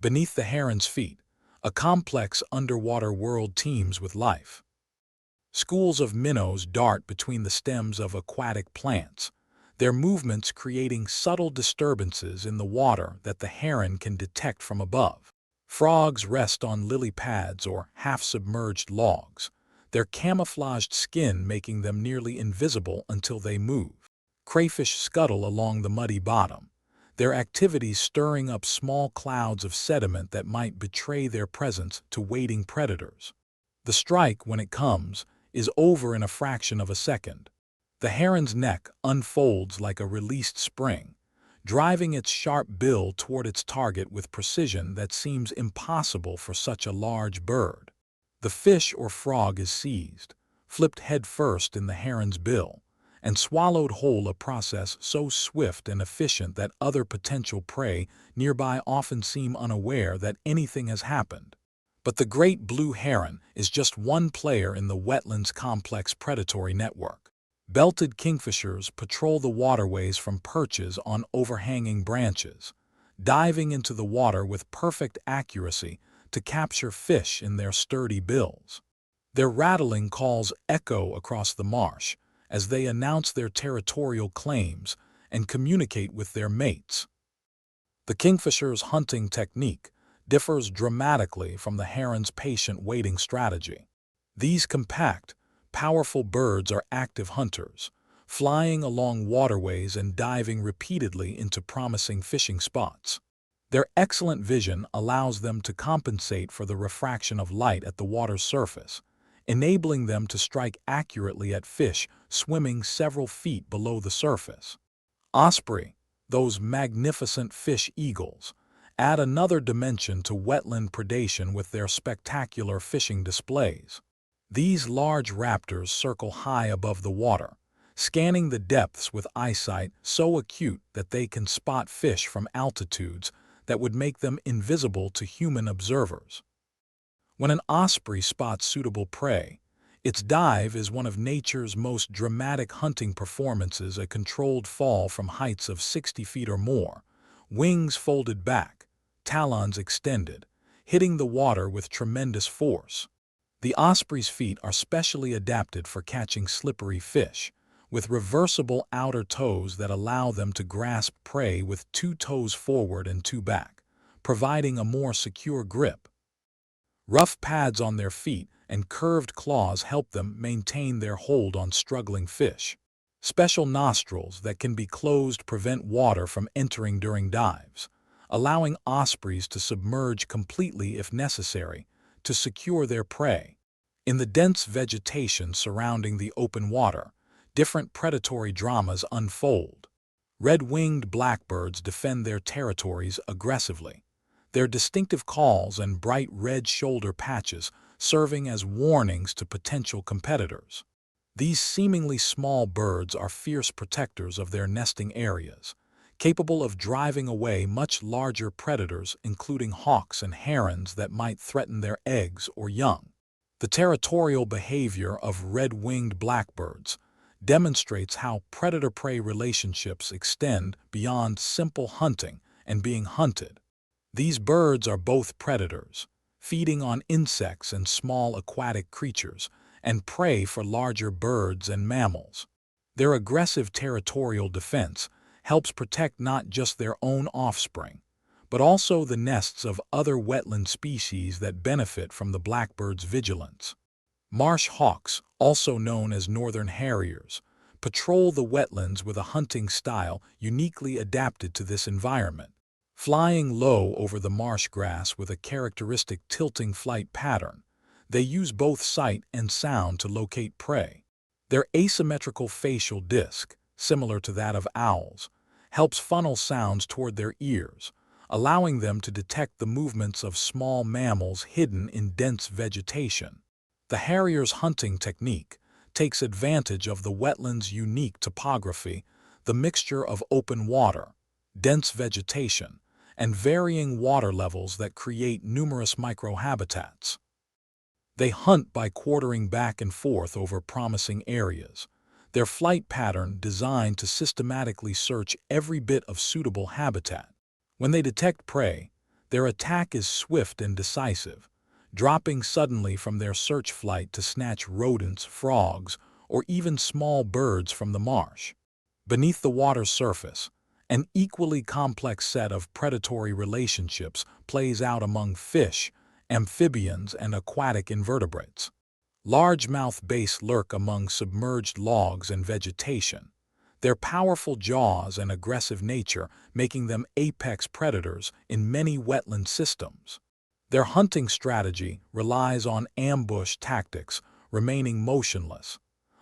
Beneath the heron's feet, a complex underwater world teems with life. Schools of minnows dart between the stems of aquatic plants, their movements creating subtle disturbances in the water that the heron can detect from above. Frogs rest on lily pads or half-submerged logs, their camouflaged skin making them nearly invisible until they move. Crayfish scuttle along the muddy bottom, their activities stirring up small clouds of sediment that might betray their presence to waiting predators. The strike, when it comes, is over in a fraction of a second. The heron's neck unfolds like a released spring, driving its sharp bill toward its target with precision that seems impossible for such a large bird. The fish or frog is seized, flipped head first in the heron's bill, and swallowed whole, a process so swift and efficient that other potential prey nearby often seem unaware that anything has happened. But the great blue heron is just one player in the wetlands' complex predatory network. Belted kingfishers patrol the waterways from perches on overhanging branches, diving into the water with perfect accuracy to capture fish in their sturdy bills. Their rattling calls echo across the marsh as they announce their territorial claims and communicate with their mates. The kingfisher's hunting technique differs dramatically from the heron's patient waiting strategy. These compact, powerful birds are active hunters, flying along waterways and diving repeatedly into promising fishing spots. Their excellent vision allows them to compensate for the refraction of light at the water's surface, enabling them to strike accurately at fish swimming several feet below the surface. Osprey, those magnificent fish eagles, add another dimension to wetland predation with their spectacular fishing displays. These large raptors circle high above the water, scanning the depths with eyesight so acute that they can spot fish from altitudes that would make them invisible to human observers. When an osprey spots suitable prey, its dive is one of nature's most dramatic hunting performances, a controlled fall from heights of 60 feet or more, wings folded back, talons extended, hitting the water with tremendous force. The osprey's feet are specially adapted for catching slippery fish, with reversible outer toes that allow them to grasp prey with 2 toes forward and 2 back, providing a more secure grip. Rough pads on their feet and curved claws help them maintain their hold on struggling fish. Special nostrils that can be closed prevent water from entering during dives, allowing ospreys to submerge completely if necessary to secure their prey. In the dense vegetation surrounding the open water, different predatory dramas unfold. Red-winged blackbirds defend their territories aggressively, their distinctive calls and bright red shoulder patches serving as warnings to potential competitors. These seemingly small birds are fierce protectors of their nesting areas, capable of driving away much larger predators, including hawks and herons that might threaten their eggs or young. The territorial behavior of red-winged blackbirds demonstrates how predator-prey relationships extend beyond simple hunting and being hunted. These birds are both predators, feeding on insects and small aquatic creatures, and prey for larger birds and mammals. Their aggressive territorial defense helps protect not just their own offspring, but also the nests of other wetland species that benefit from the blackbird's vigilance. Marsh hawks, also known as northern harriers, patrol the wetlands with a hunting style uniquely adapted to this environment. Flying low over the marsh grass with a characteristic tilting flight pattern, they use both sight and sound to locate prey. Their asymmetrical facial disc, similar to that of owls, helps funnel sounds toward their ears, allowing them to detect the movements of small mammals hidden in dense vegetation. The harrier's hunting technique takes advantage of the wetland's unique topography, the mixture of open water, dense vegetation, and varying water levels that create numerous microhabitats. They hunt by quartering back and forth over promising areas, their flight pattern designed to systematically search every bit of suitable habitat. When they detect prey, their attack is swift and decisive, dropping suddenly from their search flight to snatch rodents, frogs, or even small birds from the marsh. Beneath the water's surface, an equally complex set of predatory relationships plays out among fish, amphibians, and aquatic invertebrates. Largemouth bass lurk among submerged logs and vegetation, their powerful jaws and aggressive nature making them apex predators in many wetland systems. Their hunting strategy relies on ambush tactics, remaining motionless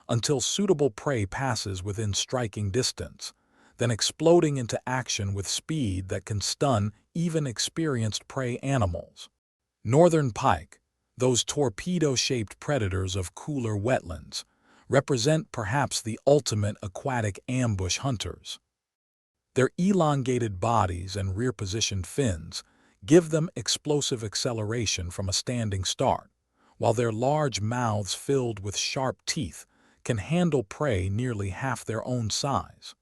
until suitable prey passes within striking distance, then exploding into action with speed that can stun even experienced prey animals. Northern pike, those torpedo-shaped predators of cooler wetlands, represent perhaps the ultimate aquatic ambush hunters. Their elongated bodies and rear-positioned fins give them explosive acceleration from a standing start, while their large mouths filled with sharp teeth can handle prey nearly half their own size.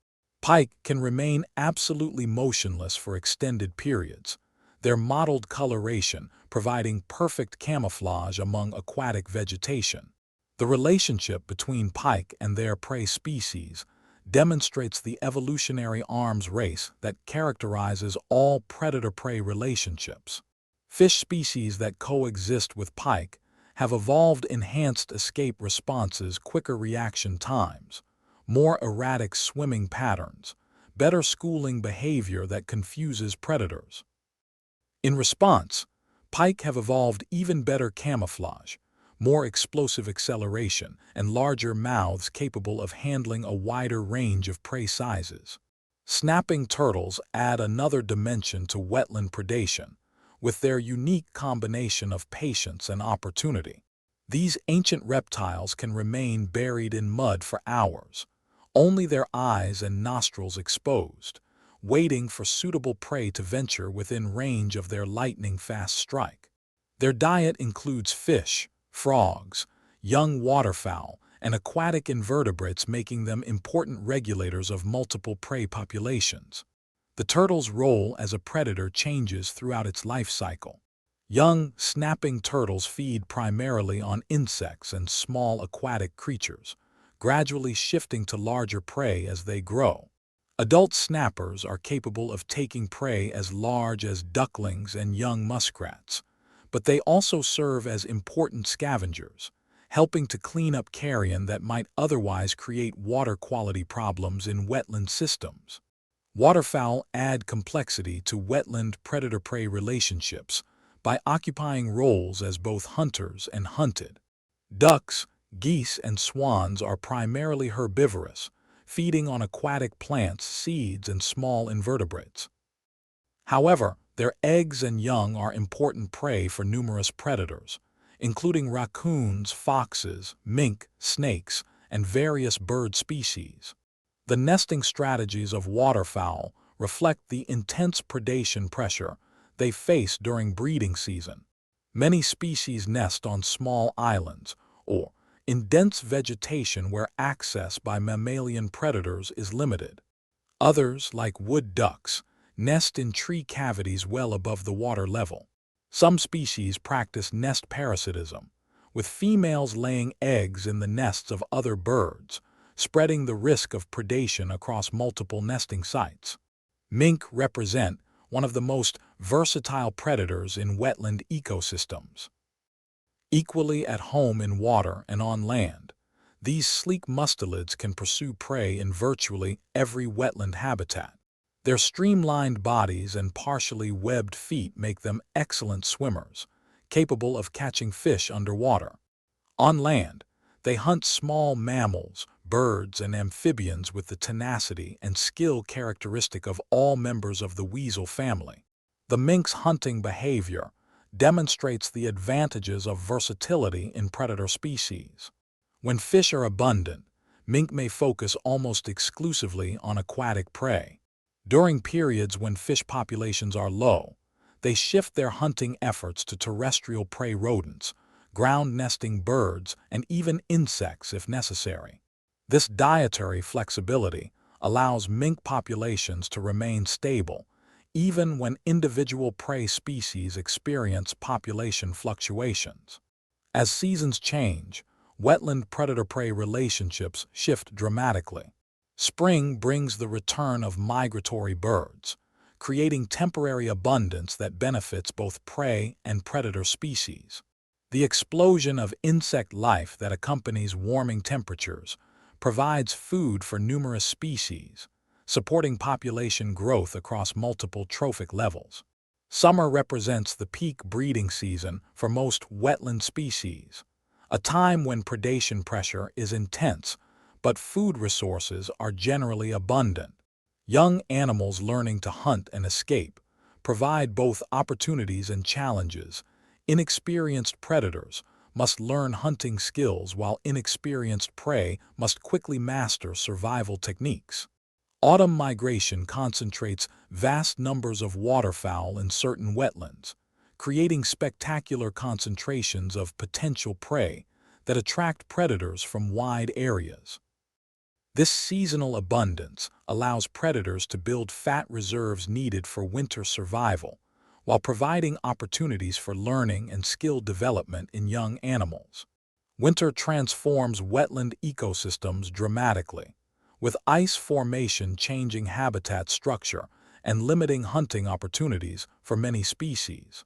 Pike can remain absolutely motionless for extended periods, their mottled coloration providing perfect camouflage among aquatic vegetation. The relationship between pike and their prey species demonstrates the evolutionary arms race that characterizes all predator-prey relationships. Fish species that coexist with pike have evolved enhanced escape responses, quicker reaction times, more erratic swimming patterns, better schooling behavior that confuses predators. In response, pike have evolved even better camouflage, more explosive acceleration, and larger mouths capable of handling a wider range of prey sizes. Snapping turtles add another dimension to wetland predation, with their unique combination of patience and opportunity. These ancient reptiles can remain buried in mud for hours, only their eyes and nostrils exposed, waiting for suitable prey to venture within range of their lightning-fast strike. Their diet includes fish, frogs, young waterfowl, and aquatic invertebrates, making them important regulators of multiple prey populations. The turtle's role as a predator changes throughout its life cycle. Young, snapping turtles feed primarily on insects and small aquatic creatures, gradually shifting to larger prey as they grow. Adult snappers are capable of taking prey as large as ducklings and young muskrats, but they also serve as important scavengers, helping to clean up carrion that might otherwise create water quality problems in wetland systems. Waterfowl add complexity to wetland predator-prey relationships by occupying roles as both hunters and hunted. Ducks, geese, and swans are primarily herbivorous, feeding on aquatic plants, seeds, and small invertebrates. However, their eggs and young are important prey for numerous predators, including raccoons, foxes, mink, snakes, and various bird species. The nesting strategies of waterfowl reflect the intense predation pressure they face during breeding season. Many species nest on small islands or in dense vegetation where access by mammalian predators is limited. Others, like wood ducks, nest in tree cavities well above the water level. Some species practice nest parasitism, with females laying eggs in the nests of other birds, spreading the risk of predation across multiple nesting sites. Mink represent one of the most versatile predators in wetland ecosystems. Equally at home in water and on land, these sleek mustelids can pursue prey in virtually every wetland habitat. Their streamlined bodies and partially webbed feet make them excellent swimmers, capable of catching fish underwater. On land, they hunt small mammals, birds, and amphibians with the tenacity and skill characteristic of all members of the weasel family. The mink's hunting behavior demonstrates the advantages of versatility in predator species. When fish are abundant, mink may focus almost exclusively on aquatic prey. During periods when fish populations are low, they shift their hunting efforts to terrestrial prey rodents, ground-nesting birds, and even insects if necessary. This dietary flexibility allows mink populations to remain stable, even when individual prey species experience population fluctuations. As seasons change, wetland predator-prey relationships shift dramatically. Spring brings the return of migratory birds, creating temporary abundance that benefits both prey and predator species. The explosion of insect life that accompanies warming temperatures provides food for numerous species, supporting population growth across multiple trophic levels. Summer represents the peak breeding season for most wetland species, a time when predation pressure is intense, but food resources are generally abundant. Young animals learning to hunt and escape provide both opportunities and challenges. Inexperienced predators must learn hunting skills while inexperienced prey must quickly master survival techniques. Autumn migration concentrates vast numbers of waterfowl in certain wetlands, creating spectacular concentrations of potential prey that attract predators from wide areas. This seasonal abundance allows predators to build fat reserves needed for winter survival, while providing opportunities for learning and skill development in young animals. Winter transforms wetland ecosystems dramatically, with ice formation changing habitat structure and limiting hunting opportunities for many species.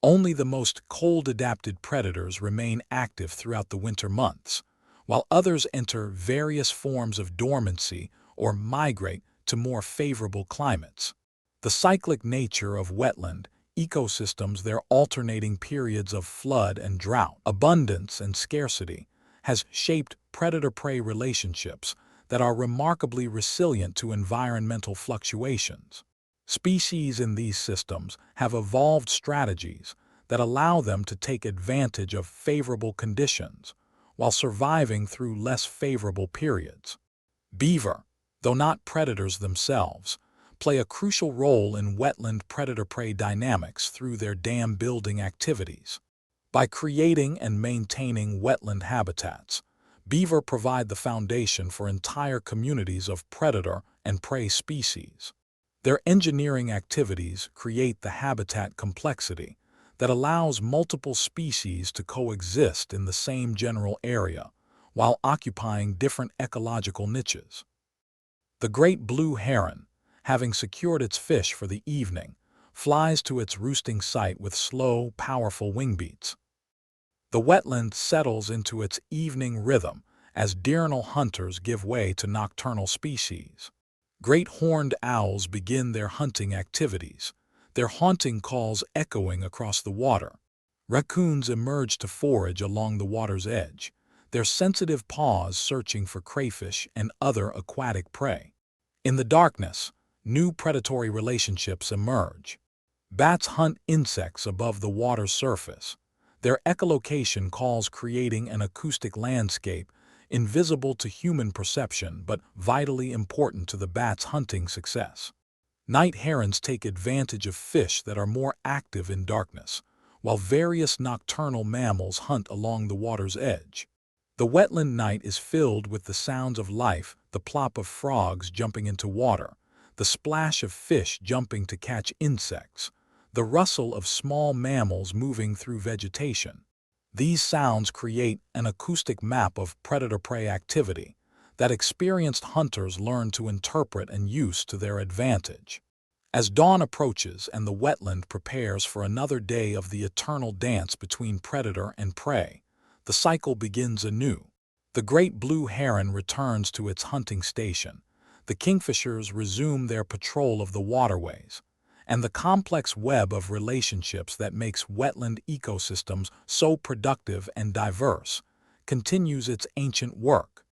Only the most cold-adapted predators remain active throughout the winter months, while others enter various forms of dormancy or migrate to more favorable climates. The cyclic nature of wetland ecosystems their alternating periods of flood and drought, abundance and scarcity, has shaped predator-prey relationships that are remarkably resilient to environmental fluctuations. Species in these systems have evolved strategies that allow them to take advantage of favorable conditions while surviving through less favorable periods. Beaver, though not predators themselves, play a crucial role in wetland predator-prey dynamics through their dam-building activities. By creating and maintaining wetland habitats, beaver provide the foundation for entire communities of predator and prey species. Their engineering activities create the habitat complexity that allows multiple species to coexist in the same general area while occupying different ecological niches. The great blue heron, having secured its fish for the evening, flies to its roosting site with slow, powerful wing beats. The wetland settles into its evening rhythm as diurnal hunters give way to nocturnal species. Great horned owls begin their hunting activities, their haunting calls echoing across the water. Raccoons emerge to forage along the water's edge, their sensitive paws searching for crayfish and other aquatic prey. In the darkness, new predatory relationships emerge. Bats hunt insects above the water's surface, their echolocation calls creating an acoustic landscape invisible to human perception but vitally important to the bat's hunting success. Night herons take advantage of fish that are more active in darkness, while various nocturnal mammals hunt along the water's edge. The wetland night is filled with the sounds of life, the plop of frogs jumping into water, the splash of fish jumping to catch insects, the rustle of small mammals moving through vegetation. These sounds create an acoustic map of predator-prey activity that experienced hunters learn to interpret and use to their advantage. As dawn approaches and the wetland prepares for another day of the eternal dance between predator and prey, the cycle begins anew. The great blue heron returns to its hunting station, the kingfishers resume their patrol of the waterways, and the complex web of relationships that makes wetland ecosystems so productive and diverse continues its ancient work.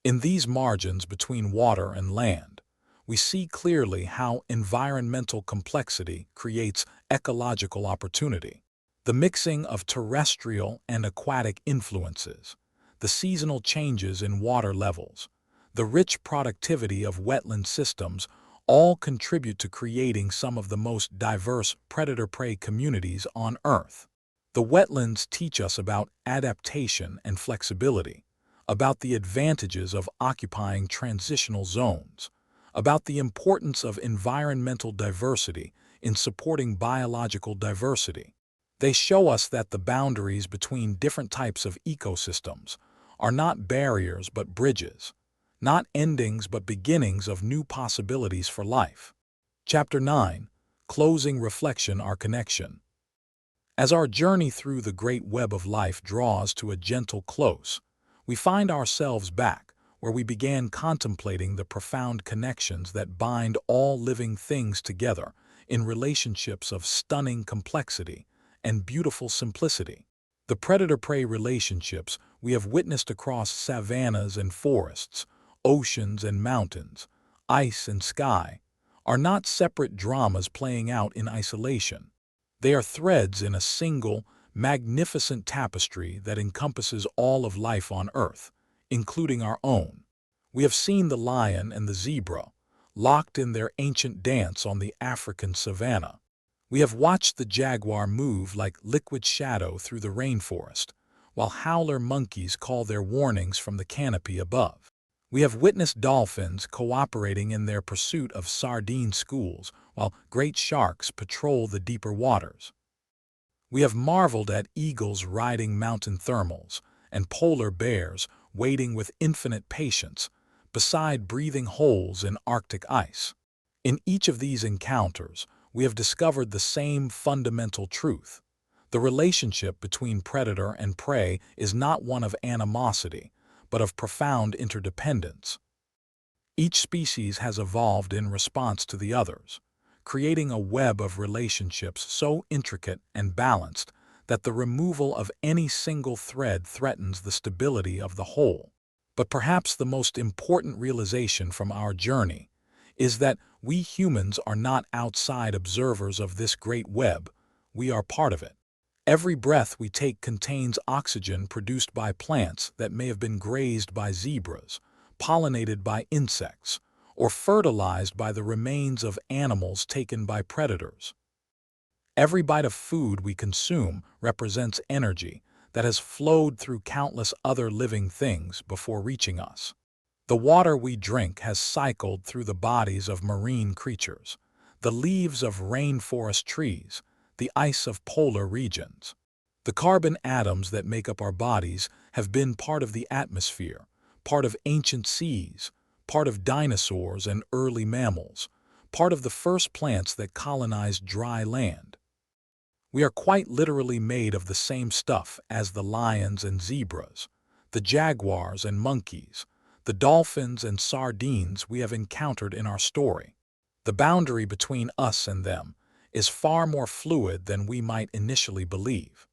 In these margins between water and land, we see clearly how environmental complexity creates ecological opportunity. The mixing of terrestrial and aquatic influences, the seasonal changes in water levels, the rich productivity of wetland systems all contribute to creating some of the most diverse predator-prey communities on Earth. The wetlands teach us about adaptation and flexibility, about the advantages of occupying transitional zones, about the importance of environmental diversity in supporting biological diversity. They show us that the boundaries between different types of ecosystems are not barriers but bridges, not endings but beginnings of new possibilities for life. Chapter 9. Closing Reflection Our Connection. As our journey through the great web of life draws to a gentle close, we find ourselves back where we began contemplating the profound connections that bind all living things together in relationships of stunning complexity and beautiful simplicity. The predator-prey relationships we have witnessed across savannas and forests, oceans and mountains, ice and sky, are not separate dramas playing out in isolation. They are threads in a single, magnificent tapestry that encompasses all of life on Earth, including our own. We have seen the lion and the zebra, locked in their ancient dance on the African savanna. We have watched the jaguar move like liquid shadow through the rainforest, while howler monkeys call their warnings from the canopy above. We have witnessed dolphins cooperating in their pursuit of sardine schools, while great sharks patrol the deeper waters. We have marveled at eagles riding mountain thermals and polar bears waiting with infinite patience beside breathing holes in Arctic ice. In each of these encounters, we have discovered the same fundamental truth. The relationship between predator and prey is not one of animosity, but of profound interdependence. Each species has evolved in response to the others, creating a web of relationships so intricate and balanced that the removal of any single thread threatens the stability of the whole. But perhaps the most important realization from our journey is that we humans are not outside observers of this great web, we are part of it. Every breath we take contains oxygen produced by plants that may have been grazed by zebras, pollinated by insects, or fertilized by the remains of animals taken by predators. Every bite of food we consume represents energy that has flowed through countless other living things before reaching us. The water we drink has cycled through the bodies of marine creatures, the leaves of rainforest trees, the ice of polar regions. The carbon atoms that make up our bodies have been part of the atmosphere, part of ancient seas, part of dinosaurs and early mammals, part of the first plants that colonized dry land. We are quite literally made of the same stuff as the lions and zebras, the jaguars and monkeys, the dolphins and sardines we have encountered in our story. The boundary between us and them is far more fluid than we might initially believe.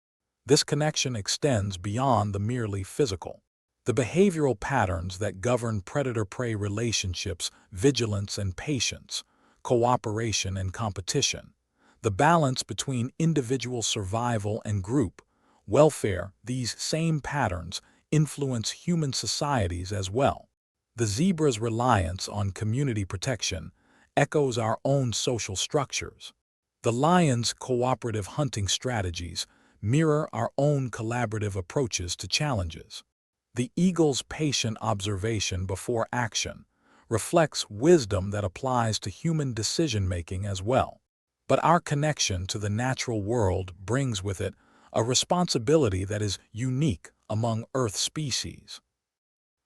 This connection extends beyond the merely physical. The behavioral patterns that govern predator-prey relationships, vigilance and patience, cooperation and competition, the balance between individual survival and group welfare, these same patterns influence human societies as well. The zebra's reliance on community protection echoes our own social structures. The lion's cooperative hunting strategies mirror our own collaborative approaches to challenges. The eagle's patient observation before action reflects wisdom that applies to human decision-making as well. But our connection to the natural world brings with it a responsibility that is unique among Earth species.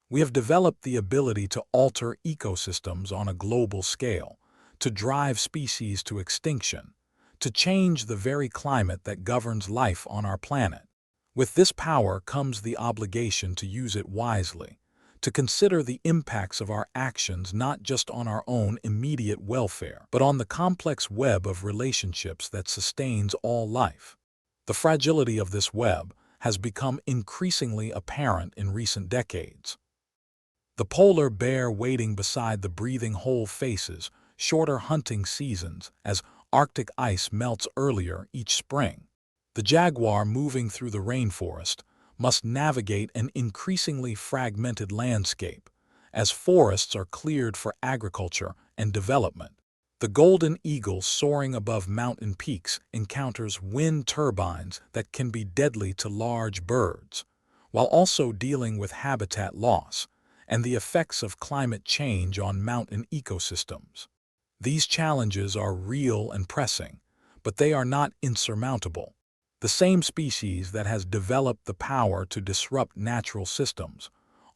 We have developed the ability to alter ecosystems on a global scale, to drive species to extinction, to change the very climate that governs life on our planet. With this power comes the obligation to use it wisely, to consider the impacts of our actions not just on our own immediate welfare, but on the complex web of relationships that sustains all life. The fragility of this web has become increasingly apparent in recent decades. The polar bear waiting beside the breathing hole faces shorter hunting seasons as Arctic ice melts earlier each spring. The jaguar moving through the rainforest must navigate an increasingly fragmented landscape as forests are cleared for agriculture and development. The golden eagle soaring above mountain peaks encounters wind turbines that can be deadly to large birds, while also dealing with habitat loss and the effects of climate change on mountain ecosystems. These challenges are real and pressing, but they are not insurmountable. The same species that has developed the power to disrupt natural systems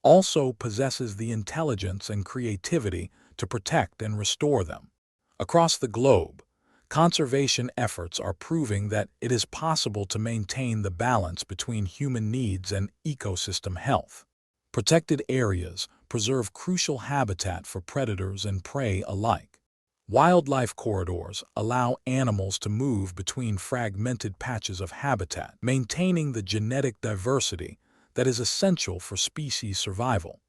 also possesses the intelligence and creativity to protect and restore them. Across the globe, conservation efforts are proving that it is possible to maintain the balance between human needs and ecosystem health. Protected areas preserve crucial habitat for predators and prey alike. Wildlife corridors allow animals to move between fragmented patches of habitat, maintaining the genetic diversity that is essential for species survival.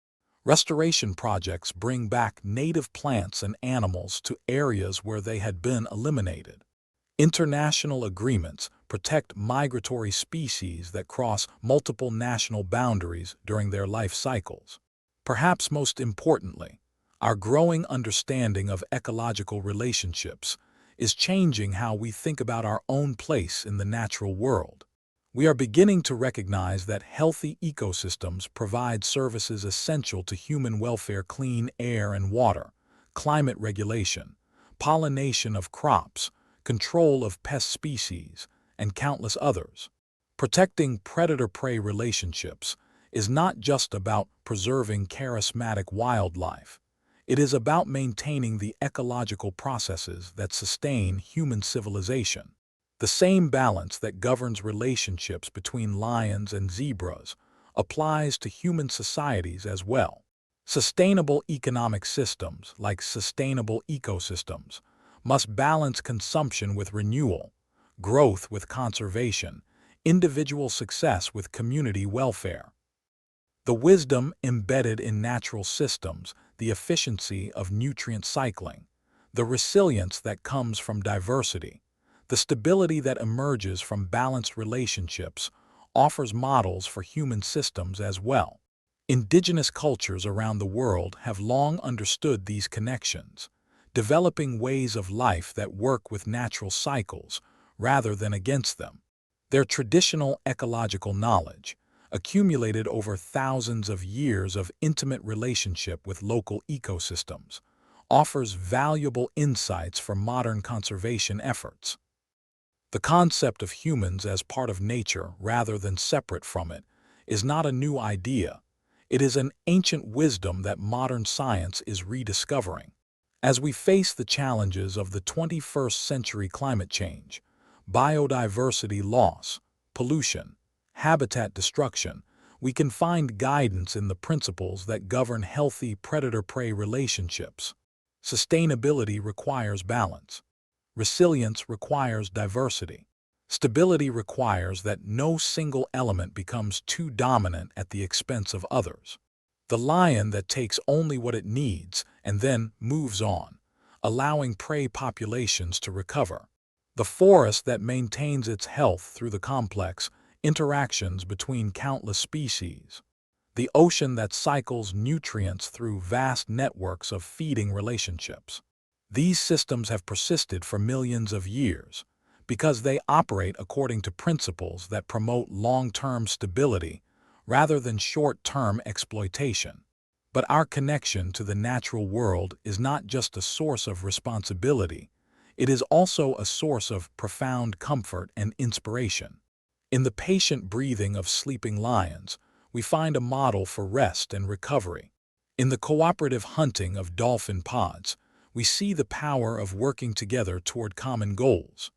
Restoration projects bring back native plants and animals to areas where they had been eliminated. International agreements protect migratory species that cross multiple national boundaries during their life cycles. Perhaps most importantly, our growing understanding of ecological relationships is changing how we think about our own place in the natural world. We are beginning to recognize that healthy ecosystems provide services essential to human welfare: clean air and water, climate regulation, pollination of crops, control of pest species, and countless others. Protecting predator-prey relationships is not just about preserving charismatic wildlife. It is about maintaining the ecological processes that sustain human civilization. The same balance that governs relationships between lions and zebras applies to human societies as well. Sustainable economic systems, like sustainable ecosystems, must balance consumption with renewal, growth with conservation, individual success with community welfare. The wisdom embedded in natural systems, the efficiency of nutrient cycling, the resilience that comes from diversity, the stability that emerges from balanced relationships offers models for human systems as well. Indigenous cultures around the world have long understood these connections, developing ways of life that work with natural cycles rather than against them. Their traditional ecological knowledge, accumulated over thousands of years of intimate relationship with local ecosystems, offers valuable insights for modern conservation efforts. The concept of humans as part of nature rather than separate from it is not a new idea. It is an ancient wisdom that modern science is rediscovering. As we face the challenges of the 21st century climate change, biodiversity loss, pollution, habitat destruction, we can find guidance in the principles that govern healthy predator-prey relationships. Sustainability requires balance. Resilience requires diversity. Stability requires that no single element becomes too dominant at the expense of others. The lion that takes only what it needs and then moves on, allowing prey populations to recover. The forest that maintains its health through the complex interactions between countless species. The ocean that cycles nutrients through vast networks of feeding relationships. These systems have persisted for millions of years because they operate according to principles that promote long-term stability rather than short-term exploitation. But our connection to the natural world is not just a source of responsibility, it is also a source of profound comfort and inspiration. In the patient breathing of sleeping lions, we find a model for rest and recovery. In the cooperative hunting of dolphin pods, we see the power of working together toward common goals.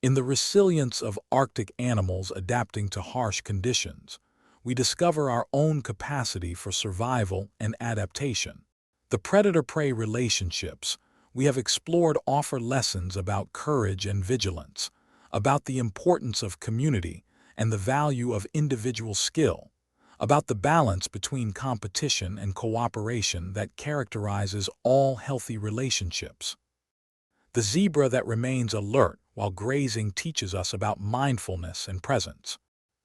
In the resilience of Arctic animals adapting to harsh conditions, we discover our own capacity for survival and adaptation. The predator-prey relationships we have explored offer lessons about courage and vigilance, about the importance of community and the value of individual skill, about the balance between competition and cooperation that characterizes all healthy relationships. The zebra that remains alert while grazing teaches us about mindfulness and presence.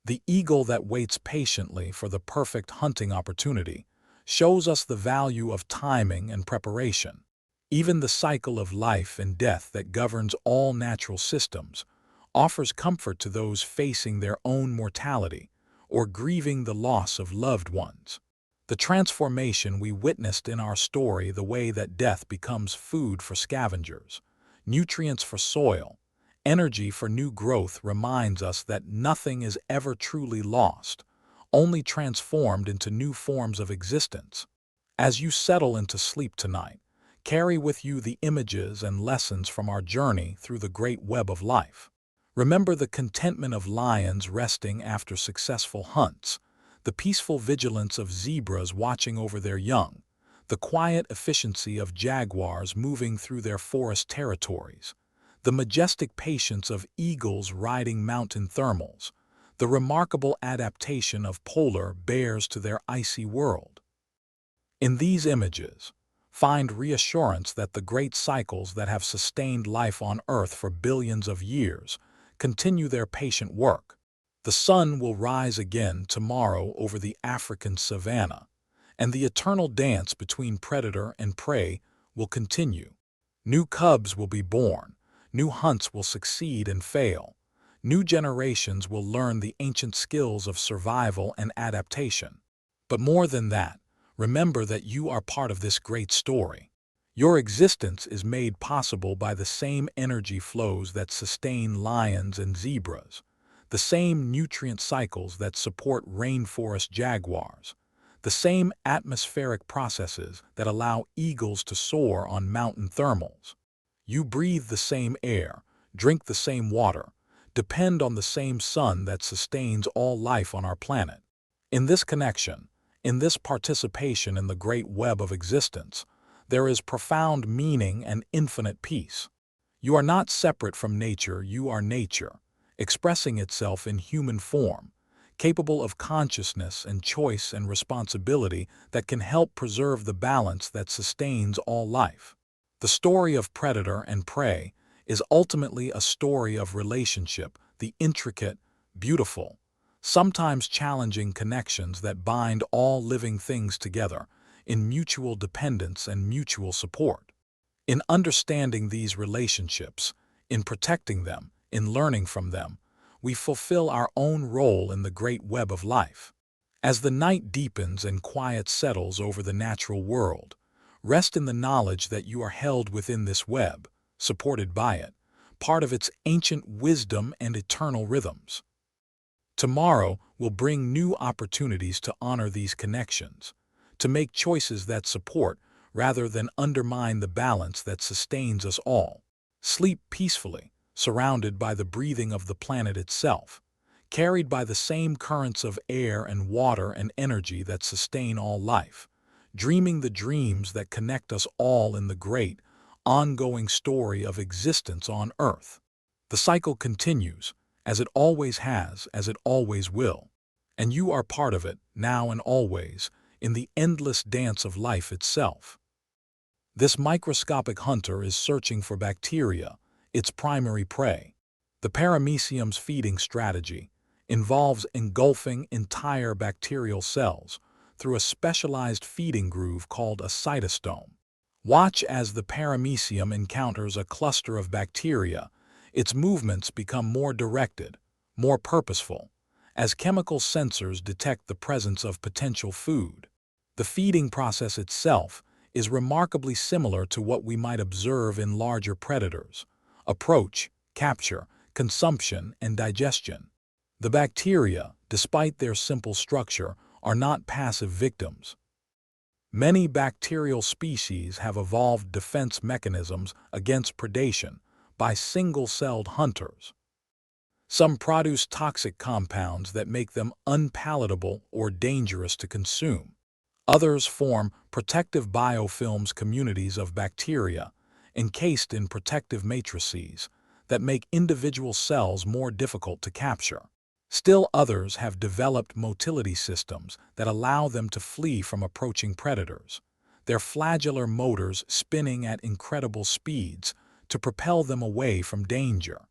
The eagle that waits patiently for the perfect hunting opportunity shows us the value of timing and preparation. Even the cycle of life and death that governs all natural systems offers comfort to those facing their own mortality or grieving the loss of loved ones. The transformation we witnessed in our story, the way that death becomes food for scavengers, nutrients for soil, energy for new growth, reminds us that nothing is ever truly lost, only transformed into new forms of existence. As you settle into sleep tonight, carry with you the images and lessons from our journey through the great web of life. Remember the contentment of lions resting after successful hunts, the peaceful vigilance of zebras watching over their young, the quiet efficiency of jaguars moving through their forest territories, the majestic patience of eagles riding mountain thermals, the remarkable adaptation of polar bears to their icy world. In these images, find reassurance that the great cycles that have sustained life on Earth for billions of years continue their patient work. The sun will rise again tomorrow over the African savanna, and the eternal dance between predator and prey will continue. New cubs will be born, new hunts will succeed and fail, new generations will learn the ancient skills of survival and adaptation. But more than that, remember that you are part of this great story. Your existence is made possible by the same energy flows that sustain lions and zebras, the same nutrient cycles that support rainforest jaguars, the same atmospheric processes that allow eagles to soar on mountain thermals. You breathe the same air, drink the same water, depend on the same sun that sustains all life on our planet. In this connection, in this participation in the great web of existence, there is profound meaning and infinite peace. You are not separate from nature, you are nature, expressing itself in human form, capable of consciousness and choice and responsibility that can help preserve the balance that sustains all life. The story of predator and prey is ultimately a story of relationship, the intricate, beautiful, sometimes challenging connections that bind all living things together in mutual dependence and mutual support. In understanding these relationships, in protecting them, in learning from them, we fulfill our own role in the great web of life. As the night deepens and quiet settles over the natural world, rest in the knowledge that you are held within this web, supported by it, part of its ancient wisdom and eternal rhythms. Tomorrow will bring new opportunities to honor these connections, to make choices that support rather than undermine the balance that sustains us all. Sleep peacefully, surrounded by the breathing of the planet itself, carried by the same currents of air and water and energy that sustain all life, dreaming the dreams that connect us all in the great, ongoing story of existence on Earth. The cycle continues, as it always has, as it always will, and you are part of it, now and always, in the endless dance of life itself. This microscopic hunter is searching for bacteria, its primary prey. The paramecium's feeding strategy involves engulfing entire bacterial cells through a specialized feeding groove called a cytostome. Watch as the paramecium encounters a cluster of bacteria. Its movements become more directed, more purposeful, as chemical sensors detect the presence of potential food. The feeding process itself is remarkably similar to what we might observe in larger predators: approach, capture, consumption, and digestion. The bacteria, despite their simple structure, are not passive victims. Many bacterial species have evolved defense mechanisms against predation by single-celled hunters. Some produce toxic compounds that make them unpalatable or dangerous to consume. Others form protective biofilms, communities of bacteria encased in protective matrices that make individual cells more difficult to capture. Still others have developed motility systems that allow them to flee from approaching predators, their flagellar motors spinning at incredible speeds to propel them away from danger.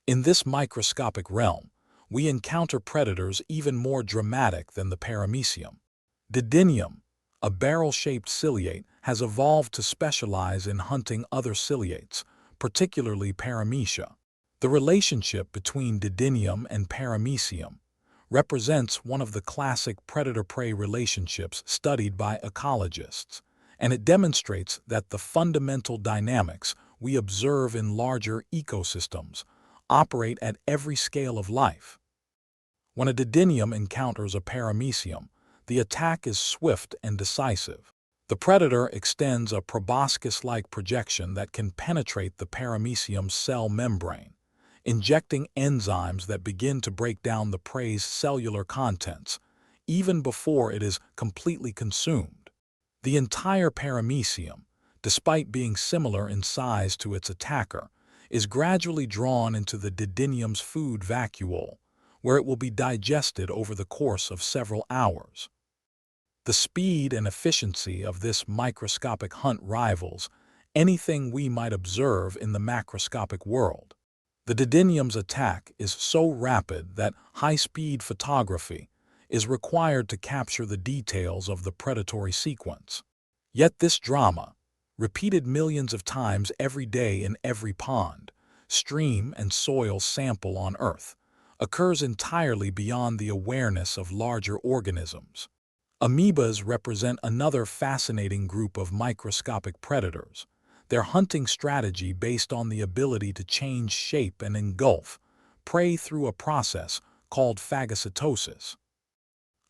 In this microscopic realm, we encounter predators even more dramatic than the paramecium. Didinium, a barrel-shaped ciliate, has evolved to specialize in hunting other ciliates, particularly paramecia. The relationship between didinium and paramecium represents one of the classic predator-prey relationships studied by ecologists, and it demonstrates that the fundamental dynamics we observe in larger ecosystems operate at every scale of life. When a didinium encounters a paramecium, the attack is swift and decisive. The predator extends a proboscis-like projection that can penetrate the paramecium's cell membrane, injecting enzymes that begin to break down the prey's cellular contents, even before it is completely consumed. The entire paramecium, despite being similar in size to its attacker, is gradually drawn into the didinium's food vacuole, where it will be digested over the course of several hours. The speed and efficiency of this microscopic hunt rivals anything we might observe in the macroscopic world. The didinium's attack is so rapid that high-speed photography is required to capture the details of the predatory sequence. Yet this drama, repeated millions of times every day in every pond, stream, and soil sample on Earth, occurs entirely beyond the awareness of larger organisms. Amoebas represent another fascinating group of microscopic predators, their hunting strategy based on the ability to change shape and engulf prey through a process called phagocytosis.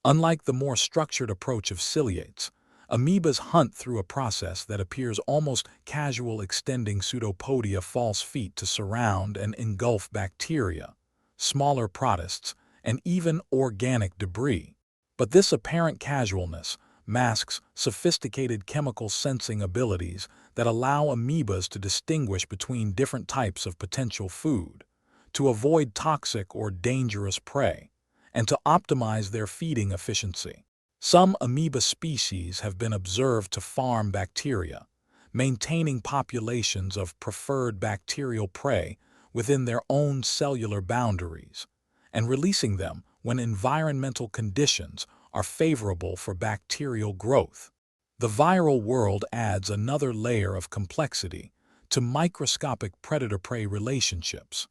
Unlike the more structured approach of ciliates, amoebas hunt through a process that appears almost casual, extending pseudopodia false feet to surround and engulf bacteria, smaller protists, and even organic debris. But this apparent casualness masks sophisticated chemical sensing abilities that allow amoebas to distinguish between different types of potential food, to avoid toxic or dangerous prey, and to optimize their feeding efficiency. Some amoeba species have been observed to farm bacteria, maintaining populations of preferred bacterial prey within their own cellular boundaries, and releasing them when environmental conditions are favorable for bacterial growth. The viral world adds another layer of complexity to microscopic predator-prey relationships.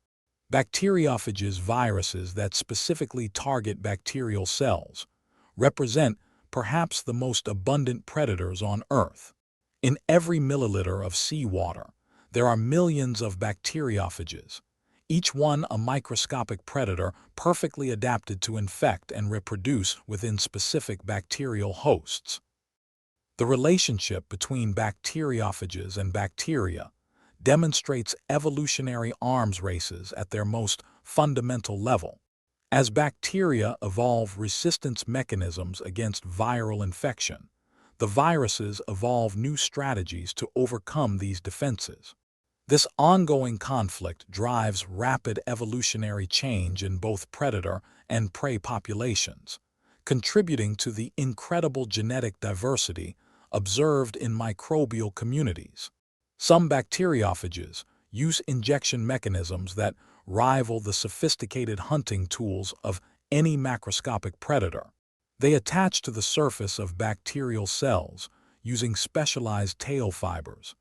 Bacteriophages, viruses that specifically target bacterial cells, represent perhaps the most abundant predators on Earth. In every milliliter of seawater, there are millions of bacteriophages, each one a microscopic predator perfectly adapted to infect and reproduce within specific bacterial hosts. The relationship between bacteriophages and bacteria demonstrates evolutionary arms races at their most fundamental level. As bacteria evolve resistance mechanisms against viral infection, the viruses evolve new strategies to overcome these defenses. This ongoing conflict drives rapid evolutionary change in both predator and prey populations, contributing to the incredible genetic diversity observed in microbial communities. Some bacteriophages use injection mechanisms that rival the sophisticated hunting tools of any macroscopic predator. They attach to the surface of bacterial cells using specialized tail fibers,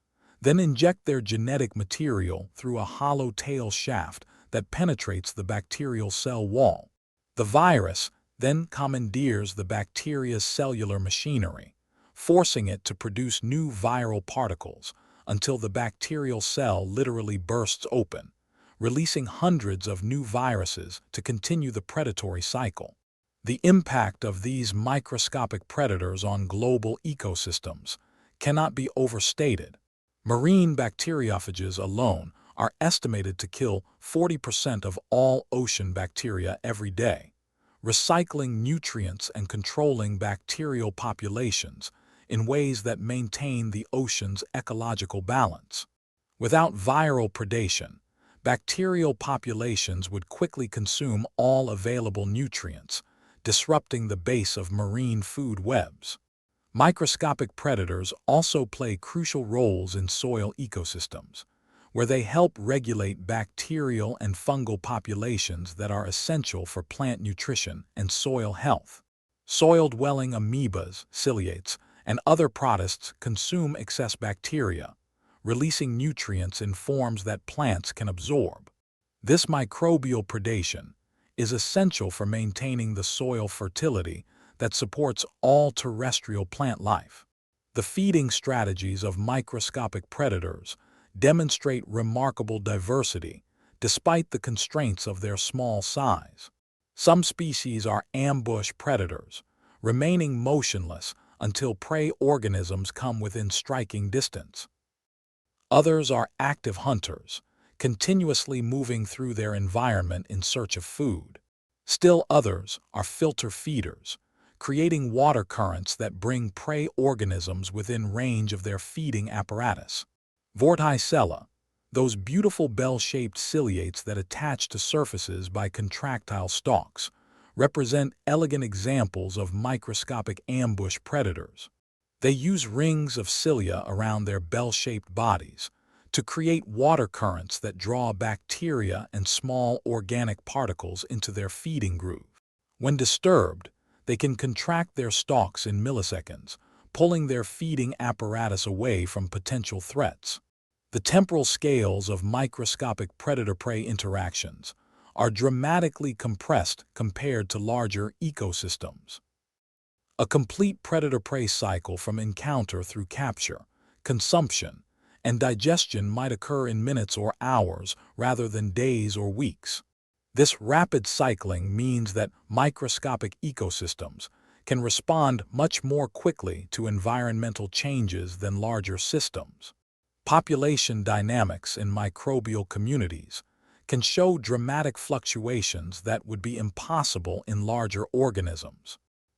then inject their genetic material through a hollow tail shaft that penetrates the bacterial cell wall. The virus then commandeers the bacteria's cellular machinery, forcing it to produce new viral particles until the bacterial cell literally bursts open, releasing hundreds of new viruses to continue the predatory cycle. The impact of these microscopic predators on global ecosystems cannot be overstated. Marine bacteriophages alone are estimated to kill 40% of all ocean bacteria every day, recycling nutrients and controlling bacterial populations in ways that maintain the ocean's ecological balance. Without viral predation, bacterial populations would quickly consume all available nutrients, disrupting the base of marine food webs. Microscopic predators also play crucial roles in soil ecosystems, where they help regulate bacterial and fungal populations that are essential for plant nutrition and soil health. Soil-dwelling amoebas, ciliates, and other protists consume excess bacteria, releasing nutrients in forms that plants can absorb. This microbial predation is essential for maintaining the soil fertility that supports all terrestrial plant life. The feeding strategies of microscopic predators demonstrate remarkable diversity despite the constraints of their small size. Some species are ambush predators, remaining motionless until prey organisms come within striking distance. Others are active hunters, continuously moving through their environment in search of food. Still others are filter feeders, creating water currents that bring prey organisms within range of their feeding apparatus. Vorticella, those beautiful bell-shaped ciliates that attach to surfaces by contractile stalks, represent elegant examples of microscopic ambush predators. They use rings of cilia around their bell-shaped bodies to create water currents that draw bacteria and small organic particles into their feeding groove. When disturbed, they can contract their stalks in milliseconds, pulling their feeding apparatus away from potential threats. The temporal scales of microscopic predator-prey interactions are dramatically compressed compared to larger ecosystems. A complete predator-prey cycle from encounter through capture, consumption, and digestion might occur in minutes or hours rather than days or weeks. This rapid cycling means that microscopic ecosystems can respond much more quickly to environmental changes than larger systems. Population dynamics in microbial communities can show dramatic fluctuations that would be impossible in larger organisms.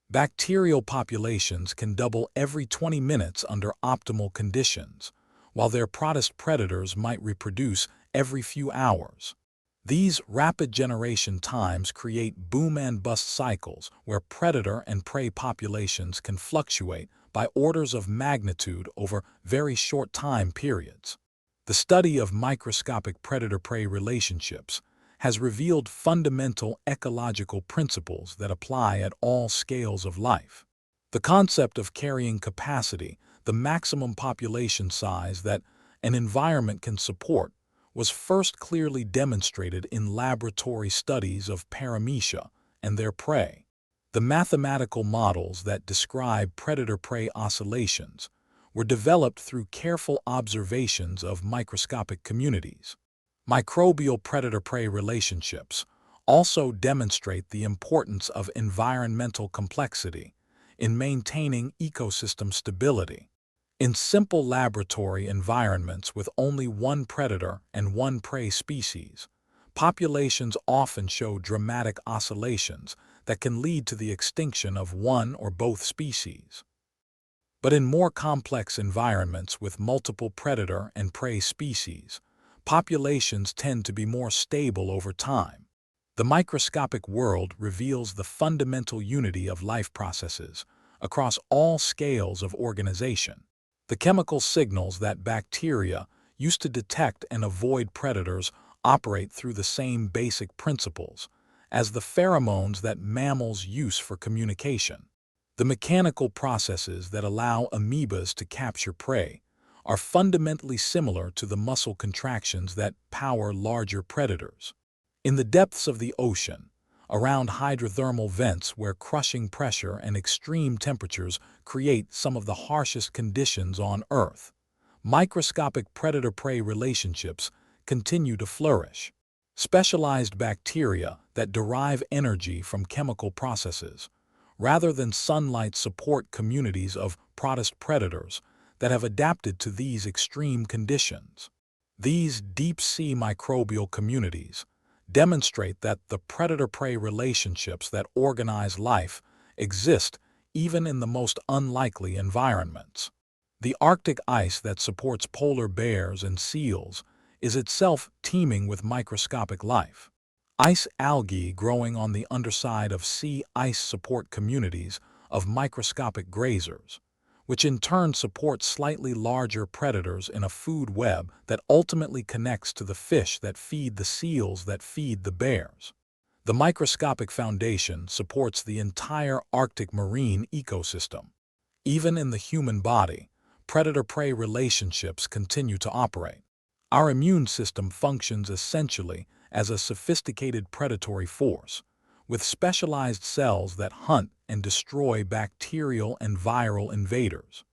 Bacterial populations can double every 20 minutes under optimal conditions, while their protist predators might reproduce every few hours. These rapid generation times create boom and bust cycles where predator and prey populations can fluctuate by orders of magnitude over very short time periods. The study of microscopic predator-prey relationships has revealed fundamental ecological principles that apply at all scales of life. The concept of carrying capacity, the maximum population size that an environment can support, was first clearly demonstrated in laboratory studies of paramecia and their prey. The mathematical models that describe predator-prey oscillations were developed through careful observations of microscopic communities. Microbial predator-prey relationships also demonstrate the importance of environmental complexity in maintaining ecosystem stability. In simple laboratory environments with only one predator and one prey species, populations often show dramatic oscillations that can lead to the extinction of one or both species. But in more complex environments with multiple predator and prey species, populations tend to be more stable over time. The microscopic world reveals the fundamental unity of life processes across all scales of organization. The chemical signals that bacteria use to detect and avoid predators operate through the same basic principles as the pheromones that mammals use for communication. The mechanical processes that allow amoebas to capture prey are fundamentally similar to the muscle contractions that power larger predators. In the depths of the ocean, around hydrothermal vents where crushing pressure and extreme temperatures create some of the harshest conditions on Earth, microscopic predator-prey relationships continue to flourish. Specialized bacteria that derive energy from chemical processes, rather than sunlight, support communities of protist predators that have adapted to these extreme conditions. These deep-sea microbial communities demonstrate that the predator-prey relationships that organize life exist even in the most unlikely environments. The Arctic ice that supports polar bears and seals is itself teeming with microscopic life. Ice algae growing on the underside of sea ice support communities of microscopic grazers, which in turn support slightly larger predators in a food web that ultimately connects to the fish that feed the seals that feed the bears. The microscopic foundation supports the entire Arctic marine ecosystem. Even in the human body, predator-prey relationships continue to operate. Our immune system functions essentially as a sophisticated predatory force, with specialized cells that hunt and destroy bacterial and viral invaders.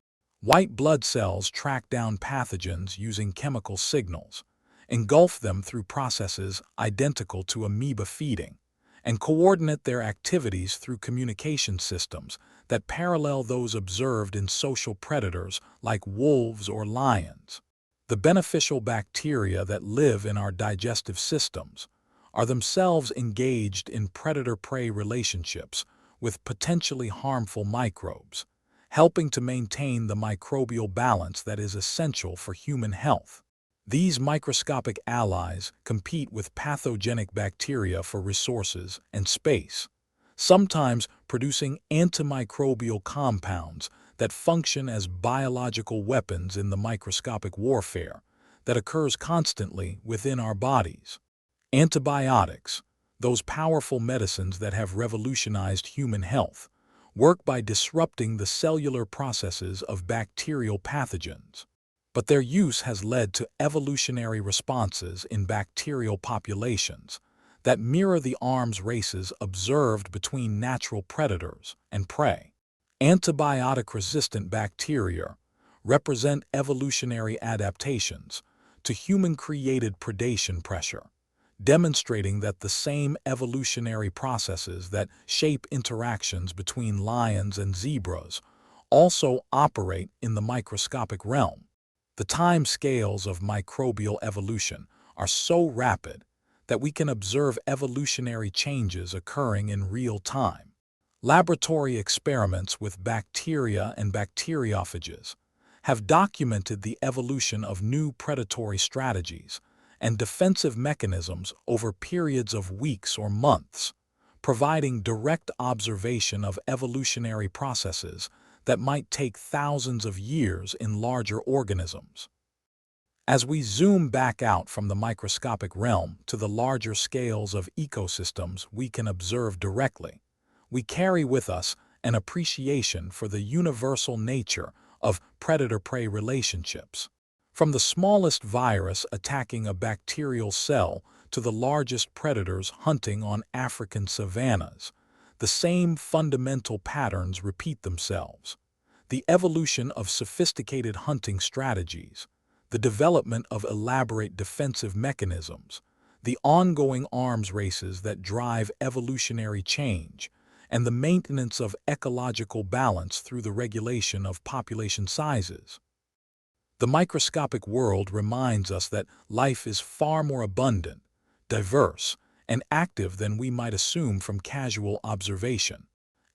White blood cells track down pathogens using chemical signals, engulf them through processes identical to amoeba feeding, and coordinate their activities through communication systems that parallel those observed in social predators like wolves or lions. The beneficial bacteria that live in our digestive systems are themselves engaged in predator-prey relationships with potentially harmful microbes, helping to maintain the microbial balance that is essential for human health. These microscopic allies compete with pathogenic bacteria for resources and space, sometimes producing antimicrobial compounds that function as biological weapons in the microscopic warfare that occurs constantly within our bodies. Antibiotics, those powerful medicines that have revolutionized human health, work by disrupting the cellular processes of bacterial pathogens. But their use has led to evolutionary responses in bacterial populations that mirror the arms races observed between natural predators and prey. Antibiotic-resistant bacteria represent evolutionary adaptations to human-created predation pressure, demonstrating that the same evolutionary processes that shape interactions between lions and zebras also operate in the microscopic realm. The time scales of microbial evolution are so rapid that we can observe evolutionary changes occurring in real time. Laboratory experiments with bacteria and bacteriophages have documented the evolution of new predatory strategies and defensive mechanisms over periods of weeks or months, providing direct observation of evolutionary processes that might take thousands of years in larger organisms. As we zoom back out from the microscopic realm to the larger scales of ecosystems we can observe directly, we carry with us an appreciation for the universal nature of predator-prey relationships. From the smallest virus attacking a bacterial cell to the largest predators hunting on African savannas, the same fundamental patterns repeat themselves. The evolution of sophisticated hunting strategies, the development of elaborate defensive mechanisms, the ongoing arms races that drive evolutionary change, and the maintenance of ecological balance through the regulation of population sizes. The microscopic world reminds us that life is far more abundant, diverse, and active than we might assume from casual observation.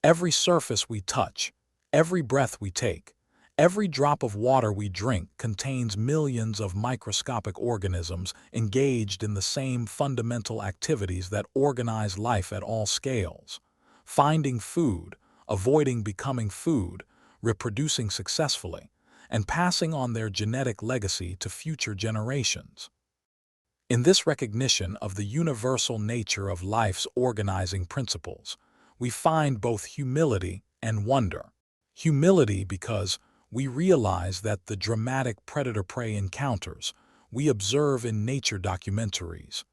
Every surface we touch, every breath we take, every drop of water we drink contains millions of microscopic organisms engaged in the same fundamental activities that organize life at all scales: finding food, avoiding becoming food, reproducing successfully, and passing on their genetic legacy to future generations. In this recognition of the universal nature of life's organizing principles, we find both humility and wonder. Humility because we realize that the dramatic predator-prey encounters we observe in nature documentaries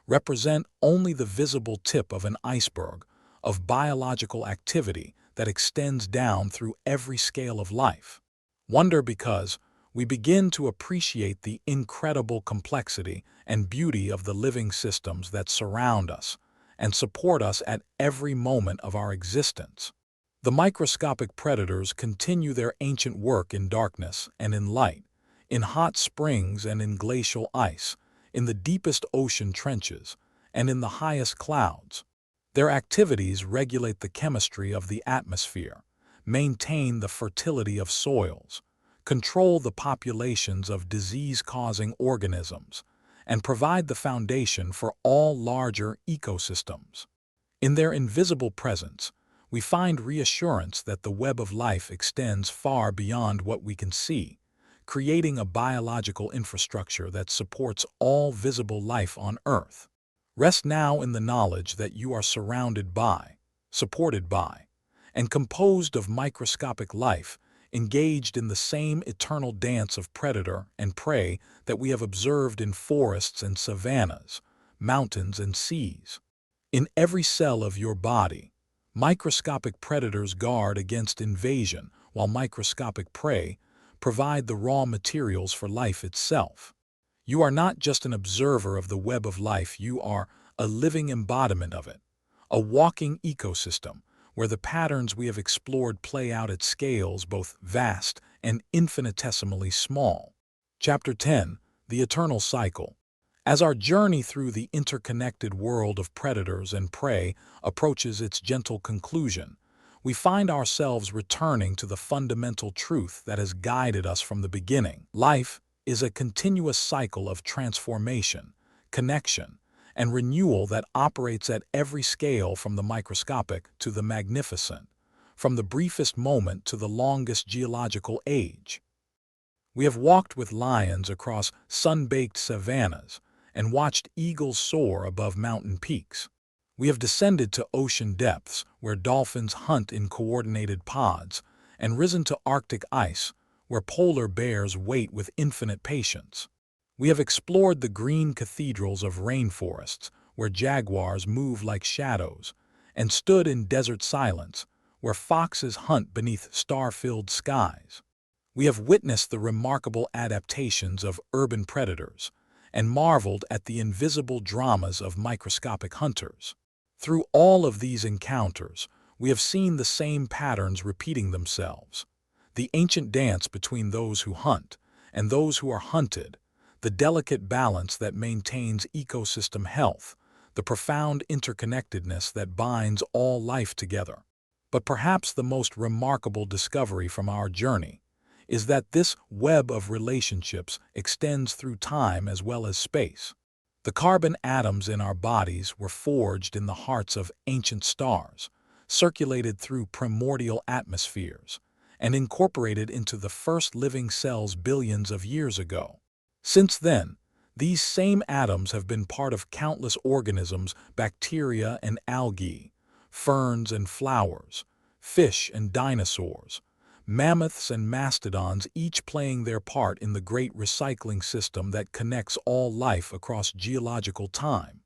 represent only the visible tip of an iceberg of biological activity that extends down through every scale of life. Wonder because we begin to appreciate the incredible complexity and beauty of the living systems that surround us and support us at every moment of our existence. The microscopic predators continue their ancient work in darkness and in light, in hot springs and in glacial ice, in the deepest ocean trenches, and in the highest clouds. Their activities regulate the chemistry of the atmosphere, maintain the fertility of soils, control the populations of disease-causing organisms, and provide the foundation for all larger ecosystems. In their invisible presence, we find reassurance that the web of life extends far beyond what we can see, creating a biological infrastructure that supports all visible life on Earth. Rest now in the knowledge that you are surrounded by, supported by, and composed of microscopic life engaged in the same eternal dance of predator and prey that we have observed in forests and savannas, mountains and seas. In every cell of your body, microscopic predators guard against invasion, while microscopic prey provide the raw materials for life itself. You are not just an observer of the web of life, you are a living embodiment of it, a walking ecosystem where the patterns we have explored play out at scales both vast and infinitesimally small. Chapter 10: The Eternal Cycle. As our journey through the interconnected world of predators and prey approaches its gentle conclusion, we find ourselves returning to the fundamental truth that has guided us from the beginning. Life is a continuous cycle of transformation, connection, and renewal that operates at every scale, from the microscopic to the magnificent, from the briefest moment to the longest geological age. We have walked with lions across sun-baked savannas and watched eagles soar above mountain peaks. We have descended to ocean depths where dolphins hunt in coordinated pods and risen to Arctic ice where polar bears wait with infinite patience. We have explored the green cathedrals of rainforests where jaguars move like shadows, and stood in desert silence where foxes hunt beneath star-filled skies. We have witnessed the remarkable adaptations of urban predators and marveled at the invisible dramas of microscopic hunters. Through all of these encounters, we have seen the same patterns repeating themselves: the ancient dance between those who hunt and those who are hunted, the delicate balance that maintains ecosystem health, the profound interconnectedness that binds all life together. But perhaps the most remarkable discovery from our journey is that this web of relationships extends through time as well as space. The carbon atoms in our bodies were forged in the hearts of ancient stars, circulated through primordial atmospheres, and incorporated into the first living cells billions of years ago. Since then, these same atoms have been part of countless organisms, bacteria and algae, ferns and flowers, fish and dinosaurs, mammoths and mastodons, each playing their part in the great recycling system that connects all life across geological time.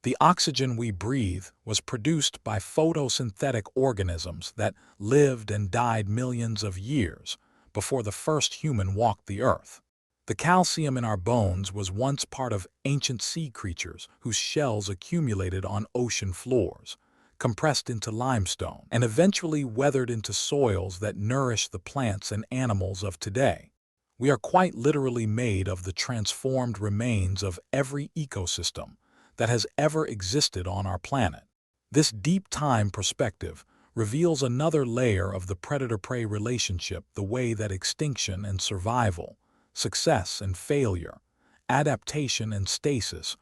The oxygen we breathe was produced by photosynthetic organisms that lived and died millions of years before the first human walked the earth. The calcium in our bones was once part of ancient sea creatures whose shells accumulated on ocean floors, compressed into limestone, and eventually weathered into soils that nourish the plants and animals of today. We are quite literally made of the transformed remains of every ecosystem that has ever existed on our planet. This deep time perspective reveals another layer of the predator-prey relationship, the way that extinction and survival, success and failure, adaptation and stasis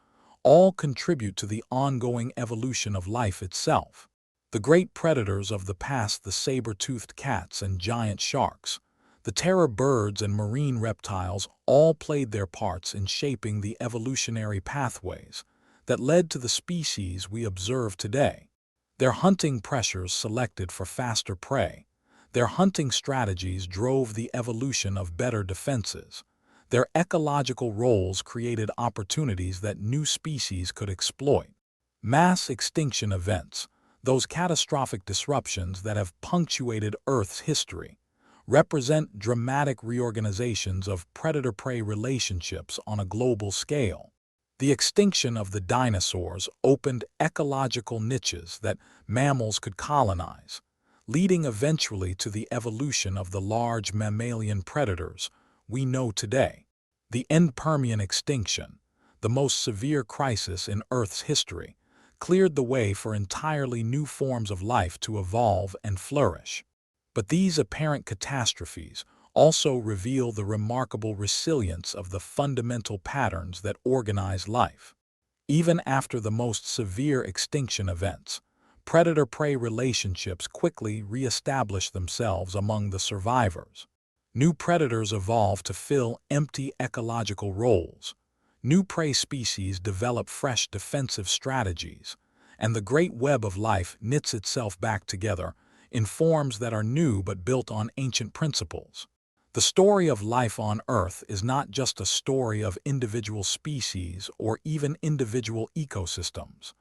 all contribute to the ongoing evolution of life itself. The great predators of the past, the saber-toothed cats and giant sharks, the terror birds and marine reptiles, all played their parts in shaping the evolutionary pathways that led to the species we observe today. Their hunting pressures selected for faster prey. Their hunting strategies drove the evolution of better defenses. Their ecological roles created opportunities that new species could exploit. Mass extinction events, those catastrophic disruptions that have punctuated Earth's history, represent dramatic reorganizations of predator-prey relationships on a global scale. The extinction of the dinosaurs opened ecological niches that mammals could colonize, leading eventually to the evolution of the large mammalian predators we know today. The end-Permian extinction, the most severe crisis in Earth's history, cleared the way for entirely new forms of life to evolve and flourish. But these apparent catastrophes also reveal the remarkable resilience of the fundamental patterns that organize life. Even after the most severe extinction events, predator-prey relationships quickly re-establish themselves among the survivors. New predators evolve to fill empty ecological roles. New prey species develop fresh defensive strategies, and the great web of life knits itself back together in forms that are new but built on ancient principles. The story of life on Earth is not just a story of individual species or even individual ecosystems,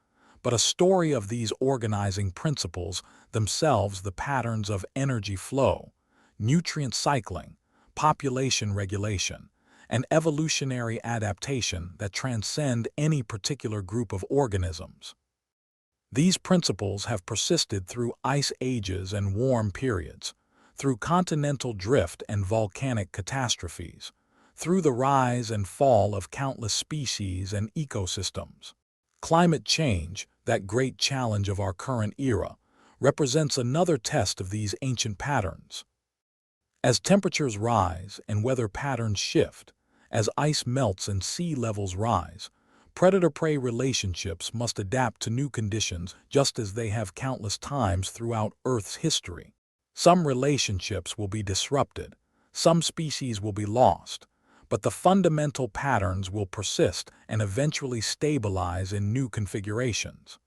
but a story of these organizing principles themselves, the patterns of energy flow, nutrient cycling, population regulation, and evolutionary adaptation that transcend any particular group of organisms. These principles have persisted through ice ages and warm periods, through continental drift and volcanic catastrophes, through the rise and fall of countless species and ecosystems. Climate change, that great challenge of our current era, represents another test of these ancient patterns. As temperatures rise and weather patterns shift, as ice melts and sea levels rise, predator-prey relationships must adapt to new conditions just as they have countless times throughout Earth's history. Some relationships will be disrupted, some species will be lost, but the fundamental patterns will persist and eventually stabilize in new configurations.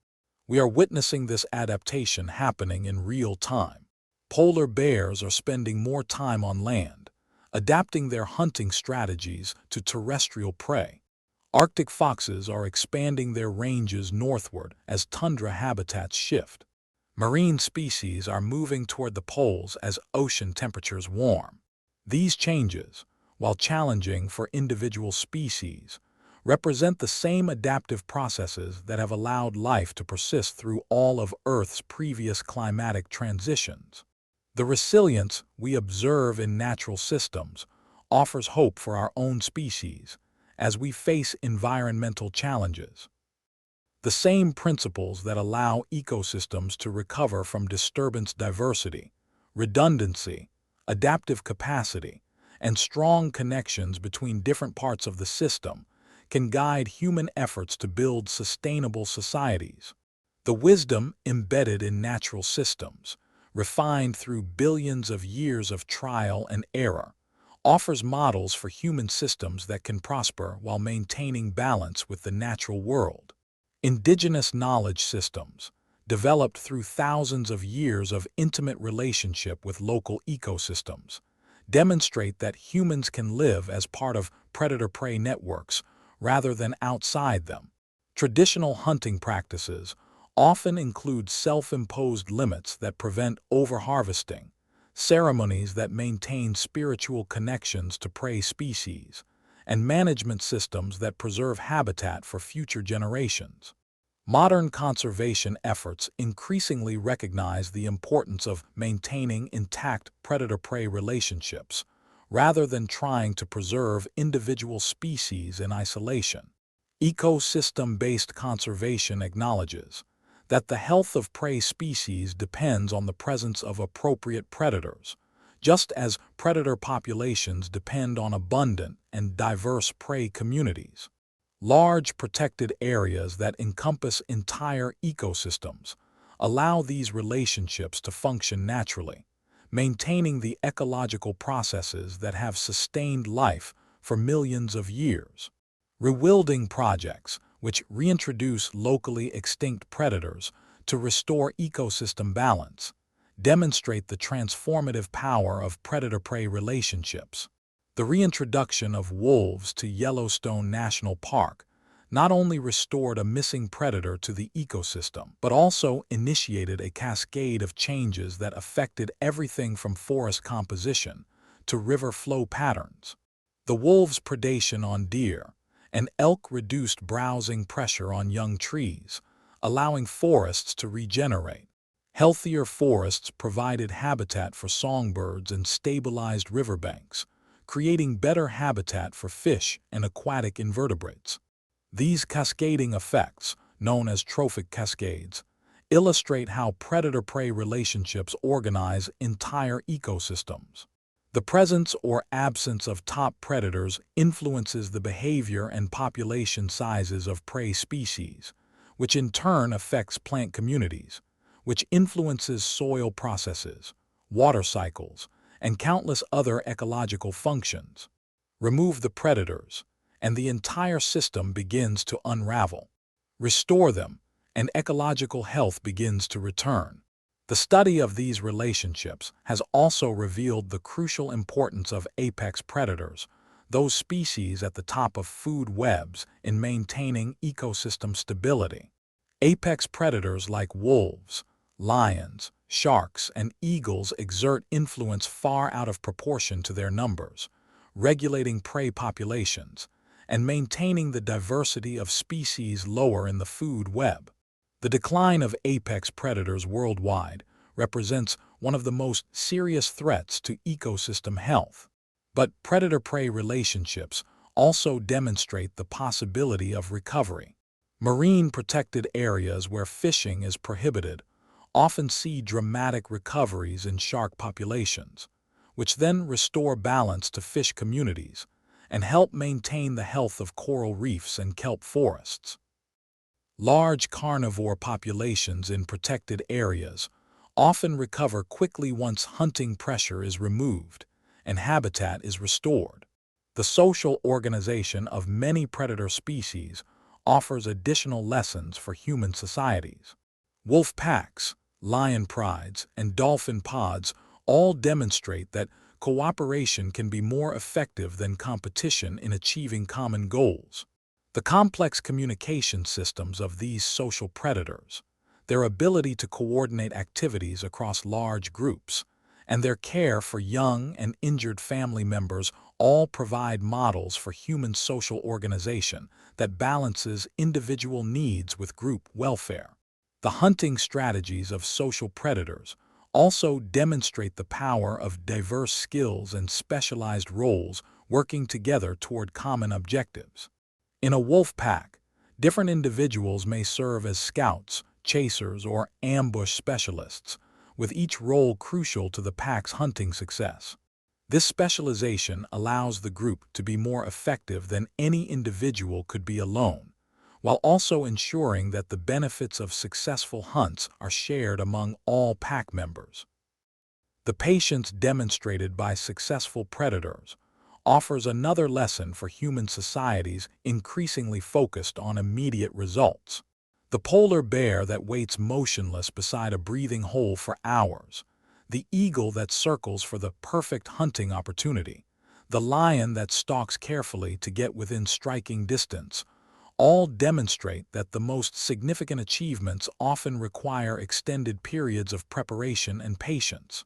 We are witnessing this adaptation happening in real time. Polar bears are spending more time on land, adapting their hunting strategies to terrestrial prey. Arctic foxes are expanding their ranges northward as tundra habitats shift. Marine species are moving toward the poles as ocean temperatures warm. These changes, while challenging for individual species, represent the same adaptive processes that have allowed life to persist through all of Earth's previous climatic transitions. The resilience we observe in natural systems offers hope for our own species as we face environmental challenges. The same principles that allow ecosystems to recover from disturbance: diversity, redundancy, adaptive capacity, and strong connections between different parts of the system can guide human efforts to build sustainable societies. The wisdom embedded in natural systems, refined through billions of years of trial and error, offers models for human systems that can prosper while maintaining balance with the natural world. Indigenous knowledge systems, developed through thousands of years of intimate relationship with local ecosystems, demonstrate that humans can live as part of predator-prey networks rather than outside them. Traditional hunting practices often include self-imposed limits that prevent overharvesting, ceremonies that maintain spiritual connections to prey species, and management systems that preserve habitat for future generations. Modern conservation efforts increasingly recognize the importance of maintaining intact predator-prey relationships, rather than trying to preserve individual species in isolation. Ecosystem-based conservation acknowledges that the health of prey species depends on the presence of appropriate predators, just as predator populations depend on abundant and diverse prey communities. Large protected areas that encompass entire ecosystems allow these relationships to function naturally, maintaining the ecological processes that have sustained life for millions of years. Rewilding projects, which reintroduce locally extinct predators to restore ecosystem balance, demonstrate the transformative power of predator-prey relationships. The reintroduction of wolves to Yellowstone National Park not only restored a missing predator to the ecosystem, but also initiated a cascade of changes that affected everything from forest composition to river flow patterns. The wolves' predation on deer and elk reduced browsing pressure on young trees, allowing forests to regenerate. Healthier forests provided habitat for songbirds and stabilized riverbanks, creating better habitat for fish and aquatic invertebrates. These cascading effects, known as trophic cascades, illustrate how predator-prey relationships organize entire ecosystems. The presence or absence of top predators influences the behavior and population sizes of prey species, which in turn affects plant communities, which influences soil processes, water cycles, and countless other ecological functions. Remove the predators, and the entire system begins to unravel. Restore them, and ecological health begins to return. The study of these relationships has also revealed the crucial importance of apex predators, those species at the top of food webs, in maintaining ecosystem stability. Apex predators like wolves, lions, sharks, and eagles exert influence far out of proportion to their numbers, regulating prey populations and maintaining the diversity of species lower in the food web. The decline of apex predators worldwide represents one of the most serious threats to ecosystem health. But predator-prey relationships also demonstrate the possibility of recovery. Marine protected areas where fishing is prohibited often see dramatic recoveries in shark populations, which then restore balance to fish communities and help maintain the health of coral reefs and kelp forests. Large carnivore populations in protected areas often recover quickly once hunting pressure is removed and habitat is restored. The social organization of many predator species offers additional lessons for human societies. Wolf packs, lion prides, and dolphin pods all demonstrate that cooperation can be more effective than competition in achieving common goals. The complex communication systems of these social predators, their ability to coordinate activities across large groups, and their care for young and injured family members all provide models for human social organization that balances individual needs with group welfare. The hunting strategies of social predators also demonstrate the power of diverse skills and specialized roles working together toward common objectives. In a wolf pack, Different individuals may serve as scouts, chasers, or ambush specialists, with each role crucial to the pack's hunting success. This specialization allows the group to be more effective than any individual could be alone, while also ensuring that the benefits of successful hunts are shared among all pack members. The patience demonstrated by successful predators offers another lesson for human societies increasingly focused on immediate results. The polar bear that waits motionless beside a breathing hole for hours, the eagle that circles for the perfect hunting opportunity, the lion that stalks carefully to get within striking distance, all demonstrate that the most significant achievements often require extended periods of preparation and patience.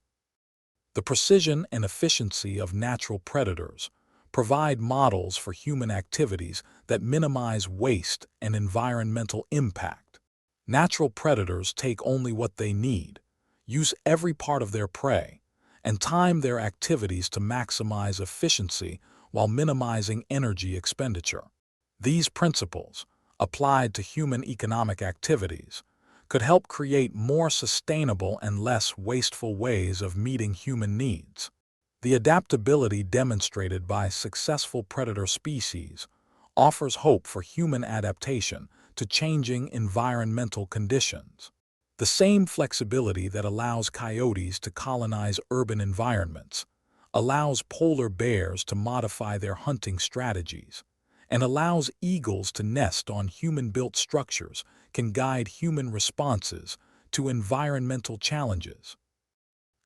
The precision and efficiency of natural predators provide models for human activities that minimize waste and environmental impact. Natural predators take only what they need, use every part of their prey, and time their activities to maximize efficiency while minimizing energy expenditure. These principles, applied to human economic activities, could help create more sustainable and less wasteful ways of meeting human needs. The adaptability demonstrated by successful predator species offers hope for human adaptation to changing environmental conditions. The same flexibility that allows coyotes to colonize urban environments allows polar bears to modify their hunting strategies, and allows eagles to nest on human-built structures can guide human responses to environmental challenges.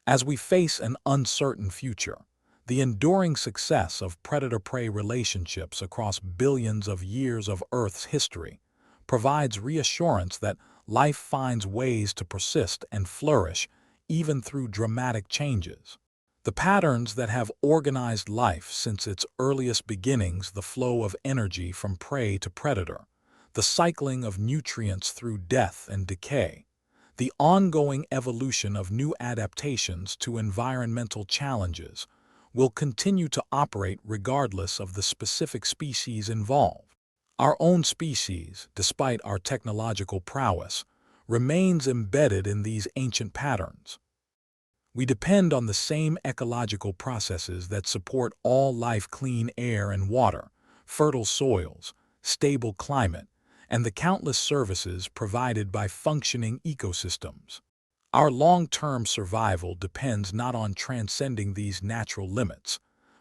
As we face an uncertain future, the enduring success of predator-prey relationships across billions of years of Earth's history provides reassurance that life finds ways to persist and flourish even through dramatic changes. The patterns that have organized life since its earliest beginnings, the flow of energy from prey to predator, the cycling of nutrients through death and decay, the ongoing evolution of new adaptations to environmental challenges, will continue to operate regardless of the specific species involved. Our own species, despite our technological prowess, remains embedded in these ancient patterns. We depend on the same ecological processes that support all life: clean air and water, fertile soils, stable climate, and the countless services provided by functioning ecosystems. Our long-term survival depends not on transcending these natural limits,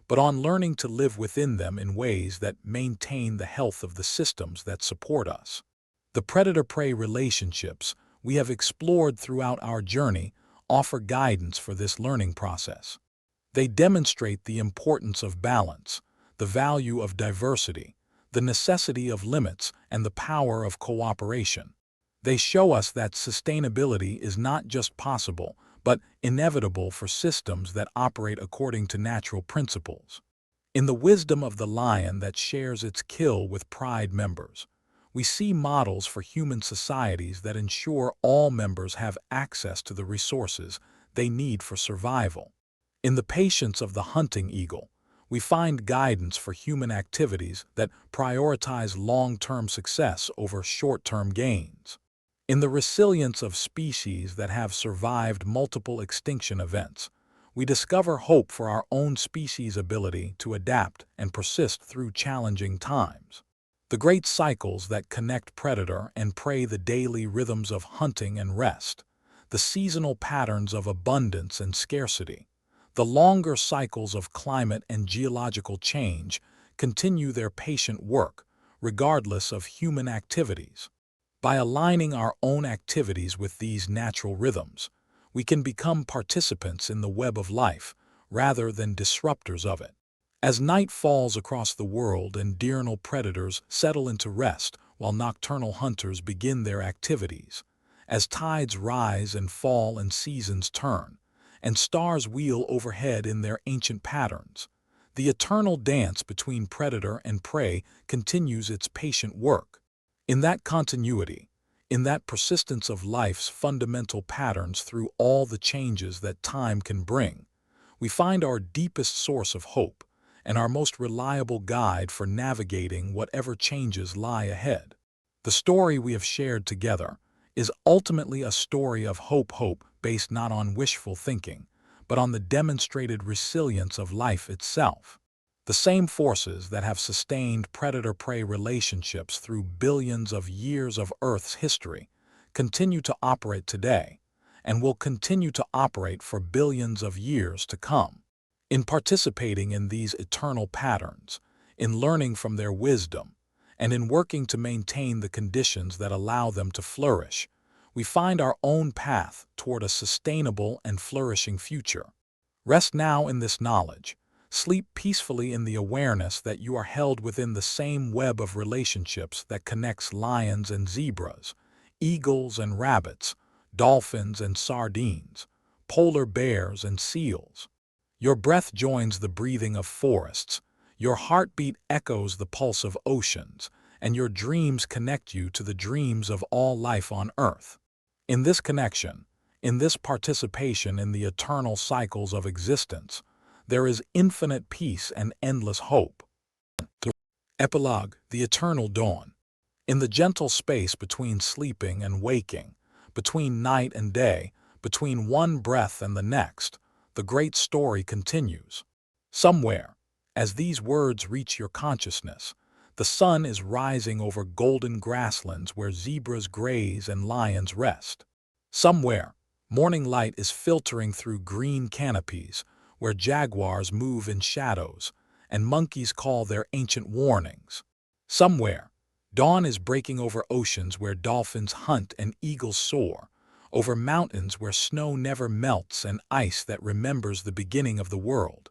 but on learning to live within them in ways that maintain the health of the systems that support us. The predator-prey relationships we have explored throughout our journey offer guidance for this learning process. They demonstrate the importance of balance, the value of diversity, the necessity of limits, and the power of cooperation. They show us that sustainability is not just possible, but inevitable for systems that operate according to natural principles. In the wisdom of the lion that shares its kill with pride members, we see models for human societies that ensure all members have access to the resources they need for survival. In the patience of the hunting eagle, we find guidance for human activities that prioritize long-term success over short-term gains. In the resilience of species that have survived multiple extinction events, we discover hope for our own species' ability to adapt and persist through challenging times. The great cycles that connect predator and prey, the daily rhythms of hunting and rest, the seasonal patterns of abundance and scarcity, the longer cycles of climate and geological change continue their patient work, regardless of human activities. By aligning our own activities with these natural rhythms, we can become participants in the web of life rather than disruptors of it. As night falls across the world and diurnal predators settle into rest while nocturnal hunters begin their activities, as tides rise and fall and seasons turn, and stars wheel overhead in their ancient patterns, the eternal dance between predator and prey continues its patient work. In that continuity, in that persistence of life's fundamental patterns through all the changes that time can bring, we find our deepest source of hope and our most reliable guide for navigating whatever changes lie ahead. The story we have shared together is ultimately a story of hope based not on wishful thinking, but on the demonstrated resilience of life itself. The same forces that have sustained predator-prey relationships through billions of years of Earth's history continue to operate today and will continue to operate for billions of years to come. In participating in these eternal patterns, in learning from their wisdom, and in working to maintain the conditions that allow them to flourish, we find our own path toward a sustainable and flourishing future. Rest now in this knowledge. Sleep peacefully in the awareness that you are held within the same web of relationships that connects lions and zebras, eagles and rabbits, dolphins and sardines, polar bears and seals. Your breath joins the breathing of forests, your heartbeat echoes the pulse of oceans, and your dreams connect you to the dreams of all life on Earth. In this connection, in this participation in the eternal cycles of existence, there is infinite peace and endless hope. Epilogue: the eternal dawn. In the gentle space between sleeping and waking, between night and day, between one breath and the next, the great story continues. Somewhere, as these words reach your consciousness, the sun is rising over golden grasslands where zebras graze and lions rest. Somewhere, morning light is filtering through green canopies where jaguars move in shadows and monkeys call their ancient warnings. Somewhere, dawn is breaking over oceans where dolphins hunt and eagles soar, over mountains where snow never melts and ice that remembers the beginning of the world.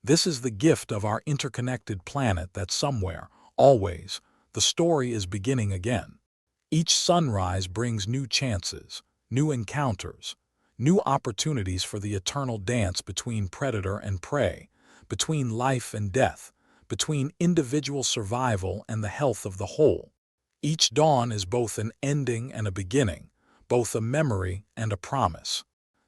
This is the gift of our interconnected planet that somewhere, always, the story is beginning again. Each sunrise brings new chances, new encounters, new opportunities for the eternal dance between predator and prey, between life and death, between individual survival and the health of the whole. Each dawn is both an ending and a beginning, both a memory and a promise.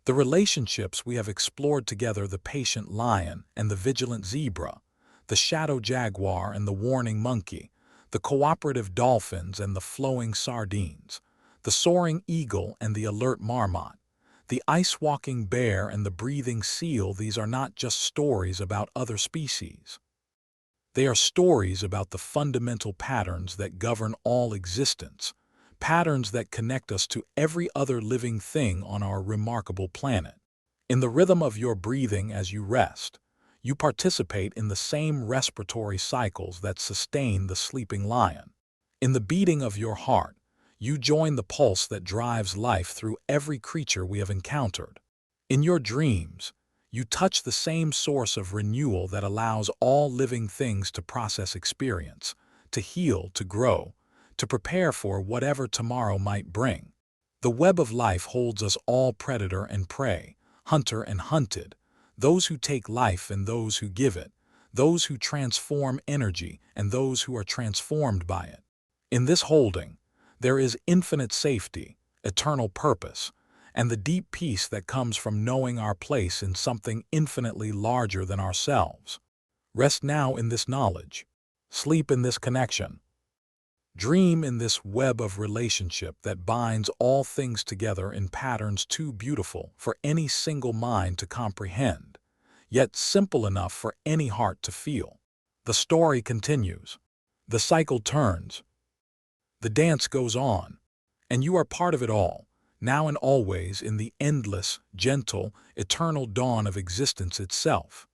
The relationships we have explored together, the patient lion and the vigilant zebra, the shadow jaguar and the warning monkey, the cooperative dolphins and the flowing sardines, the soaring eagle and the alert marmot, the ice-walking bear and the breathing seal, these are not just stories about other species. They are stories about the fundamental patterns that govern all existence, patterns that connect us to every other living thing on our remarkable planet. In the rhythm of your breathing as you rest, you participate in the same respiratory cycles that sustain the sleeping lion. In the beating of your heart, you join the pulse that drives life through every creature we have encountered. In your dreams, you touch the same source of renewal that allows all living things to process experience, to heal, to grow, to prepare for whatever tomorrow might bring. The web of life holds us all, predator and prey, hunter and hunted, those who take life and those who give it, those who transform energy and those who are transformed by it. In this holding, there is infinite safety, eternal purpose, and the deep peace that comes from knowing our place in something infinitely larger than ourselves. Rest now in this knowledge. Sleep in this connection. Dream in this web of relationship that binds all things together in patterns too beautiful for any single mind to comprehend, yet simple enough for any heart to feel. The story continues. The cycle turns. The dance goes on, and you are part of it all, now and always in the endless, gentle, eternal dawn of existence itself.